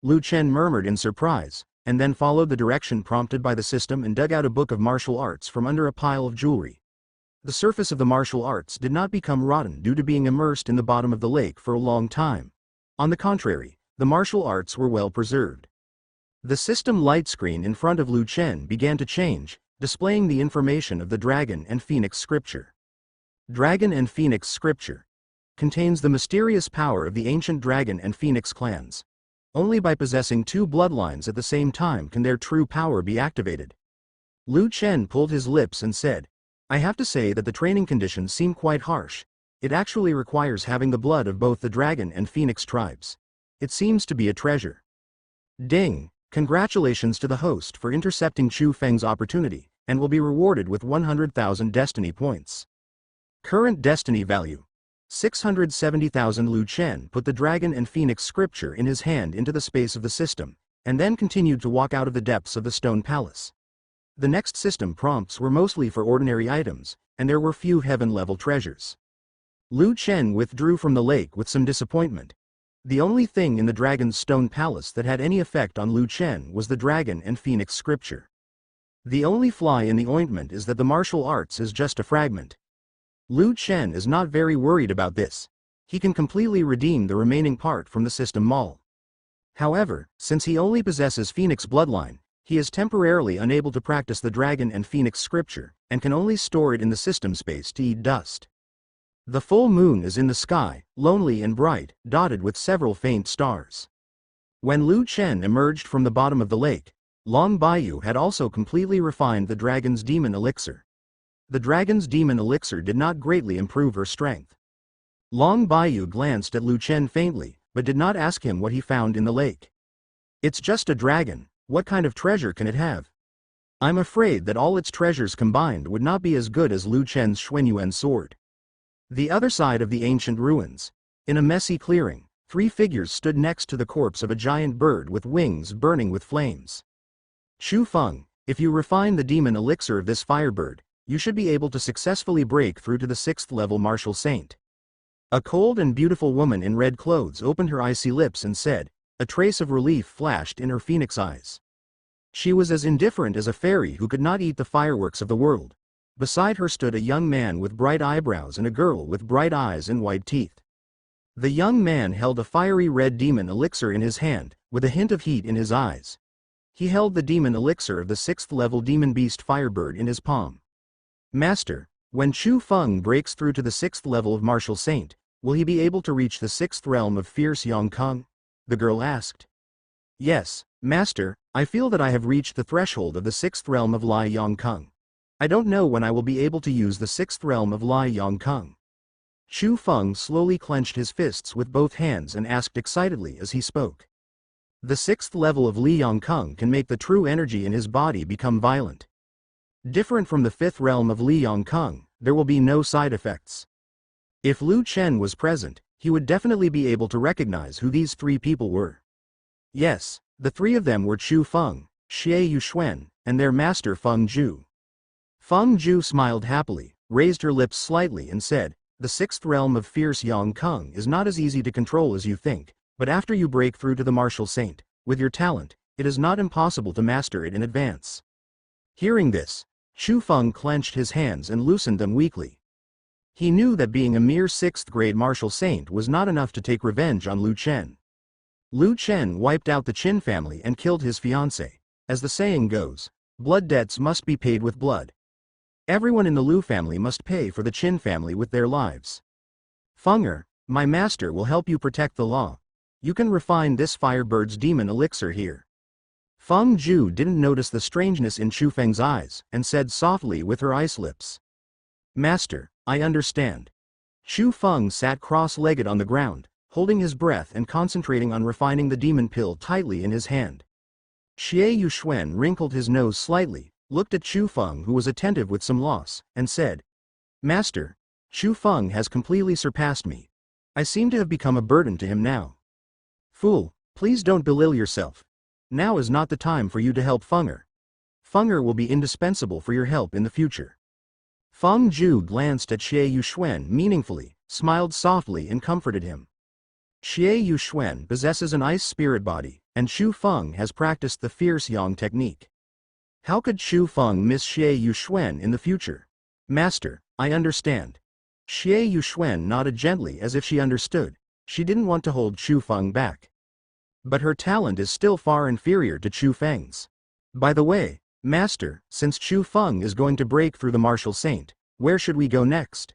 Lu Chen murmured in surprise, and then followed the direction prompted by the system and dug out a book of martial arts from under a pile of jewelry. The surface of the martial arts did not become rotten due to being immersed in the bottom of the lake for a long time. On the contrary, the martial arts were well preserved. The system light screen in front of Lu Chen began to change, displaying the information of the Dragon and Phoenix Scripture. Dragon and Phoenix Scripture contains the mysterious power of the ancient Dragon and Phoenix clans. Only by possessing two bloodlines at the same time can their true power be activated. Lu Chen pulled his lips and said, "I have to say that the training conditions seem quite harsh. It actually requires having the blood of both the Dragon and Phoenix tribes. It seems to be a treasure." Ding! Congratulations to the host for intercepting Chu Feng's opportunity, and will be rewarded with 100,000 destiny points. Current destiny value: 670,000. Lu Chen put the Dragon and Phoenix Scripture in his hand into the space of the system, and then continued to walk out of the depths of the stone palace. The next system prompts were mostly for ordinary items, and there were few heaven-level treasures. Lu Chen withdrew from the lake with some disappointment. The only thing in the Dragon's stone palace that had any effect on Lu Chen was the Dragon and Phoenix Scripture. The only fly in the ointment is that the martial arts is just a fragment. Lu Chen is not very worried about this. He can completely redeem the remaining part from the system mall. However, since he only possesses Phoenix bloodline, he is temporarily unable to practice the Dragon and Phoenix Scripture, and can only store it in the system space to eat dust. The full moon is in the sky, lonely and bright, dotted with several faint stars. When Lu Chen emerged from the bottom of the lake, Long Bayou had also completely refined the dragon's demon elixir. The dragon's demon elixir did not greatly improve her strength. Long Bayou glanced at Lu Chen faintly, but did not ask him what he found in the lake. "It's just a dragon, what kind of treasure can it have?" "I'm afraid that all its treasures combined would not be as good as Lu Chen's Xuanyuan sword." The other side of the ancient ruins. In a messy clearing, three figures stood next to the corpse of a giant bird with wings burning with flames. "Chu Feng, if you refine the demon elixir of this firebird, you should be able to successfully break through to the 6th level martial saint." A cold and beautiful woman in red clothes opened her icy lips and said, a trace of relief flashed in her phoenix eyes. She was as indifferent as a fairy who could not eat the fireworks of the world. Beside her stood a young man with bright eyebrows and a girl with bright eyes and white teeth. The young man held a fiery red demon elixir in his hand, with a hint of heat in his eyes. He held the demon elixir of the 6th level demon beast firebird in his palm. "Master, when Chu Feng breaks through to the 6th level of martial saint, will he be able to reach the 6th realm of fierce Yongkang?" the girl asked. "Yes, Master, I feel that I have reached the threshold of the 6th realm of Lai Yongkang. I don't know when I will be able to use the 6th realm of Lai Yongkang." Chu Feng slowly clenched his fists with both hands and asked excitedly as he spoke. The 6th level of Li Yongkung can make the true energy in his body become violent. Different from the 5th realm of Li Yongkung, there will be no side effects. If Lu Chen was present, he would definitely be able to recognize who these 3 people were. Yes, the 3 of them were Chu Feng, Xie Yuxuan, and their master Feng Zhu. Feng Zhu smiled happily, raised her lips slightly and said, "The 6th realm of fierce Yongkung is not as easy to control as you think, but after you break through to the martial saint, with your talent, it is not impossible to master it in advance." Hearing this, Chu Feng clenched his hands and loosened them weakly. He knew that being a mere 6th-grade martial saint was not enough to take revenge on Lu Chen. Lu Chen wiped out the Qin family and killed his fiancée. As the saying goes, blood debts must be paid with blood. Everyone in the Lu family must pay for the Qin family with their lives. Fenger, my master will help you protect the law. You can refine this Firebird's demon elixir here. Feng Zhu didn't notice the strangeness in Chu Feng's eyes, and said softly with her ice lips. Master, I understand. Chu Feng sat cross-legged on the ground, holding his breath and concentrating on refining the demon pill tightly in his hand. Xie Yuxuan wrinkled his nose slightly, looked at Chu Feng who was attentive with some loss, and said, Master, Chu Feng has completely surpassed me. I seem to have become a burden to him now. Fool, please don't belittle yourself. Now is not the time for you to help Fenger. Fenger will be indispensable for your help in the future. Feng Zhu glanced at Xie Yuxuan meaningfully, smiled softly and comforted him. Xie Yuxuan possesses an ice spirit body, and Chu Feng has practiced the fierce yang technique. How could Chu Feng miss Xie Yuxuan in the future? Master, I understand. Xie Yuxuan nodded gently as if she understood. She didn't want to hold Chu Feng back. But her talent is still far inferior to Chu Feng's. By the way, Master, since Chu Feng is going to break through the martial saint, where should we go next?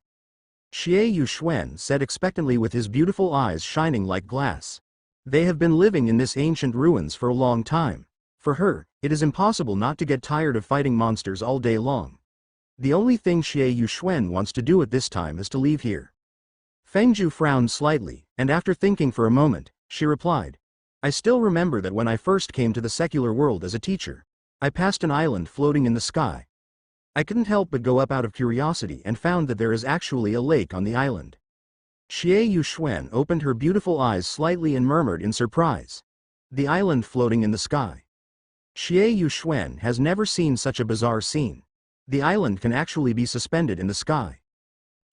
Xie Yuxuan said expectantly with his beautiful eyes shining like glass. They have been living in this ancient ruins for a long time. For her, it is impossible not to get tired of fighting monsters all day long. The only thing Xie Yuxuan wants to do at this time is to leave here. Fengzhu frowned slightly, and after thinking for a moment, she replied, I still remember that when I first came to the secular world as a teacher, I passed an island floating in the sky. I couldn't help but go up out of curiosity and found that there is actually a lake on the island. Xie Yuxuan opened her beautiful eyes slightly and murmured in surprise. The island floating in the sky. Xie Yuxuan has never seen such a bizarre scene. The island can actually be suspended in the sky.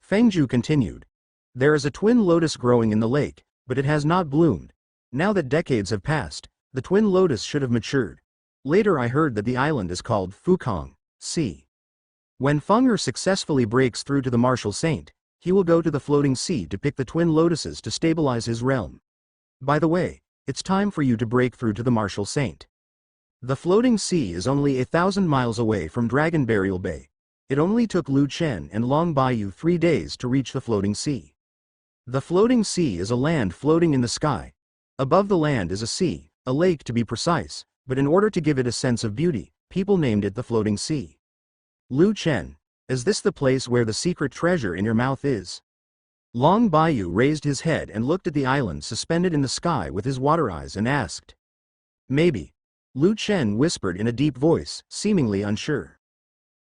Fengzhu continued. There is a twin lotus growing in the lake, but it has not bloomed. Now that decades have passed, the twin lotus should have matured. Later I heard that the island is called Fukong, sea. When Fenger successfully breaks through to the martial saint, he will go to the floating sea to pick the twin lotuses to stabilize his realm. By the way, it's time for you to break through to the martial saint. The floating sea is only 1,000 miles away from Dragon Burial Bay. It only took Lu Chen and Long Bayou 3 days to reach the floating sea. The floating sea is a land floating in the sky. Above the land is a sea, a lake to be precise, but in order to give it a sense of beauty, people named it the floating sea. Lu Chen, is this the place where the secret treasure in your mouth is? Long Bayou raised his head and looked at the island suspended in the sky with his water eyes and asked. Maybe. Lu Chen whispered in a deep voice, seemingly unsure.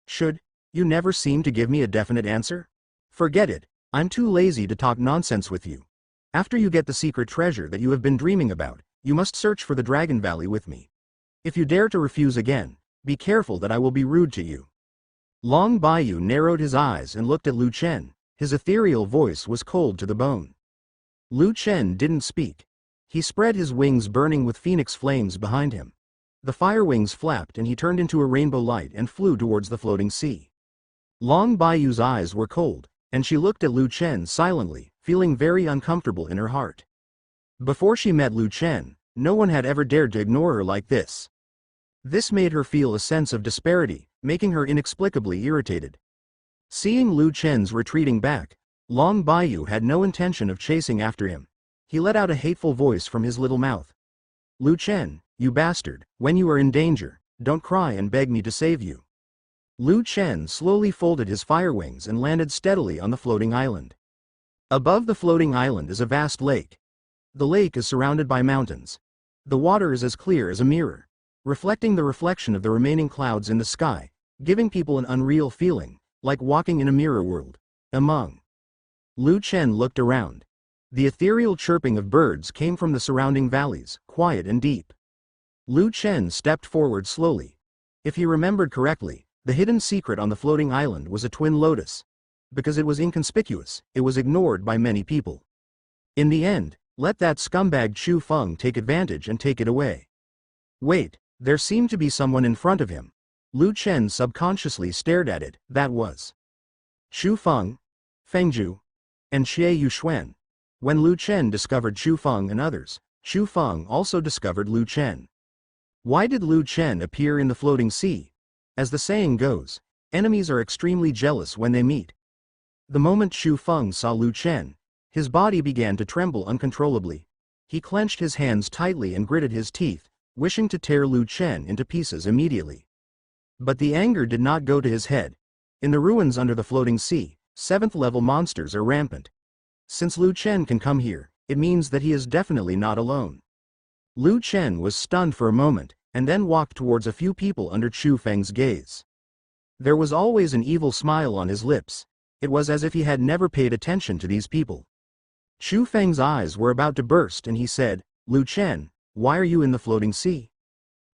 Should you never seem to give me a definite answer? Forget it, I'm too lazy to talk nonsense with you. After you get the secret treasure that you have been dreaming about, you must search for the Dragon Valley with me. If you dare to refuse again, be careful that I will be rude to you. Long Bayou narrowed his eyes and looked at Lu Chen. His ethereal voice was cold to the bone. Lu Chen didn't speak. He spread his wings burning with phoenix flames behind him. The fire wings flapped and he turned into a rainbow light and flew towards the floating sea. Long Bayou's eyes were cold, and she looked at Lu Chen silently, feeling very uncomfortable in her heart. Before she met Lu Chen, no one had ever dared to ignore her like this. This made her feel a sense of disparity, making her inexplicably irritated. Seeing Lu Chen's retreating back, Long Bayou had no intention of chasing after him. He let out a hateful voice from his little mouth. Lu Chen, you bastard, when you are in danger, don't cry and beg me to save you. Lu Chen slowly folded his fire wings and landed steadily on the floating island. Above the floating island is a vast lake. The lake is surrounded by mountains. The water is as clear as a mirror, reflecting the reflection of the remaining clouds in the sky, giving people an unreal feeling, like walking in a mirror world. Among. Lu Chen looked around. The ethereal chirping of birds came from the surrounding valleys, quiet and deep. Lu Chen stepped forward slowly. If he remembered correctly, the hidden secret on the floating island was a twin lotus. Because it was inconspicuous, it was ignored by many people. In the end, let that scumbag Chu Feng take advantage and take it away. Wait, there seemed to be someone in front of him. Lu Chen subconsciously stared at it. That was Chu Feng, Fengju, and Xie Yuxuan. When Lu Chen discovered Chu Feng and others, Chu Feng also discovered Lu Chen. Why did Lu Chen appear in the floating sea? As the saying goes, enemies are extremely jealous when they meet. The moment Chu Feng saw Lu Chen, his body began to tremble uncontrollably. He clenched his hands tightly and gritted his teeth, wishing to tear Lu Chen into pieces immediately. But the anger did not go to his head. In the ruins under the floating sea, 7th-level monsters are rampant. Since Lu Chen can come here, it means that he is definitely not alone. Lu Chen was stunned for a moment, and then walked towards a few people under Chu Feng's gaze. There was always an evil smile on his lips. It was as if he had never paid attention to these people. Chu Feng's eyes were about to burst and he said, "Lu Chen, why are you in the floating sea?"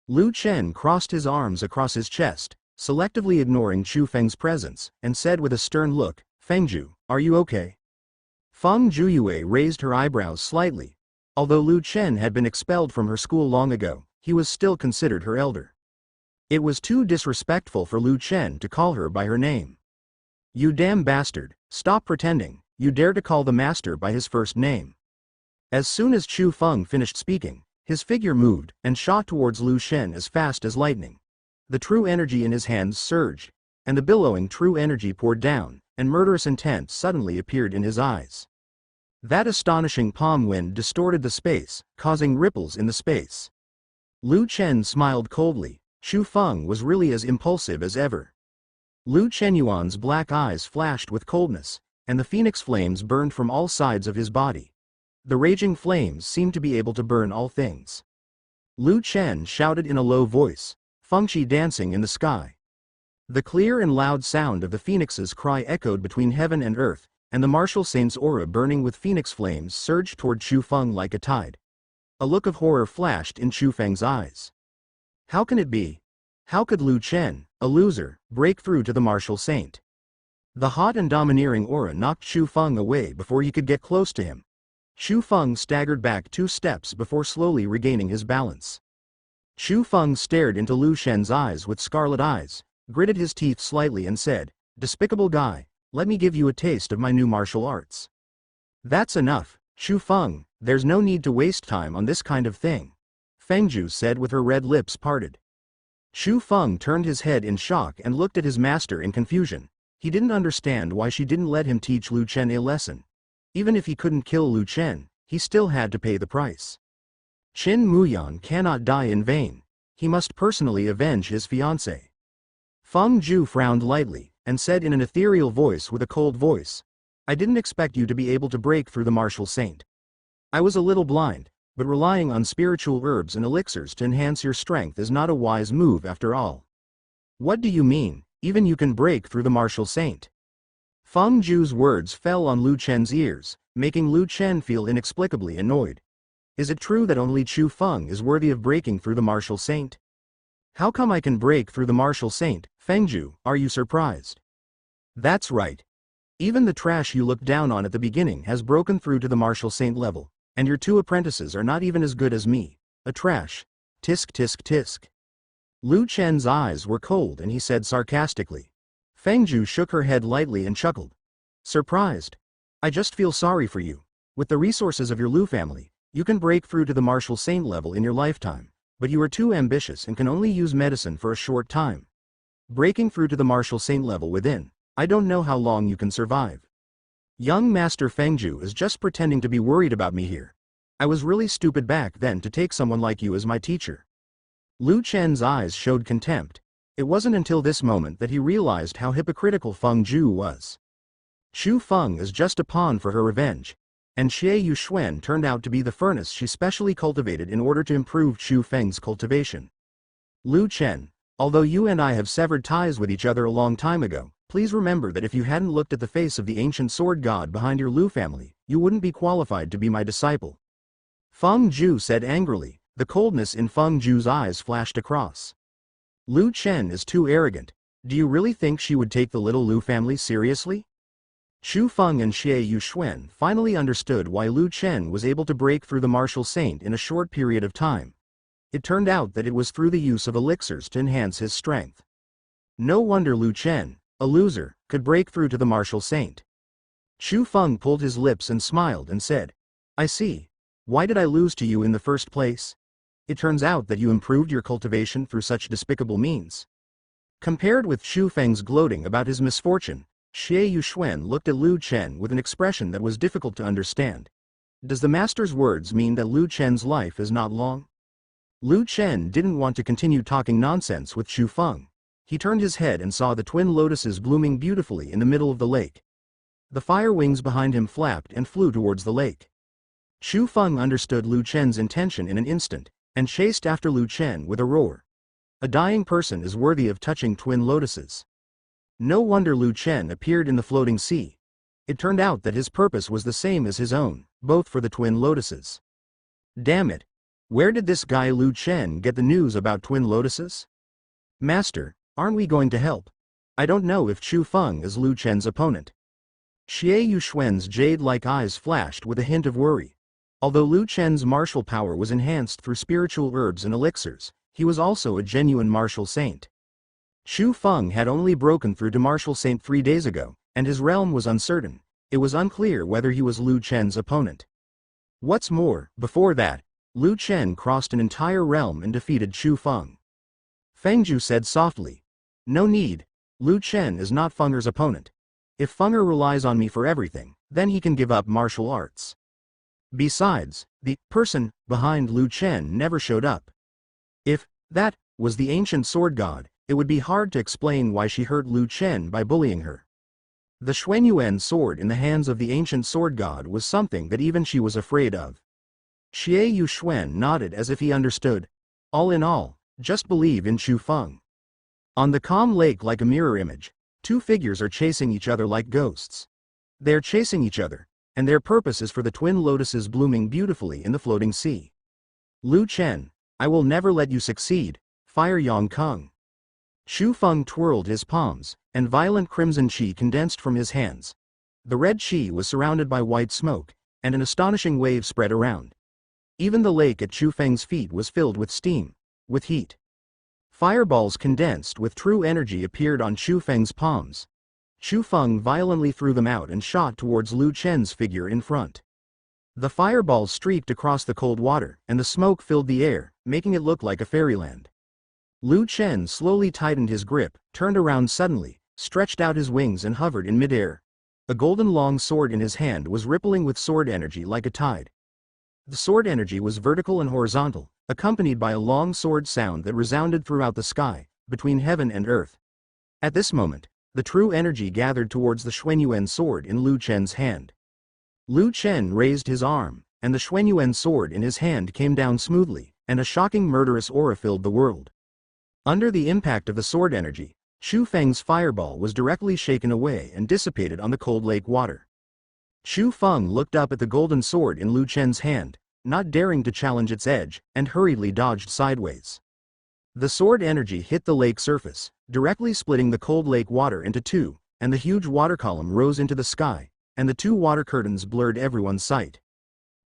Lu Chen crossed his arms across his chest, selectively ignoring Chu Feng's presence, and said with a stern look, "Fengju, are you okay?" Feng Juyue raised her eyebrows slightly. Although Lu Chen had been expelled from her school long ago, he was still considered her elder. It was too disrespectful for Lu Chen to call her by her name. "You damn bastard, stop pretending, you dare to call the master by his first name." As soon as Chu Feng finished speaking, his figure moved and shot towards Lu Chen as fast as lightning. The true energy in his hands surged, and the billowing true energy poured down, and murderous intent suddenly appeared in his eyes. That astonishing palm wind distorted the space, causing ripples in the space. Lu Chen smiled coldly. Chu Feng was really as impulsive as ever. Lu Chenyuan's black eyes flashed with coldness, and the phoenix flames burned from all sides of his body. The raging flames seemed to be able to burn all things. Lu Chen shouted in a low voice, "Fengqi dancing in the sky." The clear and loud sound of the phoenix's cry echoed between heaven and earth, and the martial saint's aura burning with phoenix flames surged toward Chu Feng like a tide. A look of horror flashed in Chu Feng's eyes. How can it be? How could Lu Chen, a loser, break through to the martial saint? The hot and domineering aura knocked Chu Feng away before he could get close to him. Chu Feng staggered back 2 steps before slowly regaining his balance. Chu Feng stared into Lu Chen's eyes with scarlet eyes, gritted his teeth slightly and said, "Despicable guy, let me give you a taste of my new martial arts." "That's enough, Chu Feng, there's no need to waste time on this kind of thing," Fengju said with her red lips parted. Chu Feng turned his head in shock and looked at his master in confusion. He didn't understand why she didn't let him teach Lu Chen a lesson. Even if he couldn't kill Lu Chen, he still had to pay the price. Qin Muyan cannot die in vain. He must personally avenge his fiancée. Feng Ju frowned lightly, and said in an ethereal voice with a cold voice, "I didn't expect you to be able to break through the martial saint. I was a little blind, but relying on spiritual herbs and elixirs to enhance your strength is not a wise move after all." "What do you mean, even you can break through the martial saint?" Feng Ju's words fell on Lu Chen's ears, making Lu Chen feel inexplicably annoyed. Is it true that only Chu Feng is worthy of breaking through the martial saint? "How come I can break through the martial saint, Fengju, are you surprised?" "That's right. Even the trash you looked down on at the beginning has broken through to the martial saint level, and your 2 apprentices are not even as good as me. A trash. Tisk tisk tisk." Lu Chen's eyes were cold and he said sarcastically. Fengju shook her head lightly and chuckled. "Surprised? I just feel sorry for you. With the resources of your Lu family, you can break through to the martial saint level in your lifetime, but you are too ambitious and can only use medicine for a short time. Breaking through to the martial saint level within, I don't know how long you can survive. Young Master Fengju is just pretending to be worried about me here. I was really stupid back then to take someone like you as my teacher." Lu Chen's eyes showed contempt. It wasn't until this moment that he realized how hypocritical Feng Ju was. Xu Feng is just a pawn for her revenge. And Xie Yuxuan turned out to be the furnace she specially cultivated in order to improve Xu Feng's cultivation. Lu Chen, although you and I have severed ties with each other a long time ago, please remember that if you hadn't looked at the face of the ancient sword god behind your Lu family, you wouldn't be qualified to be my disciple. Feng Zhu said angrily. The coldness in Feng Zhu's eyes flashed across. Lu Chen is too arrogant. Do you really think she would take the little Lu family seriously? Xu Feng and Xie Yuxuan finally understood why Lu Chen was able to break through the martial saint in a short period of time. It turned out that it was through the use of elixirs to enhance his strength. No wonder Lu Chen, a loser, could break through to the martial saint. Xu Feng pulled his lips and smiled and said, I see. Why did I lose to you in the first place? It turns out that you improved your cultivation through such despicable means. Compared with Xu Feng's gloating about his misfortune, Xie Yuxuan looked at Lu Chen with an expression that was difficult to understand. Does the master's words mean that Lu Chen's life is not long? Lu Chen didn't want to continue talking nonsense with Xu Feng. He turned his head and saw the twin lotuses blooming beautifully in the middle of the lake. The fire wings behind him flapped and flew towards the lake. Xu Feng understood Lu Chen's intention in an instant, and chased after Lu Chen with a roar. A dying person is worthy of touching twin lotuses. No wonder Lu Chen appeared in the floating sea. It turned out that his purpose was the same as his own, both for the twin lotuses. Damn it! Where did this guy Lu Chen get the news about twin lotuses? Master, aren't we going to help? I don't know if Xu Feng is Lu Chen's opponent. Xie Yuxuan's jade-like eyes flashed with a hint of worry. Although Lu Chen's martial power was enhanced through spiritual herbs and elixirs, he was also a genuine martial saint. Xu Feng had only broken through to martial saint 3 days ago, and his realm was uncertain. It was unclear whether he was Lu Chen's opponent. What's more, before that, Lu Chen crossed an entire realm and defeated Xu Feng. Fengzhu said softly, No need, Lu Chen is not Fenger's opponent. If Fenger relies on me for everything, then he can give up martial arts. Besides, the person behind Lu Chen never showed up. If that was the ancient sword god, it would be hard to explain why she hurt Lu Chen by bullying her. The Xuanyuan sword in the hands of the ancient sword god was something that even she was afraid of. Xie Yuxuan nodded as if he understood. All in all, just believe in Xu Feng. On the calm lake like a mirror image, two figures are chasing each other like ghosts. They're chasing each other, and their purpose is for the twin lotuses blooming beautifully in the floating sea. Lu Chen, I will never let you succeed, Fire Yang Kung. Xu Feng twirled his palms, and violent crimson qi condensed from his hands. The red qi was surrounded by white smoke, and an astonishing wave spread around. Even the lake at Xu Feng's feet was filled with steam, with heat. Fireballs condensed with true energy appeared on Xu Feng's palms. Xu Feng violently threw them out and shot towards Lu Chen's figure in front. The fireballs streaked across the cold water, and the smoke filled the air, making it look like a fairyland. Lu Chen slowly tightened his grip, turned around suddenly, stretched out his wings and hovered in midair. A golden long sword in his hand was rippling with sword energy like a tide. The sword energy was vertical and horizontal, accompanied by a long sword sound that resounded throughout the sky, between heaven and earth. At this moment, the true energy gathered towards the Xuanyuan sword in Lu Chen's hand. Lu Chen raised his arm, and the Xuanyuan sword in his hand came down smoothly, and a shocking murderous aura filled the world. Under the impact of the sword energy, Xu Feng's fireball was directly shaken away and dissipated on the cold lake water. Xu Feng looked up at the golden sword in Lu Chen's hand, not daring to challenge its edge, and hurriedly dodged sideways. The sword energy hit the lake surface, directly splitting the cold lake water into two, and the huge water column rose into the sky, and the two water curtains blurred everyone's sight.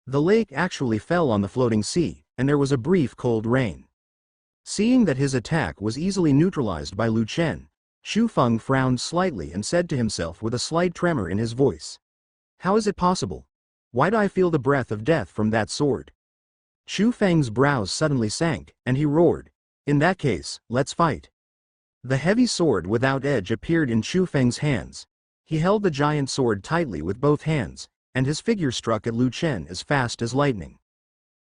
The lake actually fell on the floating sea, and there was a brief cold rain. Seeing that his attack was easily neutralized by Lu Chen, Xu Feng frowned slightly and said to himself with a slight tremor in his voice, How is it possible? Why do I feel the breath of death from that sword? Xu Feng's brows suddenly sank, and he roared, In that case, let's fight. The heavy sword without edge appeared in Xu Feng's hands. He held the giant sword tightly with both hands, and his figure struck at Lu Chen as fast as lightning.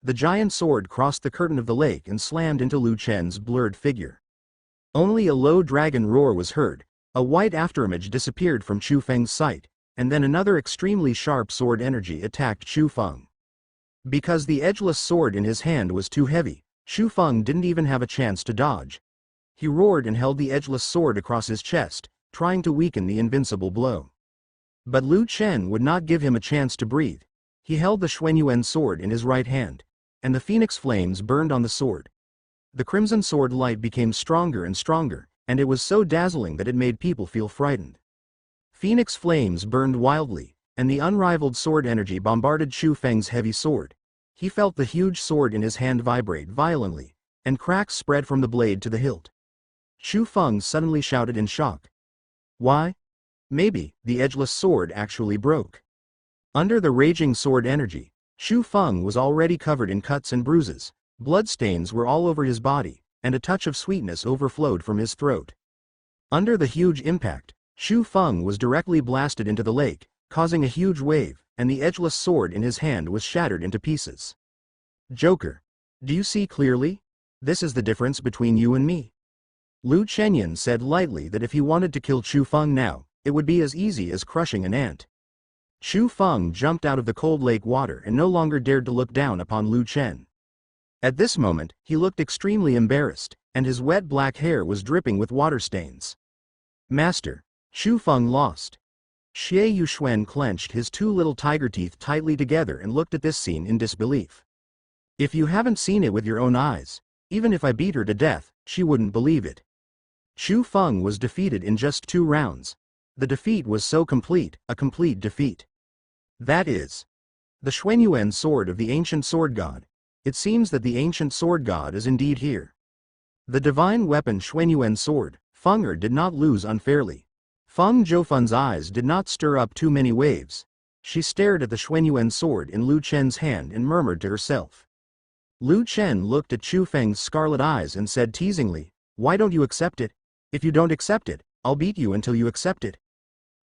The giant sword crossed the curtain of the lake and slammed into Lu Chen's blurred figure. Only a low dragon roar was heard. A white afterimage disappeared from Xu Feng's sight, and then another extremely sharp sword energy attacked Chu Feng. Because the edgeless sword in his hand was too heavy, Chu Feng didn't even have a chance to dodge. He roared and held the edgeless sword across his chest, trying to weaken the invincible blow. But Lu Chen would not give him a chance to breathe. He held the Xuanyuan sword in his right hand, and the phoenix flames burned on the sword. The crimson sword light became stronger and stronger, and it was so dazzling that it made people feel frightened. Phoenix flames burned wildly, and the unrivaled sword energy bombarded Chu Feng's heavy sword. He felt the huge sword in his hand vibrate violently, and cracks spread from the blade to the hilt. Chu Feng suddenly shouted in shock. Why? Maybe the edgeless sword actually broke. Under the raging sword energy, Chu Feng was already covered in cuts and bruises, bloodstains were all over his body, and a touch of sweetness overflowed from his throat. Under the huge impact, Chu Feng was directly blasted into the lake, causing a huge wave, and the edgeless sword in his hand was shattered into pieces. Joker, do you see clearly? This is the difference between you and me. Lu Chenyan said lightly that if he wanted to kill Chu Feng now, it would be as easy as crushing an ant. Chu Feng jumped out of the cold lake water and no longer dared to look down upon Lu Chen. At this moment, he looked extremely embarrassed, and his wet black hair was dripping with water stains. Master, Chu Feng lost. Xie Yuxuan clenched his two little tiger teeth tightly together and looked at this scene in disbelief. If you haven't seen it with your own eyes, even if I beat her to death, she wouldn't believe it. Chu Feng was defeated in just 2 rounds. The defeat was so complete, a complete defeat. That is the Xuanyuan sword of the ancient sword god. It seems that the ancient sword god is indeed here. The divine weapon Xuanyuan sword, Feng did not lose unfairly. Feng Zhoufen's eyes did not stir up too many waves. She stared at the Xuanyuan sword in Lu Chen's hand and murmured to herself. Lu Chen looked at Chu Feng's scarlet eyes and said teasingly, "Why don't you accept it? If you don't accept it, I'll beat you until you accept it."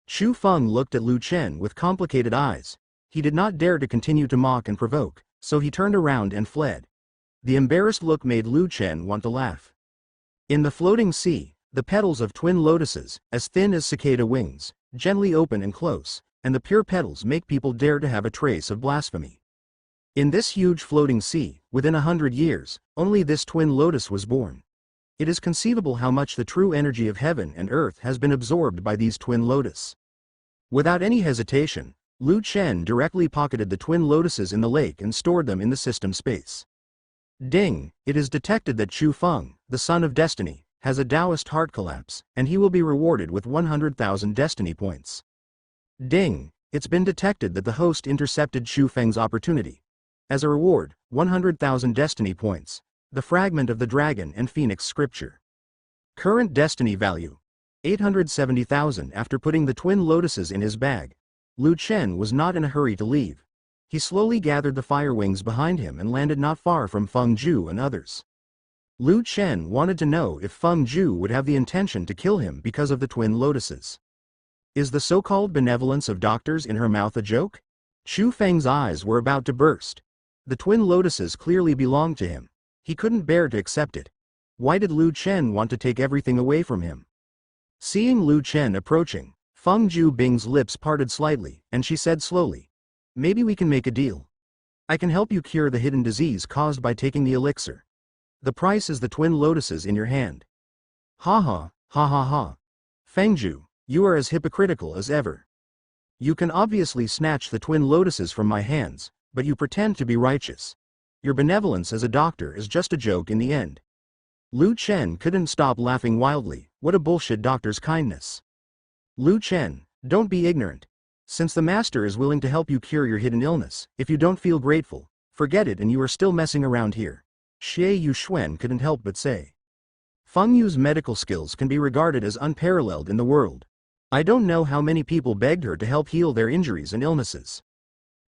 Chu Feng looked at Lu Chen with complicated eyes. He did not dare to continue to mock and provoke, so he turned around and fled. The embarrassed look made Lu Chen want to laugh. In the floating sea, the petals of twin lotuses, as thin as cicada wings, gently open and close, and the pure petals make people dare to have a trace of blasphemy. In this huge floating sea, within 100 years, only this twin lotus was born. It is conceivable how much the true energy of heaven and earth has been absorbed by these twin lotus. Without any hesitation, Lu Chen directly pocketed the twin lotuses in the lake and stored them in the system space. Ding! It is detected that Chu Feng, the son of destiny, has a Taoist heart collapse, and he will be rewarded with 100,000 destiny points. Ding! It's been detected that the host intercepted Chu Feng's opportunity. As a reward, 100,000 destiny points. The fragment of the dragon and phoenix scripture. Current destiny value: 870,000. After putting the twin lotuses in his bag, Lu Chen was not in a hurry to leave. He slowly gathered the fire wings behind him and landed not far from Feng Zhu and others. Lu Chen wanted to know if Feng Zhu would have the intention to kill him because of the twin lotuses. Is the so-called benevolence of doctors in her mouth a joke? Chu Feng's eyes were about to burst. The twin lotuses clearly belonged to him. He couldn't bear to accept it. Why did Lu Chen want to take everything away from him? Seeing Lu Chen approaching, Feng Zhu Bing's lips parted slightly, and she said slowly, "Maybe we can make a deal. I can help you cure the hidden disease caused by taking the elixir. The price is the twin lotuses in your hand." Ha ha, ha ha ha. Feng Zhu, you are as hypocritical as ever. You can obviously snatch the twin lotuses from my hands, but you pretend to be righteous. Your benevolence as a doctor is just a joke in the end. Lu Chen couldn't stop laughing wildly. What a bullshit doctor's kindness. Lu Chen, don't be ignorant. Since the master is willing to help you cure your hidden illness, if you don't feel grateful, forget it and you are still messing around here. Xie Yuxuan couldn't help but say. Feng Yu's medical skills can be regarded as unparalleled in the world. I don't know how many people begged her to help heal their injuries and illnesses.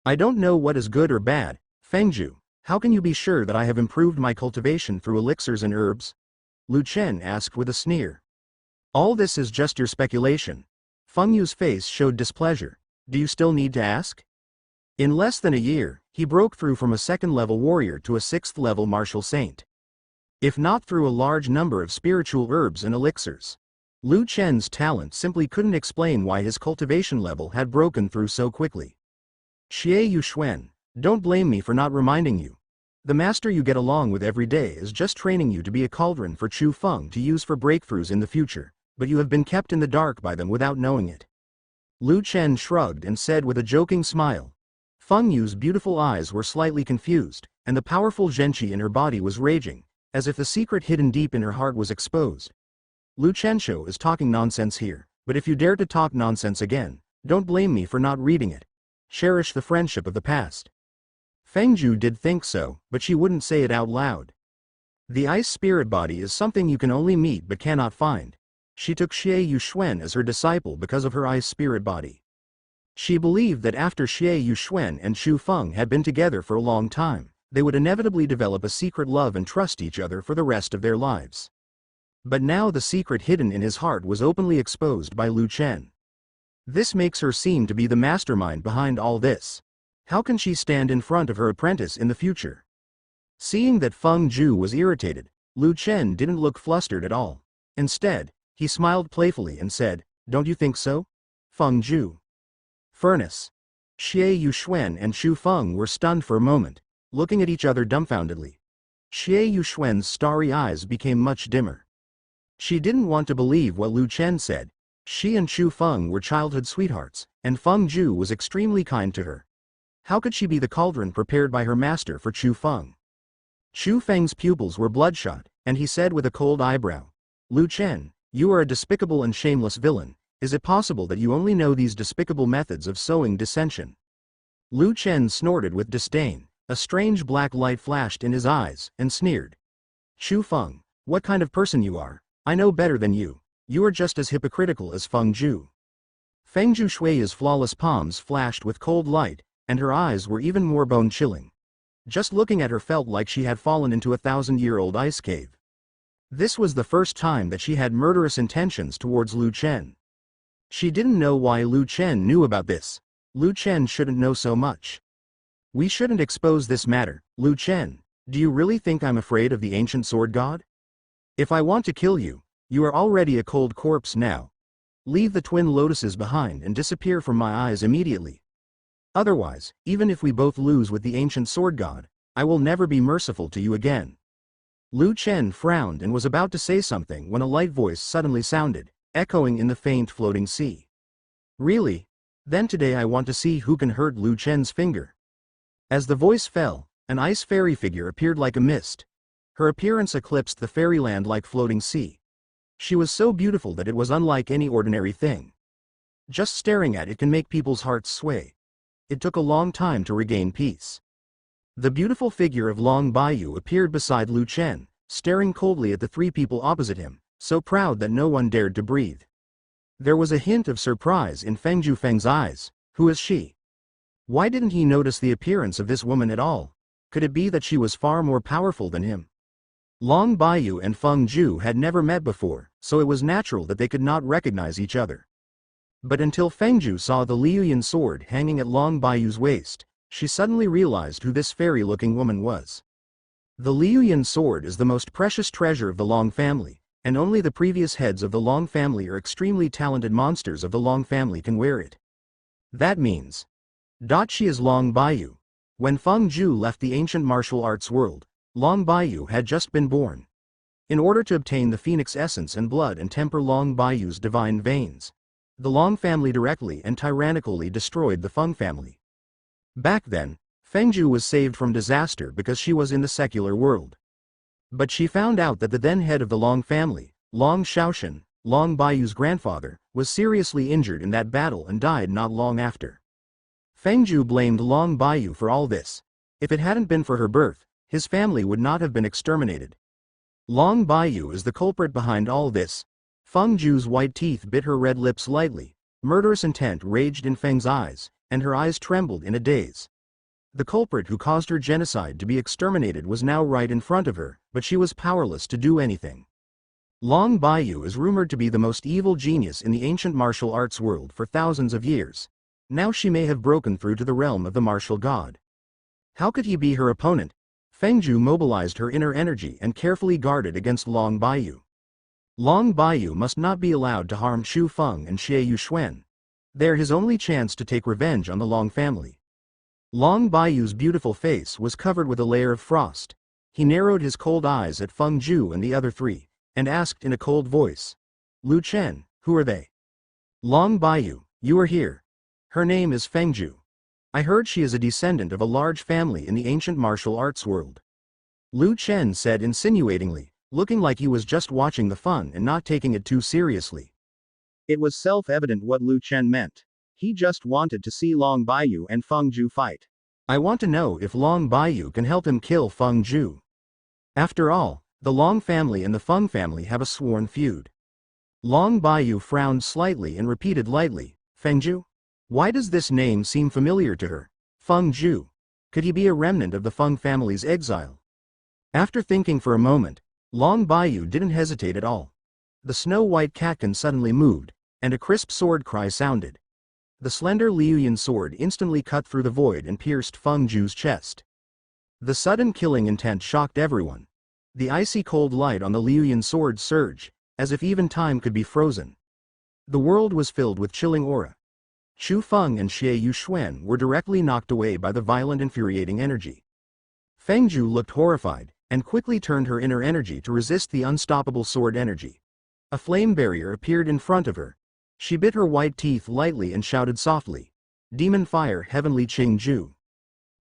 I don't know what is good or bad. Feng Zhu, how can you be sure that I have improved my cultivation through elixirs and herbs? Lu Chen asked with a sneer. All this is just your speculation. Feng Yu's face showed displeasure. Do you still need to ask? In less than a year, he broke through from a 2nd-level warrior to a 6th-level martial saint. If not through a large number of spiritual herbs and elixirs. Lu Chen's talent simply couldn't explain why his cultivation level had broken through so quickly. Xie Yuxuan, don't blame me for not reminding you. The master you get along with every day is just training you to be a cauldron for Chu Feng to use for breakthroughs in the future, but you have been kept in the dark by them without knowing it. Lu Chen shrugged and said with a joking smile. Feng Yu's beautiful eyes were slightly confused, and the powerful zhenqi in her body was raging, as if the secret hidden deep in her heart was exposed. Lu Chenshou is talking nonsense here, but if you dare to talk nonsense again, don't blame me for not reading it. Cherish the friendship of the past. Fengju did think so, but she wouldn't say it out loud. The ice spirit body is something you can only meet but cannot find. She took Xie Yuxuan as her disciple because of her ice spirit body. She believed that after Xie Yuxuan and Chu Feng had been together for a long time, they would inevitably develop a secret love and trust each other for the rest of their lives. But now the secret hidden in his heart was openly exposed by Lu Chen. This makes her seem to be the mastermind behind all this. How can she stand in front of her apprentice in the future? Seeing that Feng Ju was irritated, Lu Chen didn't look flustered at all. Instead, he smiled playfully and said, "Don't you think so? Feng Ju." Furnace. Xie Yuxuan and Chu Feng were stunned for a moment, looking at each other dumbfoundedly. Xie Yuxuan's starry eyes became much dimmer. She didn't want to believe what Lu Chen said. She and Chu Feng were childhood sweethearts, and Feng Ju was extremely kind to her. How could she be the cauldron prepared by her master for Chu Feng? Chu Feng's pupils were bloodshot, and he said with a cold eyebrow, "Lu Chen, you are a despicable and shameless villain. Is it possible that you only know these despicable methods of sowing dissension?" Lu Chen snorted with disdain. A strange black light flashed in his eyes, and sneered. "Chu Feng, what kind of person you are? I know better than you. You are just as hypocritical as Feng Ju." Feng Ju Shui's flawless palms flashed with cold light, and her eyes were even more bone-chilling. Just looking at her felt like she had fallen into a 1,000-year-old ice cave. This was the first time that she had murderous intentions towards Lu Chen. She didn't know why Lu Chen knew about this. Lu Chen shouldn't know so much. "We shouldn't expose this matter, Lu Chen. Do you really think I'm afraid of the ancient sword god? If I want to kill you, you are already a cold corpse now. Leave the twin lotuses behind and disappear from my eyes immediately. Otherwise, even if we both lose with the ancient sword god, I will never be merciful to you again." Lu Chen frowned and was about to say something when a light voice suddenly sounded, echoing in the faint floating sea. "Really? Then today I want to see who can hurt Lu Chen's finger." As the voice fell, an ice fairy figure appeared like a mist. Her appearance eclipsed the fairyland like floating sea. She was so beautiful that it was unlike any ordinary thing. Just staring at it can make people's hearts sway. It took a long time to regain peace. The beautiful figure of Long Bayou appeared beside Lu Chen, staring coldly at the three people opposite him, so proud that no one dared to breathe. There was a hint of surprise in Feng Jufeng's eyes. Who is she? Why didn't he notice the appearance of this woman at all? Could it be that she was far more powerful than him? Long Bayou and Feng Ju had never met before, so it was natural that they could not recognize each other. But until Feng Ju saw the Liuyan sword hanging at Long Bayou's waist, she suddenly realized who this fairy-looking woman was. The Liuyan sword is the most precious treasure of the Long family, and only the previous heads of the Long family or extremely talented monsters of the Long family can wear it. That means, she is Long Bayou. When Feng Ju left the ancient martial arts world, Long Bayou had just been born. In order to obtain the phoenix essence and blood and temper Long Bayou's divine veins, the Long family directly and tyrannically destroyed the Feng family. Back then, Feng Ju was saved from disaster because she was in the secular world. But she found out that the then head of the Long family, Long Shaoshan, Long Bayou's grandfather, was seriously injured in that battle and died not long after. Feng Ju blamed Long Bayou for all this. If it hadn't been for her birth, his family would not have been exterminated. Long Bayou is the culprit behind all this. Feng Ju's white teeth bit her red lips lightly. Murderous intent raged in Feng's eyes, and her eyes trembled in a daze. The culprit who caused her genocide to be exterminated was now right in front of her, but she was powerless to do anything. Long Bayou is rumored to be the most evil genius in the ancient martial arts world for thousands of years. Now she may have broken through to the realm of the martial god. How could he be her opponent? Feng Ju mobilized her inner energy and carefully guarded against Long Bayou. Long Bayou must not be allowed to harm Chu Feng and Xie Yuxuan. They're his only chance to take revenge on the Long family. Long Bayou's beautiful face was covered with a layer of frost. He narrowed his cold eyes at Feng Zhu and the other three, and asked in a cold voice, Lu Chen, who are they? Long Bayou, you are here. Her name is Feng Zhu. I heard she is a descendant of a large family in the ancient martial arts world. Lu Chen said insinuatingly, looking like he was just watching the fun and not taking it too seriously. It was self-evident what Lu Chen meant. He just wanted to see Long Bayou and Feng Zhu fight. I want to know if Long Bayou can help him kill Feng Zhu. After all, the Long family and the Feng family have a sworn feud. Long Bayou frowned slightly and repeated lightly, Feng Zhu? Why does this name seem familiar to her? Feng Zhu. Could he be a remnant of the Feng family's exile? After thinking for a moment, Long Bayou didn't hesitate at all. The snow-white catkin suddenly moved, and a crisp sword cry sounded. The slender Liuyan sword instantly cut through the void and pierced Feng Zhu's chest. The sudden killing intent shocked everyone. The icy cold light on the Liuyan sword surged, as if even time could be frozen. The world was filled with chilling aura. Chu Feng and Xie Yuxuan were directly knocked away by the violent infuriating energy. Feng Zhu looked horrified, and quickly turned her inner energy to resist the unstoppable sword energy. A flame barrier appeared in front of her. She bit her white teeth lightly and shouted softly, Demon Fire Heavenly Qing Zhu.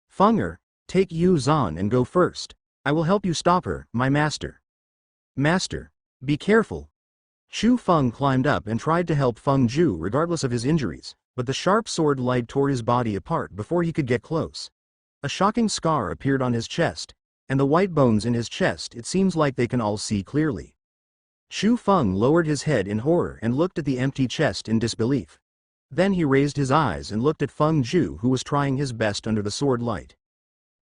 Fenger, take Yu Zhan and go first. I will help you stop her, my master. Master, be careful. Chu Feng climbed up and tried to help Feng Zhu regardless of his injuries, but the sharp sword light tore his body apart before he could get close. A shocking scar appeared on his chest, and the white bones in his chest it seems like they can all see clearly. Chu Feng lowered his head in horror and looked at the empty chest in disbelief. Then he raised his eyes and looked at Feng Zhu, who was trying his best under the sword light.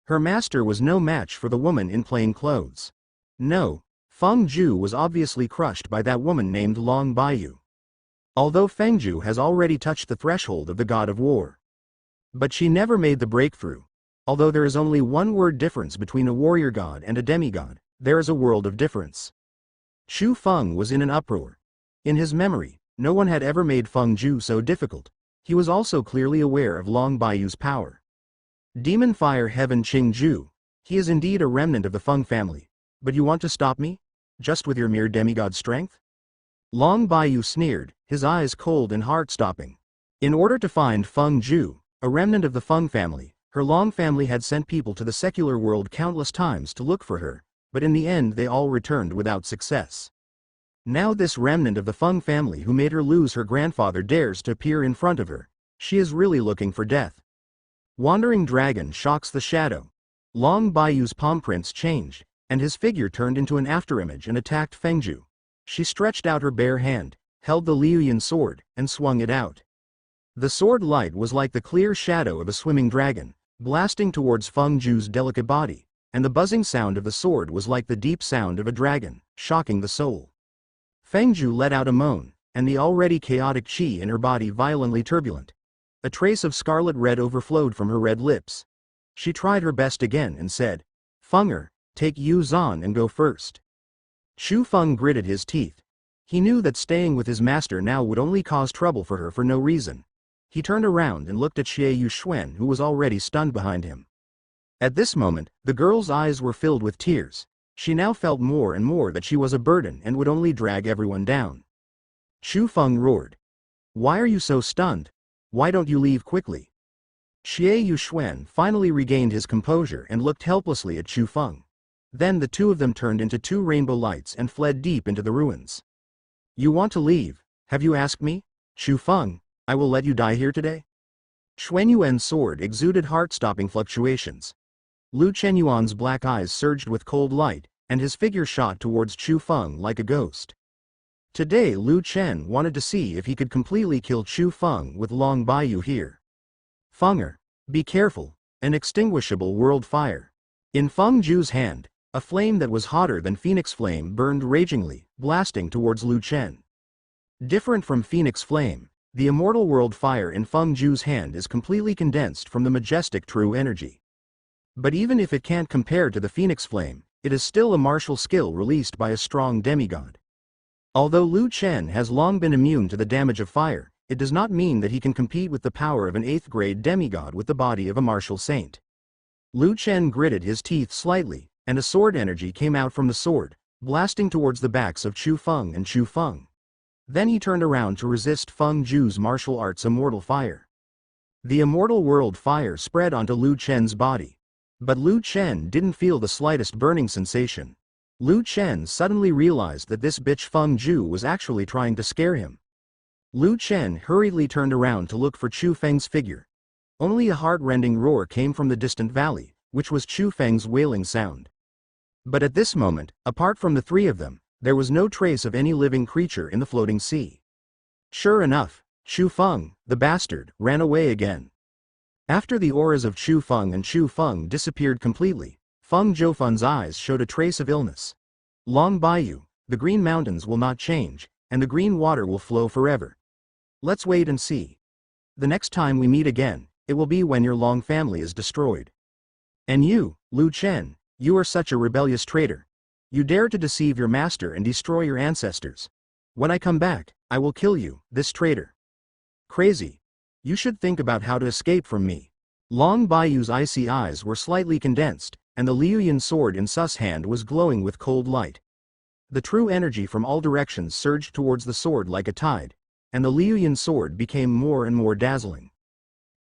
Her master was no match for the woman in plain clothes. No, Feng Zhu was obviously crushed by that woman named Long Bayou. Although Feng Zhu has already touched the threshold of the god of war. But she never made the breakthrough. Although there is only one word difference between a warrior god and a demigod, there is a world of difference. Chu Feng was in an uproar. In his memory, no one had ever made Feng Zhu so difficult. He was also clearly aware of Long Bayou's power. Demon Fire Heaven Qing Zhu. He is indeed a remnant of the Feng family. But you want to stop me? Just with your mere demigod strength? Long Bayou sneered, his eyes cold and heart-stopping. In order to find Feng Zhu, a remnant of the Feng family, her Long family had sent people to the secular world countless times to look for her, but in the end they all returned without success. Now this remnant of the Feng family who made her lose her grandfather dares to appear in front of her. She is really looking for death. Wandering Dragon shocks the shadow. Long Bayou's palm prints changed, and his figure turned into an afterimage and attacked Feng Zhu. She stretched out her bare hand, held the Liuyan sword, and swung it out. The sword light was like the clear shadow of a swimming dragon, blasting towards Feng Zhu's delicate body, and the buzzing sound of the sword was like the deep sound of a dragon, shocking the soul. Feng Zhu let out a moan, and the already chaotic qi in her body violently turbulent. A trace of scarlet red overflowed from her red lips. She tried her best again and said, Fenger, take Yu Zhan and go first. Chu Feng gritted his teeth. He knew that staying with his master now would only cause trouble for her for no reason. He turned around and looked at Xie Yuxuan, who was already stunned behind him. At this moment, the girl's eyes were filled with tears. She now felt more and more that she was a burden and would only drag everyone down. Chu Feng roared. Why are you so stunned? Why don't you leave quickly? Xie Yuxuan finally regained his composure and looked helplessly at Chu Feng. Then the two of them turned into two rainbow lights and fled deep into the ruins. You want to leave? Have you asked me? Chu Feng, I will let you die here today? Xuanyuan's sword exuded heart-stopping fluctuations. Lu Chenyuan's black eyes surged with cold light, and his figure shot towards Chu Feng like a ghost. Today Lu Chen wanted to see if he could completely kill Chu Feng with Long Bayou here. Fenger, be careful, an extinguishable world fire. In Feng Zhu's hand, a flame that was hotter than Phoenix Flame burned ragingly, blasting towards Lu Chen. Different from Phoenix Flame, the immortal world fire in Feng Zhu's hand is completely condensed from the majestic true energy. But even if it can't compare to the Phoenix Flame, it is still a martial skill released by a strong demigod. Although Lu Chen has long been immune to the damage of fire, it does not mean that he can compete with the power of an 8th-grade demigod with the body of a martial saint. Lu Chen gritted his teeth slightly, and a sword energy came out from the sword, blasting towards the backs of Chu Feng and Chu Feng. Then he turned around to resist Feng Zhu's martial arts immortal fire. The immortal world fire spread onto Lu Chen's body. But Lu Chen didn't feel the slightest burning sensation. Lu Chen suddenly realized that this bitch Feng Zhu was actually trying to scare him. Lu Chen hurriedly turned around to look for Chu Feng's figure. Only a heart-rending roar came from the distant valley, which was Chu Feng's wailing sound. But at this moment, apart from the three of them, there was no trace of any living creature in the floating sea. Sure enough, Chu Feng, the bastard, ran away again. After the auras of Chu Feng and Chu Feng disappeared completely, Feng Zhofen's eyes showed a trace of illness. Long Bayou, the green mountains will not change, and the green water will flow forever. Let's wait and see. The next time we meet again, it will be when your Long family is destroyed. And you, Lu Chen, you are such a rebellious traitor. You dare to deceive your master and destroy your ancestors. When I come back, I will kill you, this traitor. Crazy. You should think about how to escape from me. Long Bayou's icy eyes were slightly condensed, and the Liuyan sword in Su's hand was glowing with cold light. The true energy from all directions surged towards the sword like a tide, and the Liuyan sword became more and more dazzling.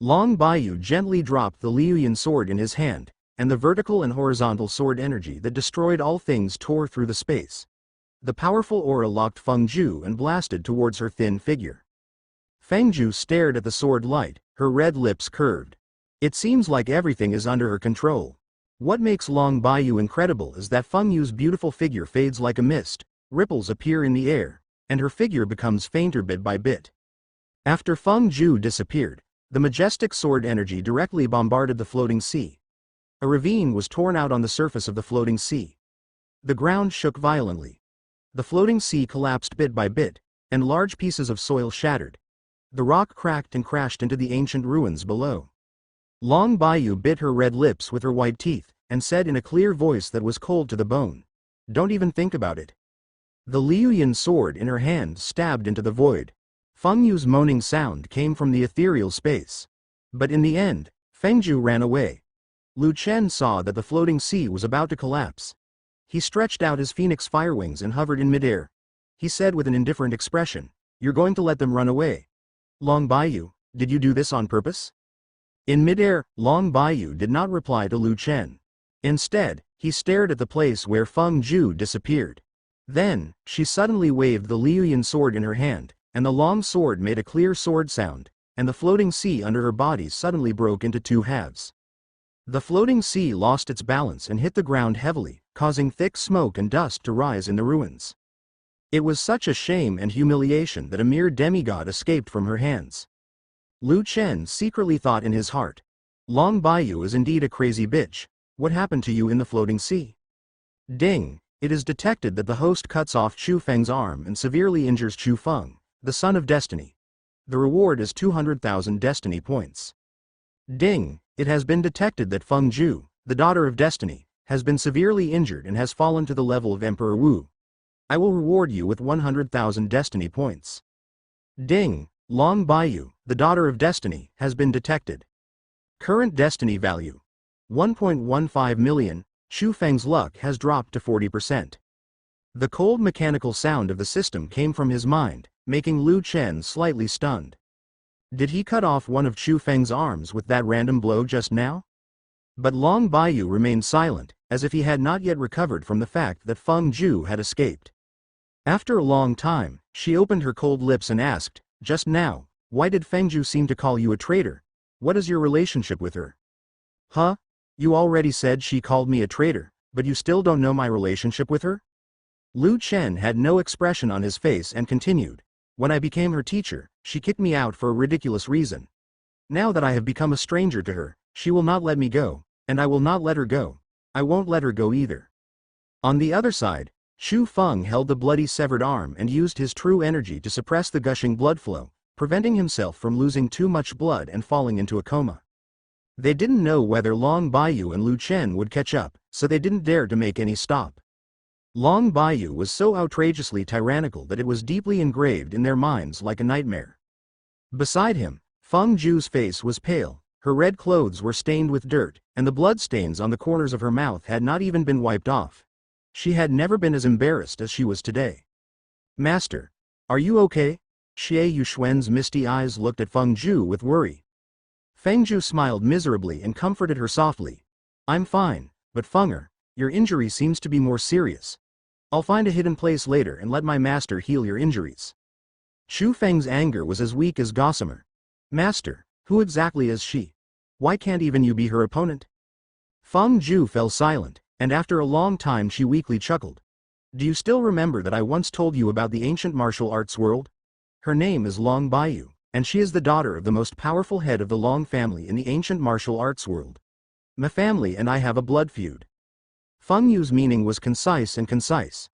Long Bayou gently dropped the Liuyan sword in his hand, and the vertical and horizontal sword energy that destroyed all things tore through the space. The powerful aura locked Feng Zhu and blasted towards her thin figure. Feng Zhu stared at the sword light, her red lips curved. It seems like everything is under her control. What makes Long Bayou incredible is that Feng Yu's beautiful figure fades like a mist, ripples appear in the air, and her figure becomes fainter bit by bit. After Feng Zhu disappeared, the majestic sword energy directly bombarded the floating sea. A ravine was torn out on the surface of the floating sea. The ground shook violently. The floating sea collapsed bit by bit, and large pieces of soil shattered. The rock cracked and crashed into the ancient ruins below. Long Bayou bit her red lips with her white teeth, and said in a clear voice that was cold to the bone, "Don't even think about it." The Liuyan sword in her hand stabbed into the void. Feng Yu's moaning sound came from the ethereal space. But in the end, Feng Zhu ran away. Lu Chen saw that the floating sea was about to collapse. He stretched out his phoenix firewings and hovered in midair. He said with an indifferent expression, "You're going to let them run away? Long Bayou, did you do this on purpose?" In midair, Long Bayou did not reply to Lu Chen. Instead, he stared at the place where Feng Zhu disappeared. Then, she suddenly waved the Liuyan sword in her hand, and the long sword made a clear sword sound, and the floating sea under her body suddenly broke into two halves. The floating sea lost its balance and hit the ground heavily, causing thick smoke and dust to rise in the ruins. It was such a shame and humiliation that a mere demigod escaped from her hands. Lu Chen secretly thought in his heart, "Long Bayou is indeed a crazy bitch. What happened to you in the floating sea?" Ding! It is detected that the host cuts off Chu Feng's arm and severely injures Chu Feng, the son of destiny. The reward is 200,000 destiny points. Ding! It has been detected that Feng Zhu, the daughter of destiny, has been severely injured and has fallen to the level of Emperor Wu. I will reward you with 100,000 destiny points. Ding! Long Bayou, the daughter of destiny, has been detected. Current destiny value: 1.15 million. Chu Feng's luck has dropped to 40%. The cold mechanical sound of the system came from his mind, making Lu Chen slightly stunned. Did he cut off one of Chu Feng's arms with that random blow just now? But Long Bayou remained silent, as if he had not yet recovered from the fact that Feng Zhu had escaped. After a long time, she opened her cold lips and asked, "Just now, why did Feng Zhu seem to call you a traitor? What is your relationship with her?" "Huh? You already said she called me a traitor, but you still don't know my relationship with her?" Lu Chen had no expression on his face and continued, "When I became her teacher, she kicked me out for a ridiculous reason. Now that I have become a stranger to her, she will not let me go, and I will not let her go. I won't let her go either." On the other side, Chu Feng held the bloody severed arm and used his true energy to suppress the gushing blood flow, preventing himself from losing too much blood and falling into a coma. They didn't know whether Long Bayou and Lu Chen would catch up, so they didn't dare to make any stop. Long Bayou was so outrageously tyrannical that it was deeply engraved in their minds like a nightmare. Beside him, Feng Ju's face was pale, her red clothes were stained with dirt, and the bloodstains on the corners of her mouth had not even been wiped off. She had never been as embarrassed as she was today. Master, are you okay? Xie Yuxuan's misty eyes looked at Feng Ju with worry. Feng Ju smiled miserably and comforted her softly. I'm fine, but Fenger, your injury seems to be more serious. I'll find a hidden place later and let my master heal your injuries. Xu Feng's anger was as weak as gossamer. Master, who exactly is she? Why can't even you be her opponent? Feng Ju fell silent, and after a long time she weakly chuckled. Do you still remember that I once told you about the ancient martial arts world? Her name is Long Bayou, and she is the daughter of the most powerful head of the Long family in the ancient martial arts world. My family and I have a blood feud. Feng Yu's meaning was concise and concise.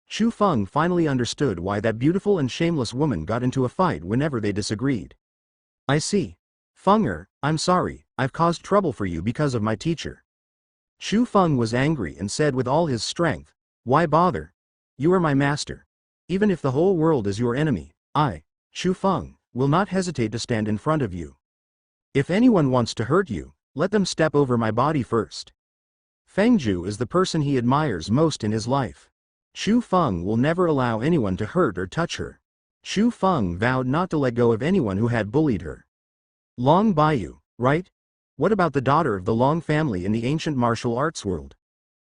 Xu Feng finally understood why that beautiful and shameless woman got into a fight whenever they disagreed. I see. Fenger, I'm sorry, I've caused trouble for you because of my teacher. Xu Feng was angry and said with all his strength, why bother? You are my master. Even if the whole world is your enemy, I, Xu Feng, will not hesitate to stand in front of you. If anyone wants to hurt you, let them step over my body first. Feng Ju is the person he admires most in his life. Xu Feng will never allow anyone to hurt or touch her. Xu Feng vowed not to let go of anyone who had bullied her. Long Bayou, right? What about the daughter of the Long family in the ancient martial arts world?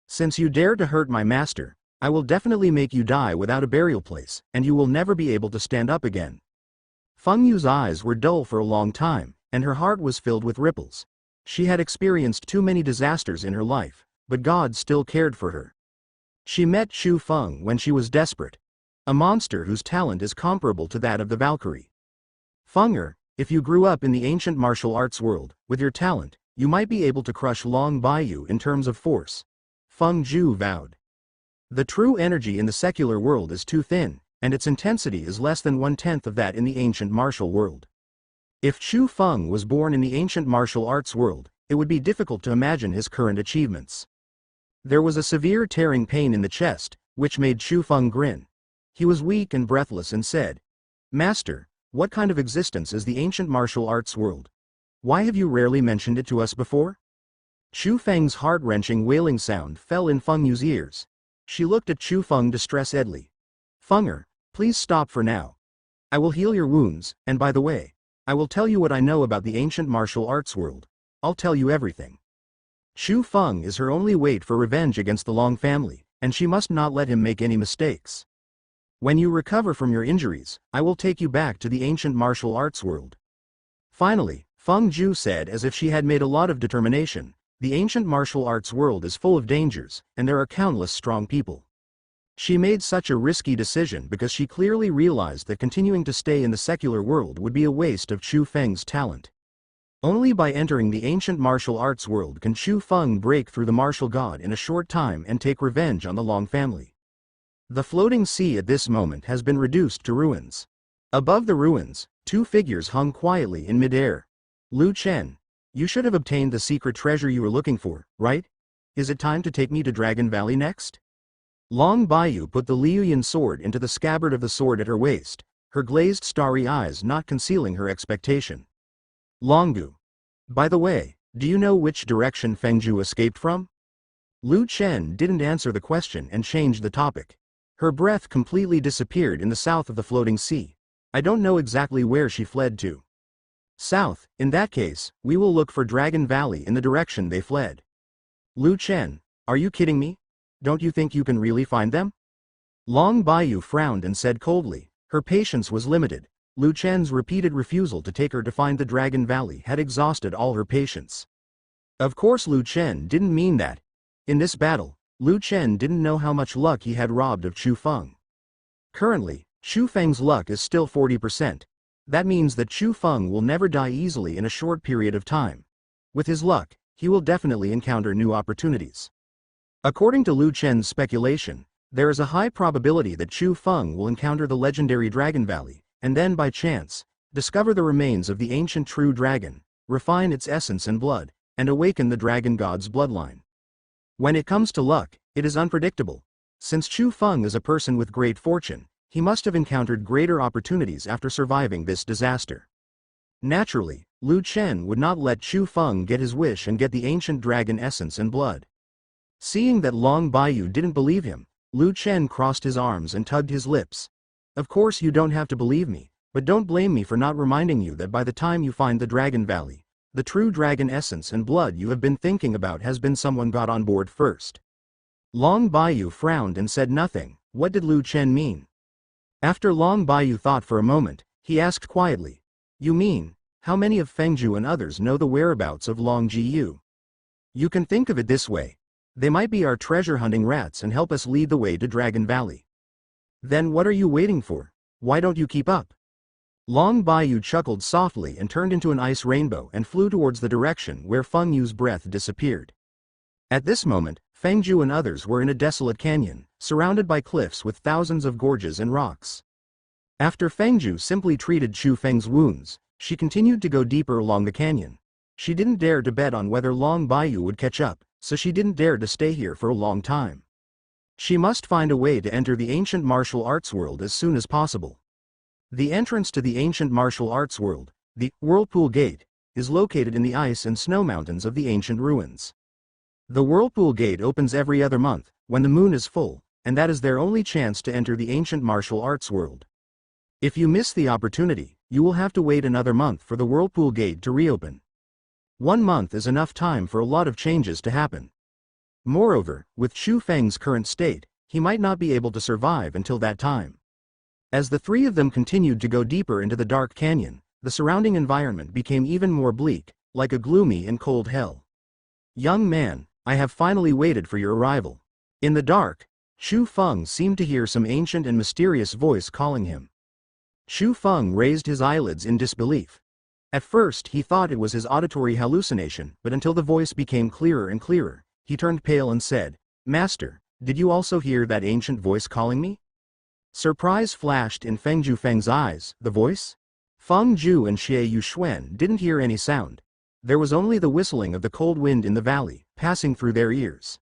Since you dared to hurt my master, I will definitely make you die without a burial place, and you will never be able to stand up again. Feng Yu's eyes were dull for a long time, and her heart was filled with ripples. She had experienced too many disasters in her life, but God still cared for her. She met Xu Feng when she was desperate. A monster whose talent is comparable to that of the Valkyrie. Fenger, if you grew up in the ancient martial arts world, with your talent, you might be able to crush Long Bayou in terms of force. Feng Ju vowed. The true energy in the secular world is too thin, and its intensity is less than 1/10 of that in the ancient martial world. If Xu Feng was born in the ancient martial arts world, it would be difficult to imagine his current achievements. There was a severe tearing pain in the chest, which made Xu Feng grin. He was weak and breathless and said, Master, what kind of existence is the ancient martial arts world? Why have you rarely mentioned it to us before? Xu Feng's heart-wrenching wailing sound fell in Feng Yu's ears. She looked at Xu Feng distressedly. Fenger, please stop for now. I will heal your wounds, and by the way, I will tell you what I know about the ancient martial arts world. I'll tell you everything. Xu Feng is her only weight for revenge against the Long family, and she must not let him make any mistakes. When you recover from your injuries, I will take you back to the ancient martial arts world. Finally, Feng Ju said as if she had made a lot of determination, the ancient martial arts world is full of dangers, and there are countless strong people. She made such a risky decision because she clearly realized that continuing to stay in the secular world would be a waste of Xu Feng's talent. Only by entering the ancient martial arts world can Xu Feng break through the martial god in a short time and take revenge on the Long family. The floating sea at this moment has been reduced to ruins. Above the ruins, two figures hung quietly in midair. Lu Chen, you should have obtained the secret treasure you were looking for, right? Is it time to take me to Dragon Valley next? Long Bayou put the Liuyan sword into the scabbard of the sword at her waist, her glazed starry eyes not concealing her expectation. Longgu. By the way, do you know which direction Fengju escaped from? Lu Chen didn't answer the question and changed the topic. Her breath completely disappeared in the south of the floating sea. I don't know exactly where she fled to. South, in that case, we will look for Dragon Valley in the direction they fled. Lu Chen, are you kidding me? Don't you think you can really find them? Long Bayou frowned and said coldly, her patience was limited. Lu Chen's repeated refusal to take her to find the Dragon Valley had exhausted all her patience. Of course Lu Chen didn't mean that. In this battle, Lu Chen didn't know how much luck he had robbed of Xu Feng. Currently, Xu Feng's luck is still 40%. That means that Xu Feng will never die easily in a short period of time. With his luck, he will definitely encounter new opportunities. According to Lu Chen's speculation, there is a high probability that Xu Feng will encounter the legendary Dragon Valley, and then by chance, discover the remains of the ancient true dragon, refine its essence and blood, and awaken the dragon god's bloodline. When it comes to luck, it is unpredictable. Since Chu Feng is a person with great fortune, he must have encountered greater opportunities after surviving this disaster. Naturally, Lu Chen would not let Chu Feng get his wish and get the ancient dragon essence and blood. Seeing that Long Bayou didn't believe him, Lu Chen crossed his arms and tugged his lips. Of course you don't have to believe me, but don't blame me for not reminding you that by the time you find the Dragon Valley, the true dragon essence and blood you have been thinking about has been someone got on board first. Long Bayou frowned and said nothing. What did Lu Chen mean? After Long Bayou thought for a moment, he asked quietly, "You mean, how many of Fengju and others know the whereabouts of Long Jiu? You can think of it this way. They might be our treasure-hunting rats and help us lead the way to Dragon Valley. Then what are you waiting for? Why don't you keep up?" Long Bayou chuckled softly and turned into an ice rainbow and flew towards the direction where Feng Yu's breath disappeared. At this moment, Fengju and others were in a desolate canyon, surrounded by cliffs with thousands of gorges and rocks. After Fengju simply treated Chu Feng's wounds, she continued to go deeper along the canyon. She didn't dare to bet on whether Long Bayou would catch up, so she didn't dare to stay here for a long time. She must find a way to enter the ancient martial arts world as soon as possible. The entrance to the ancient martial arts world, the Whirlpool Gate, is located in the ice and snow mountains of the ancient ruins. The Whirlpool Gate opens every other month, when the moon is full, and that is their only chance to enter the ancient martial arts world. If you miss the opportunity, you will have to wait another month for the Whirlpool Gate to reopen. 1 month is enough time for a lot of changes to happen. Moreover, with Chu Feng's current state, he might not be able to survive until that time. As the three of them continued to go deeper into the dark canyon, the surrounding environment became even more bleak, like a gloomy and cold hell. "Young man, I have finally waited for your arrival." In the dark, Chu Feng seemed to hear some ancient and mysterious voice calling him. Chu Feng raised his eyelids in disbelief. At first he thought it was his auditory hallucination, but until the voice became clearer and clearer, he turned pale and said, "Master, did you also hear that ancient voice calling me?" Surprise flashed in Fengju Feng's eyes. The voice? Feng Ju and Xie Yuxuan didn't hear any sound. There was only the whistling of the cold wind in the valley, passing through their ears.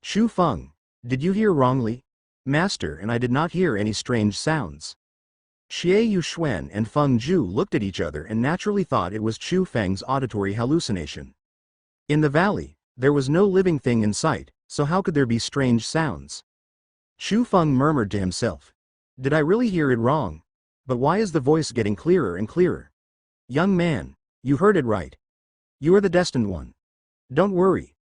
"Chu Feng, did you hear wrongly? Master and I did not hear any strange sounds." Xie Yuxuan and Feng Ju looked at each other and naturally thought it was Chu Feng's auditory hallucination. In the valley, there was no living thing in sight, so how could there be strange sounds? Chu Feng murmured to himself, "Did I really hear it wrong? But why is the voice getting clearer and clearer? Young man, you heard it right. You are the destined one. Don't worry.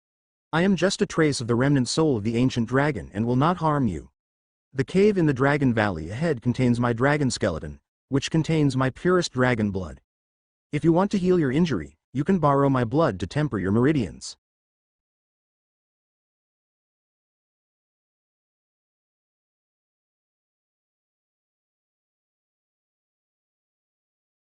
I am just a trace of the remnant soul of the ancient dragon and will not harm you. The cave in the Dragon Valley ahead contains my dragon skeleton, which contains my purest dragon blood. If you want to heal your injury, you can borrow my blood to temper your meridians."